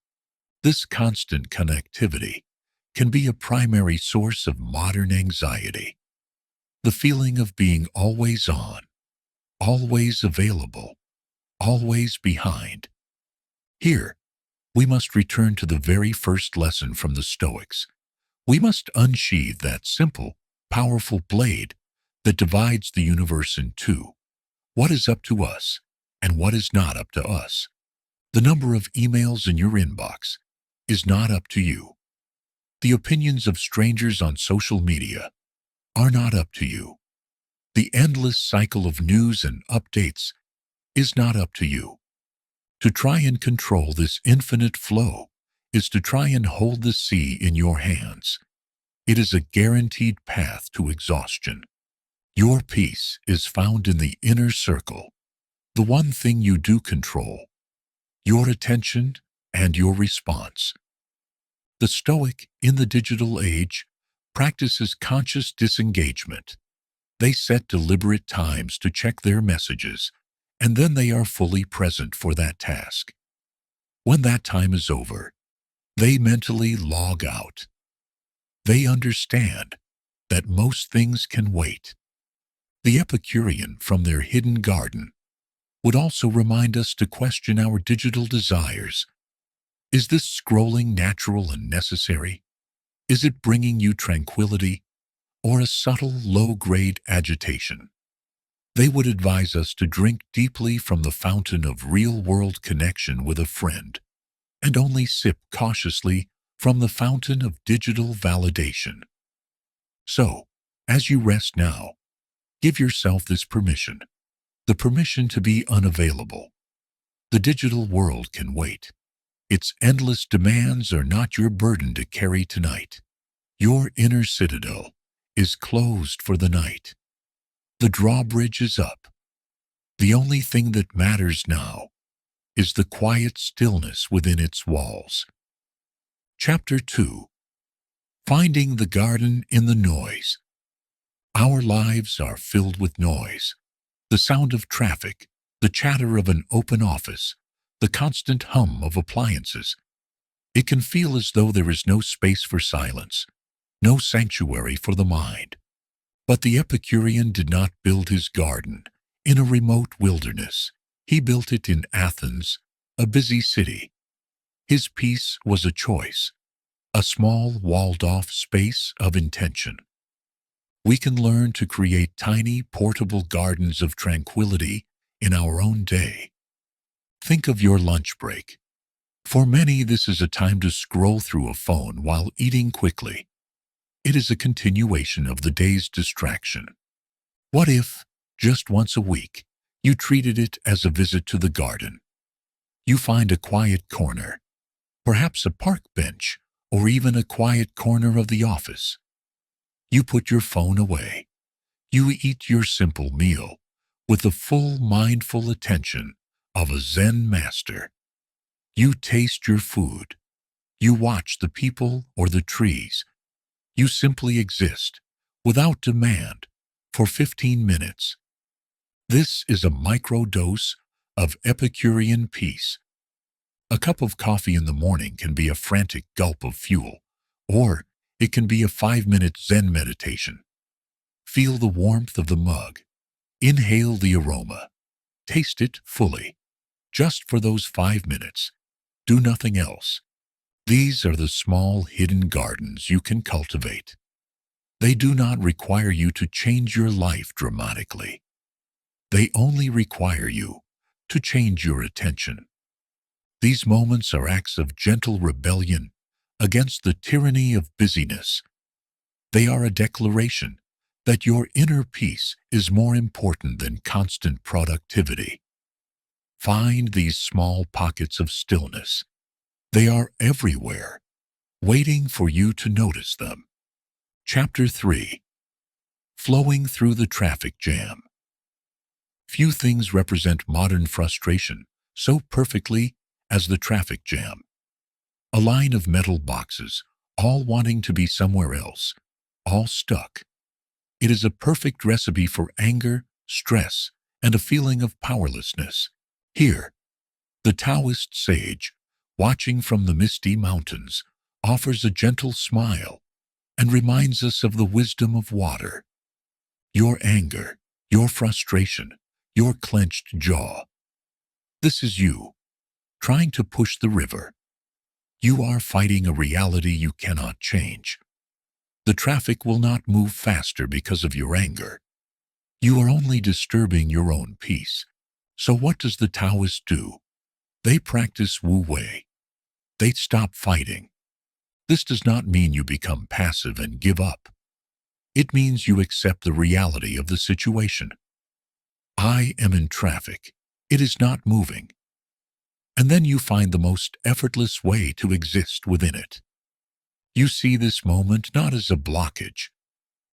This constant connectivity can be a primary source of modern anxiety. The feeling of being always on, always available, always behind. Here, we must return to the very first lesson from the Stoics. We must unsheathe that simple, powerful blade that divides the universe in two. What is up to us and what is not up to us. The number of emails in your inbox is not up to you. The opinions of strangers on social media are not up to you. The endless cycle of news and updates is not up to you. To try and control this infinite flow is to try and hold the sea in your hands. It is a guaranteed path to exhaustion. Your peace is found in the inner circle, The one thing you do control, your attention and your response. The Stoic in the digital age practices conscious disengagement. They set deliberate times to check their messages, and then they are fully present for that task. When that time is over, they mentally log out. They understand that most things can wait. The Epicurean from their hidden garden would also remind us to question our digital desires. Is this scrolling natural and necessary? Is it bringing you tranquility or a subtle, low-grade agitation? They would advise us to drink deeply from the fountain of real-world connection with a friend and only sip cautiously from the fountain of digital validation. So, as you rest now, give yourself this permission, the permission to be unavailable. The digital world can wait. Its endless demands are not your burden to carry tonight. Your inner citadel is closed for the night. The drawbridge is up. The only thing that matters now is the quiet stillness within its walls. Chapter 2. Finding the garden in the noise. Our lives are filled with noise. The sound of traffic, the chatter of an open office, the constant hum of appliances. It can feel as though there is no space for silence, no sanctuary for the mind. But the Epicurean did not build his garden in a remote wilderness. He built it in Athens, a busy city. His peace was a choice, a small, walled-off space of intention. We can learn to create tiny, portable gardens of tranquility in our own day. Think of your lunch break. For many, this is a time to scroll through a phone while eating quickly. It is a continuation of the day's distraction. What if, just once a week, you treated it as a visit to the garden? You find a quiet corner, perhaps a park bench, or even a quiet corner of the office. You put your phone away. You eat your simple meal with the full mindful attention of a Zen master. You taste your food. You watch the people or the trees. You simply exist, without demand, for 15 minutes. This is a microdose of Epicurean peace. A cup of coffee in the morning can be a frantic gulp of fuel, or it can be a 5-minute Zen meditation. Feel the warmth of the mug. Inhale the aroma. Taste it fully. Just for those 5 minutes. Do nothing else. These are the small hidden gardens you can cultivate. They do not require you to change your life dramatically. They only require you to change your attention. These moments are acts of gentle rebellion against the tyranny of busyness. They are a declaration that your inner peace is more important than constant productivity. Find these small pockets of stillness. They are everywhere, waiting for you to notice them. Chapter 3. Flowing through the traffic jam. Few things represent modern frustration so perfectly as the traffic jam. A line of metal boxes, all wanting to be somewhere else, all stuck. It is a perfect recipe for anger, stress, and a feeling of powerlessness. Here, the Taoist sage, watching from the misty mountains, offers a gentle smile and reminds us of the wisdom of water. Your anger, your frustration, your clenched jaw. This is you, trying to push the river. You are fighting a reality you cannot change. The traffic will not move faster because of your anger. You are only disturbing your own peace. So what does the Taoist do? They practice Wu Wei. They stop fighting. This does not mean you become passive and give up. It means you accept the reality of the situation. I am in traffic. It is not moving. And then you find the most effortless way to exist within it. You see this moment not as a blockage,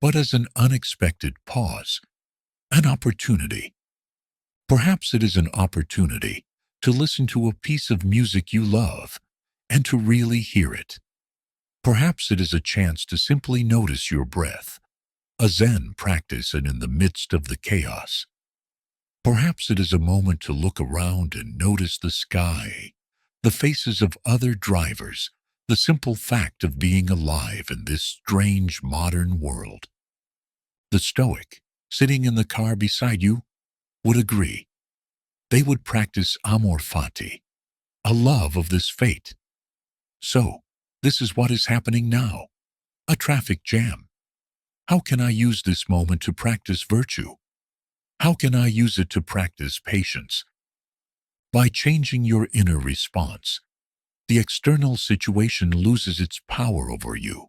but as an unexpected pause, an opportunity. Perhaps it is an opportunity to listen to a piece of music you love and to really hear it. Perhaps it is a chance to simply notice your breath, a Zen practice and in the midst of the chaos. Perhaps it is a moment to look around and notice the sky, the faces of other drivers, the simple fact of being alive in this strange modern world. The Stoic, sitting in the car beside you, would agree. They would practice amor fati, a love of this fate. So, this is what is happening now. A traffic jam. How can I use this moment to practice virtue? How can I use it to practice patience? By changing your inner response, the external situation loses its power over you.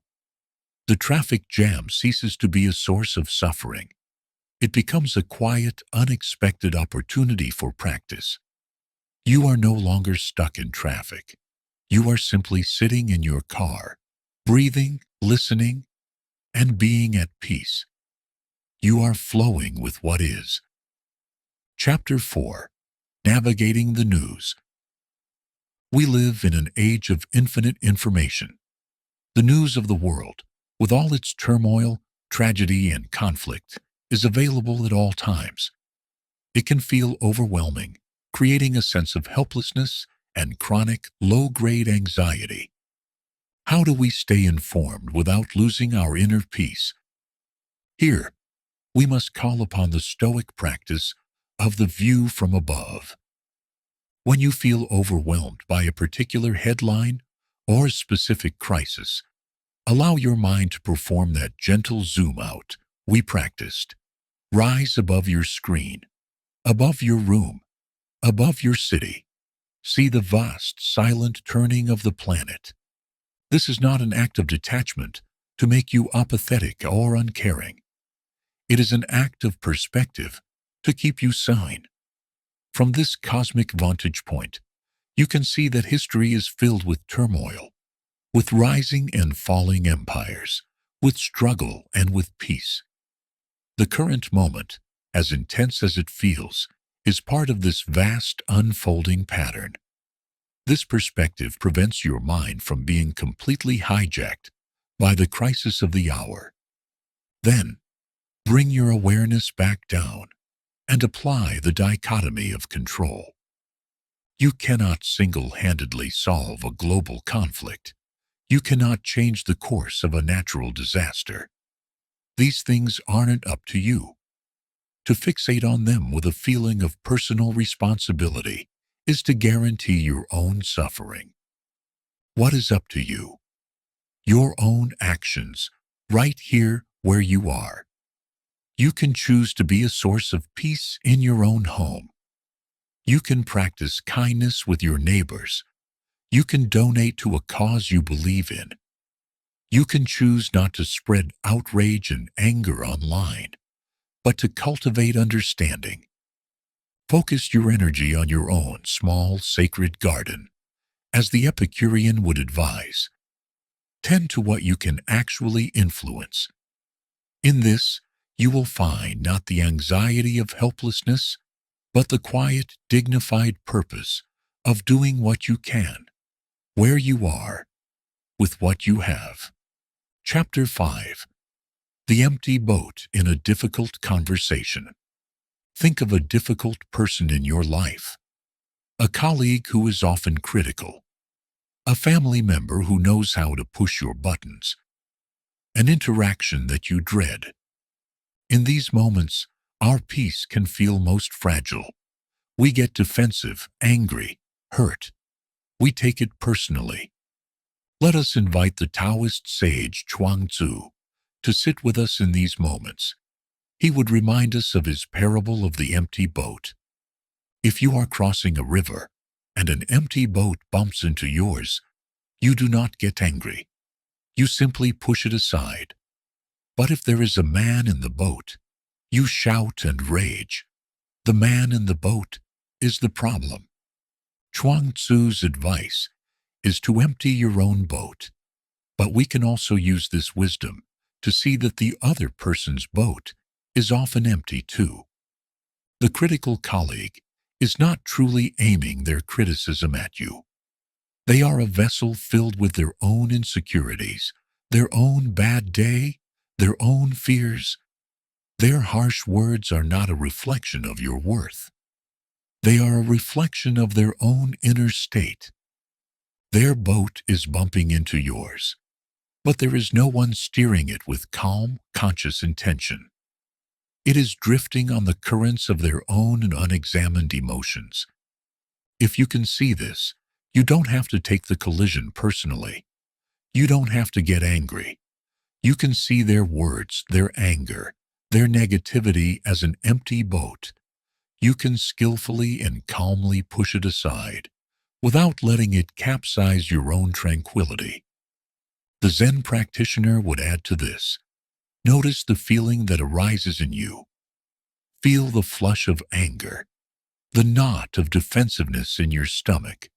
The traffic jam ceases to be a source of suffering. It becomes a quiet, unexpected opportunity for practice. You are no longer stuck in traffic. You are simply sitting in your car, breathing, listening, and being at peace. You are flowing with what is. Chapter 4. Navigating the News. We live in an age of infinite information. The news of the world, with all its turmoil, tragedy, and conflict, is available at all times. It can feel overwhelming, creating a sense of helplessness and chronic, low-grade anxiety. How do we stay informed without losing our inner peace? Here, we must call upon the Stoic practice of the view from above. When you feel overwhelmed by a particular headline or a specific crisis, allow your mind to perform that gentle zoom out we practiced. Rise above your screen, above your room, above your city. See the vast, silent turning of the planet. This is not an act of detachment to make you apathetic or uncaring. It is an act of perspective to keep you sane. From this cosmic vantage point, you can see that history is filled with turmoil, with rising and falling empires, with struggle and with peace. The current moment, as intense as it feels, is part of this vast unfolding pattern. This perspective prevents your mind from being completely hijacked by the crisis of the hour. Then, bring your awareness back down and apply the dichotomy of control. You cannot single-handedly solve a global conflict. You cannot change the course of a natural disaster. These things aren't up to you. To fixate on them with a feeling of personal responsibility is to guarantee your own suffering. What is up to you? Your own actions, right here where you are. You can choose to be a source of peace in your own home. You can practice kindness with your neighbors. You can donate to a cause you believe in. You can choose not to spread outrage and anger online, but to cultivate understanding. Focus your energy on your own small, sacred garden, as the Epicurean would advise. Tend to what you can actually influence. In this, you will find not the anxiety of helplessness, but the quiet, dignified purpose of doing what you can, where you are, with what you have. Chapter 5. The Empty Boat in a Difficult Conversation. Think of a difficult person in your life. A colleague who is often critical. A family member who knows how to push your buttons. An interaction that you dread. In these moments, our peace can feel most fragile. We get defensive, angry, hurt. We take it personally. Let us invite the Taoist sage Chuang Tzu to sit with us in these moments. He would remind us of his parable of the empty boat. If you are crossing a river and an empty boat bumps into yours, you do not get angry. You simply push it aside. But if there is a man in the boat, you shout and rage. The man in the boat is the problem. Chuang Tzu's advice is to empty your own boat. But we can also use this wisdom to see that the other person's boat is often empty too. The critical colleague is not truly aiming their criticism at you. They are a vessel filled with their own insecurities, their own bad day, their own fears. Their harsh words are not a reflection of your worth. They are a reflection of their own inner state. Their boat is bumping into yours, but there is no one steering it with calm, conscious intention. It is drifting on the currents of their own and unexamined emotions. If you can see this, you don't have to take the collision personally. You don't have to get angry. You can see their words, their anger, their negativity as an empty boat. You can skillfully and calmly push it aside without letting it capsize your own tranquility. The Zen practitioner would add to this. Notice the feeling that arises in you. Feel the flush of anger, the knot of defensiveness in your stomach.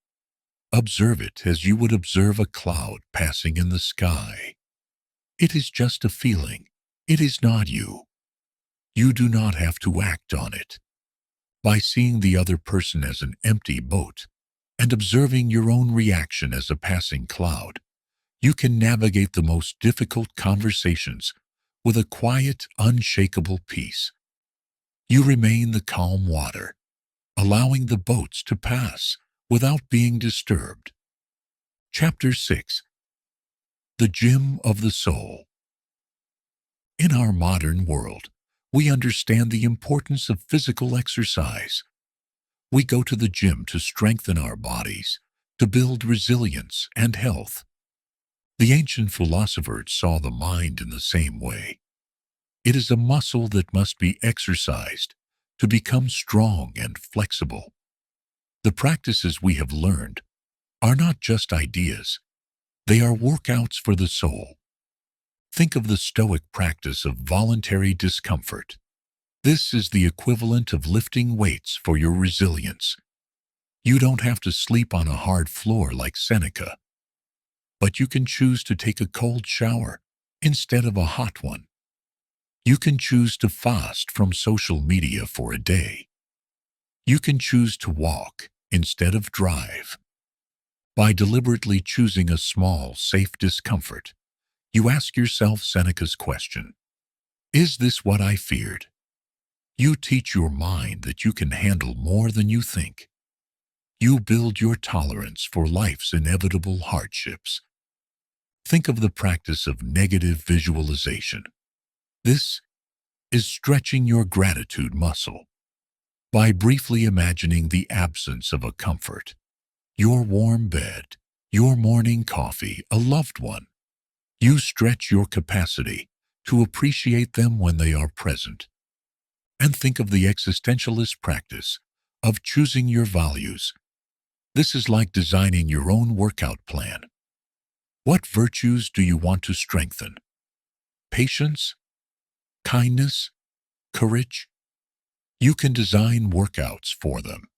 Observe it as you would observe a cloud passing in the sky. It is just a feeling. It is not you. You do not have to act on it. By seeing the other person as an empty boat and observing your own reaction as a passing cloud, you can navigate the most difficult conversations with a quiet, unshakable peace. You remain the calm water, allowing the boats to pass without being disturbed. Chapter 6. The Gym of the Soul. In our modern world, we understand the importance of physical exercise. We go to the gym to strengthen our bodies, to build resilience and health. The ancient philosophers saw the mind in the same way. It is a muscle that must be exercised to become strong and flexible. The practices we have learned are not just ideas. They are workouts for the soul. Think of the Stoic practice of voluntary discomfort. This is the equivalent of lifting weights for your resilience. You don't have to sleep on a hard floor like Seneca, but you can choose to take a cold shower instead of a hot one. You can choose to fast from social media for a day. You can choose to walk instead of drive. By deliberately choosing a small, safe discomfort, you ask yourself Seneca's question, is this what I feared? You teach your mind that you can handle more than you think. You build your tolerance for life's inevitable hardships. Think of the practice of negative visualization. This is stretching your gratitude muscle. By briefly imagining the absence of a comfort, your warm bed, your morning coffee, a loved one, you stretch your capacity to appreciate them when they are present. And think of the existentialist practice of choosing your values. This is like designing your own workout plan. What virtues do you want to strengthen? Patience? Kindness? Courage? You can design workouts for them.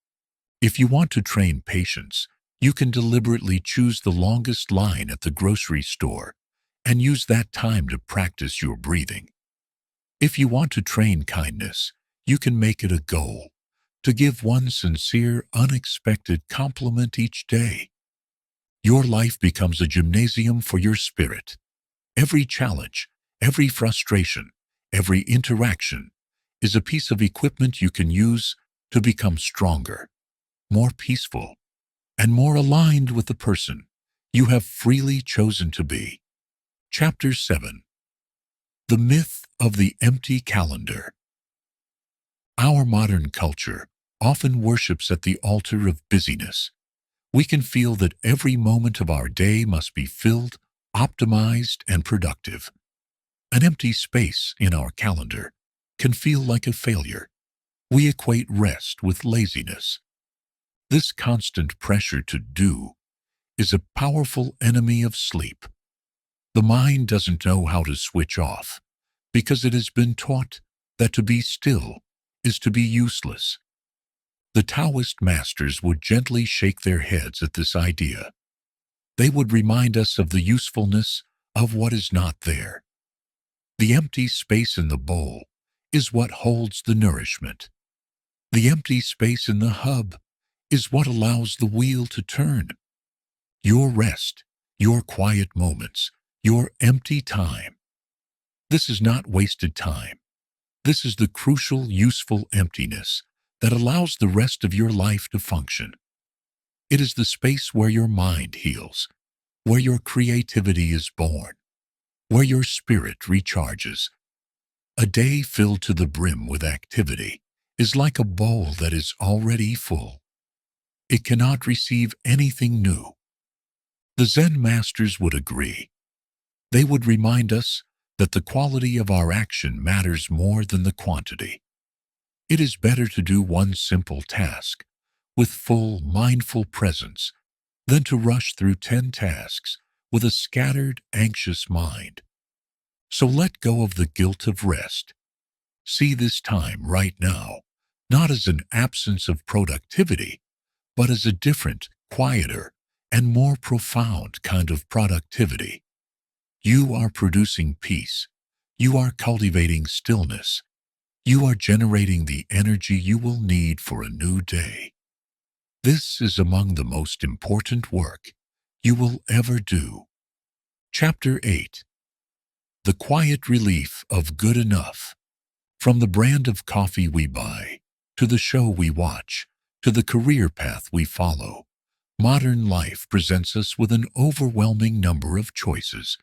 If you want to train patience, you can deliberately choose the longest line at the grocery store and use that time to practice your breathing. If you want to train kindness, you can make it a goal to give one sincere, unexpected compliment each day. Your life becomes a gymnasium for your spirit. Every challenge, every frustration, every interaction is a piece of equipment you can use to become stronger, more peaceful, and more aligned with the person you have freely chosen to be. Chapter 7. The Myth of the Empty Calendar. Our modern culture often worships at the altar of busyness. We can feel that every moment of our day must be filled, optimized, and productive. An empty space in our calendar can feel like a failure. We equate rest with laziness. This constant pressure to do is a powerful enemy of sleep. The mind doesn't know how to switch off because it has been taught that to be still is to be useless. The Taoist masters would gently shake their heads at this idea. They would remind us of the usefulness of what is not there. The empty space in the bowl is what holds the nourishment. The empty space in the hub is what allows the wheel to turn. Your rest, your quiet moments, your empty time. This is not wasted time. This is the crucial, useful emptiness that allows the rest of your life to function. It is the space where your mind heals, where your creativity is born, where your spirit recharges. A day filled to the brim with activity is like a bowl that is already full. It cannot receive anything new. The Zen masters would agree. They would remind us that the quality of our action matters more than the quantity. It is better to do one simple task with full, mindful presence than to rush through 10 tasks with a scattered, anxious mind. So let go of the guilt of rest. See this time right now, not as an absence of productivity, but as a different, quieter, and more profound kind of productivity. You are producing peace. You are cultivating stillness. You are generating the energy you will need for a new day. This is among the most important work you will ever do. Chapter 8. The Quiet Relief of Good Enough. From the brand of coffee we buy, to the show we watch, to the career path we follow, modern life presents us with an overwhelming number of choices.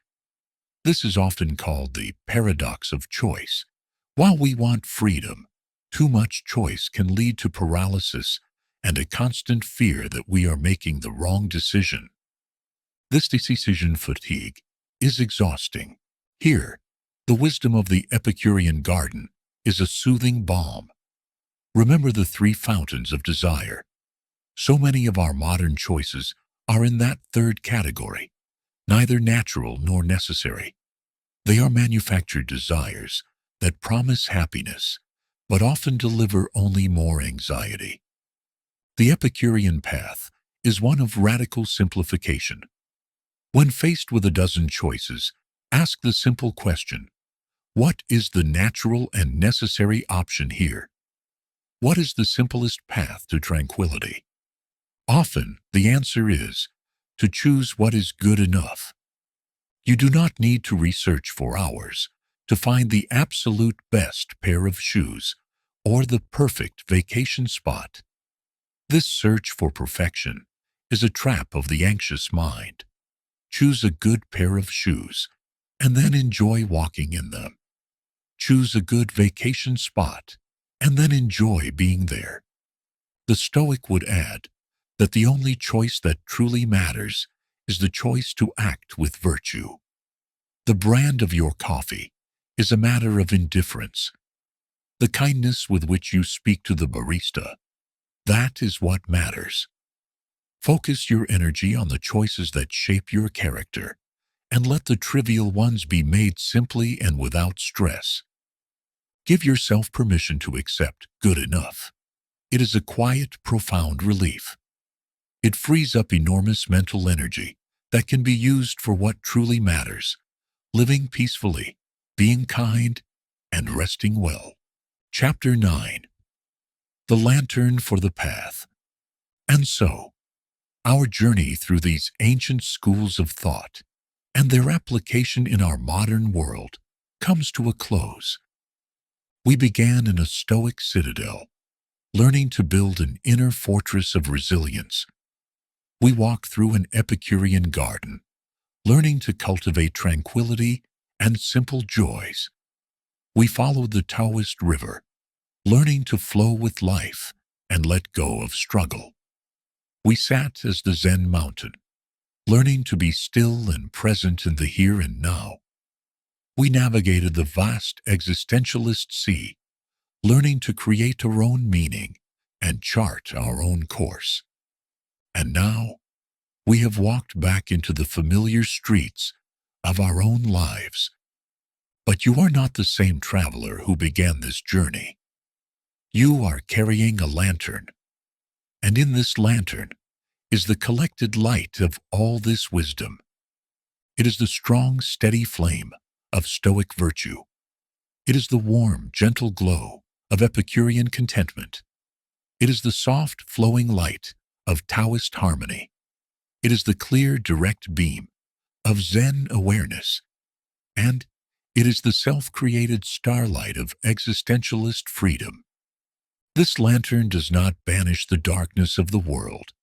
This is often called the paradox of choice. While we want freedom, too much choice can lead to paralysis and a constant fear that we are making the wrong decision. This decision fatigue is exhausting. Here, the wisdom of the Epicurean garden is a soothing balm. Remember the 3 fountains of desire. So many of our modern choices are in that third category, neither natural nor necessary. They are manufactured desires that promise happiness, but often deliver only more anxiety. The Epicurean path is one of radical simplification. When faced with a dozen choices, ask the simple question, what is the natural and necessary option here? What is the simplest path to tranquility? Often, the answer is to choose what is good enough. You do not need to research for hours to find the absolute best pair of shoes or the perfect vacation spot. This search for perfection is a trap of the anxious mind. Choose a good pair of shoes and then enjoy walking in them. Choose a good vacation spot and then enjoy being there. The Stoic would add that the only choice that truly matters is the choice to act with virtue. The brand of your coffee is a matter of indifference. The kindness with which you speak to the barista, that is what matters. Focus your energy on the choices that shape your character, and let the trivial ones be made simply and without stress. Give yourself permission to accept good enough. It is a quiet, profound relief. It frees up enormous mental energy that can be used for what truly matters, living peacefully, being kind, and resting well. Chapter 9. The Lantern for the Path. And so, our journey through these ancient schools of thought and their application in our modern world comes to a close. We began in a Stoic citadel, learning to build an inner fortress of resilience. We walked through an Epicurean garden, learning to cultivate tranquility and simple joys. We followed the Taoist river, learning to flow with life and let go of struggle. We sat as the Zen mountain, learning to be still and present in the here and now. We navigated the vast existentialist sea, learning to create our own meaning and chart our own course. And now, we have walked back into the familiar streets of our own lives. But you are not the same traveler who began this journey. You are carrying a lantern, and in this lantern is the collected light of all this wisdom. It is the strong, steady flame of Stoic virtue. It is the warm, gentle glow of Epicurean contentment. It is the soft, flowing light of Taoist harmony. It is the clear, direct beam of Zen awareness. And it is the self-created starlight of existentialist freedom. This lantern does not banish the darkness of the world.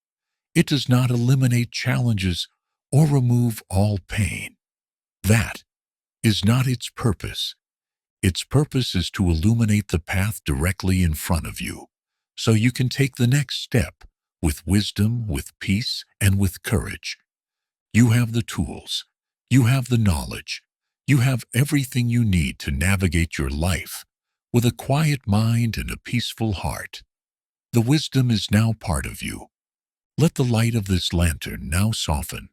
It does not eliminate challenges or remove all pain. That is not its purpose. Its purpose is to illuminate the path directly in front of you, so you can take the next step with wisdom, with peace, and with courage. You have the tools. You have the knowledge. You have everything you need to navigate your life with a quiet mind and a peaceful heart. The wisdom is now part of you. Let the light of this lantern now soften.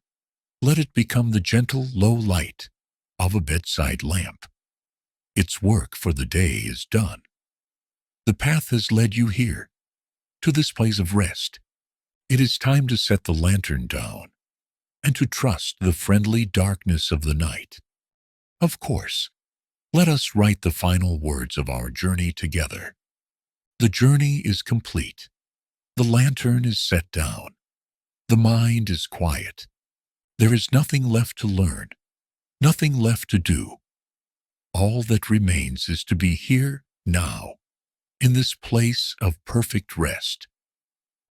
Let it become the gentle, low light of a bedside lamp. Its work for the day is done. The path has led you here, to this place of rest. It is time to set the lantern down and to trust the friendly darkness of the night. Of course, let us write the final words of our journey together. The journey is complete. The lantern is set down. The mind is quiet. There is nothing left to learn, nothing left to do. All that remains is to be here now, in this place of perfect rest.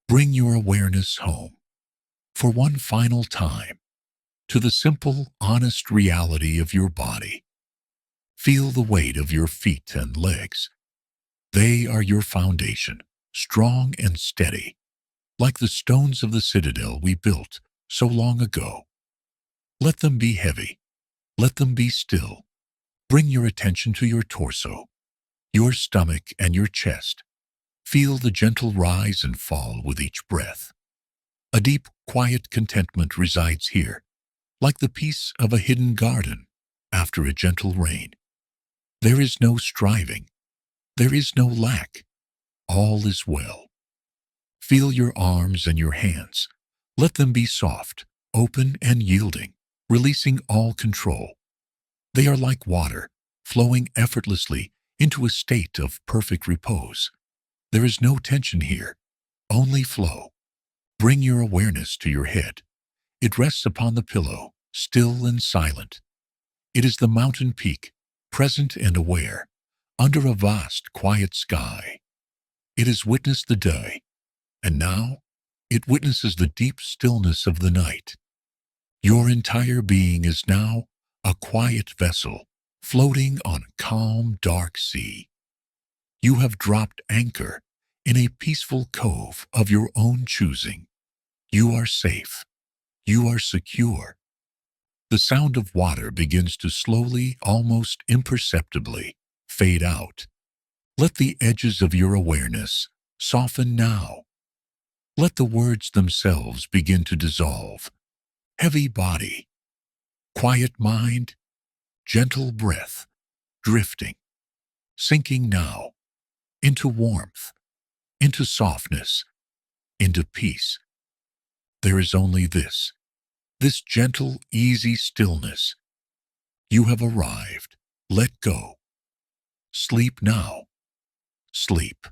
Bring your awareness home, for one final time, to the simple, honest reality of your body. Feel the weight of your feet and legs. They are your foundation, strong and steady, like the stones of the citadel we built so long ago. Let them be heavy. Let them be still. Bring your attention to your torso, your stomach, and your chest. Feel the gentle rise and fall with each breath. A deep, quiet contentment resides here, like the peace of a hidden garden after a gentle rain. There is no striving. There is no lack. All is well. Feel your arms and your hands. Let them be soft, open, and yielding, releasing all control. They are like water, flowing effortlessly into a state of perfect repose. There is no tension here, only flow. Bring your awareness to your head. It rests upon the pillow, still and silent. It is the mountain peak, present and aware, under a vast, quiet sky. It has witnessed the day, and now it witnesses the deep stillness of the night. Your entire being is now a quiet vessel floating on a calm, dark sea. You have dropped anchor in a peaceful cove of your own choosing. You are safe. You are secure. The sound of water begins to slowly, almost imperceptibly, fade out. Let the edges of your awareness soften now. Let the words themselves begin to dissolve. Heavy body, quiet mind, gentle breath, drifting, sinking now, into warmth, into softness, into peace. There is only this gentle, easy stillness. You have arrived. Let go. Sleep now. Sleep.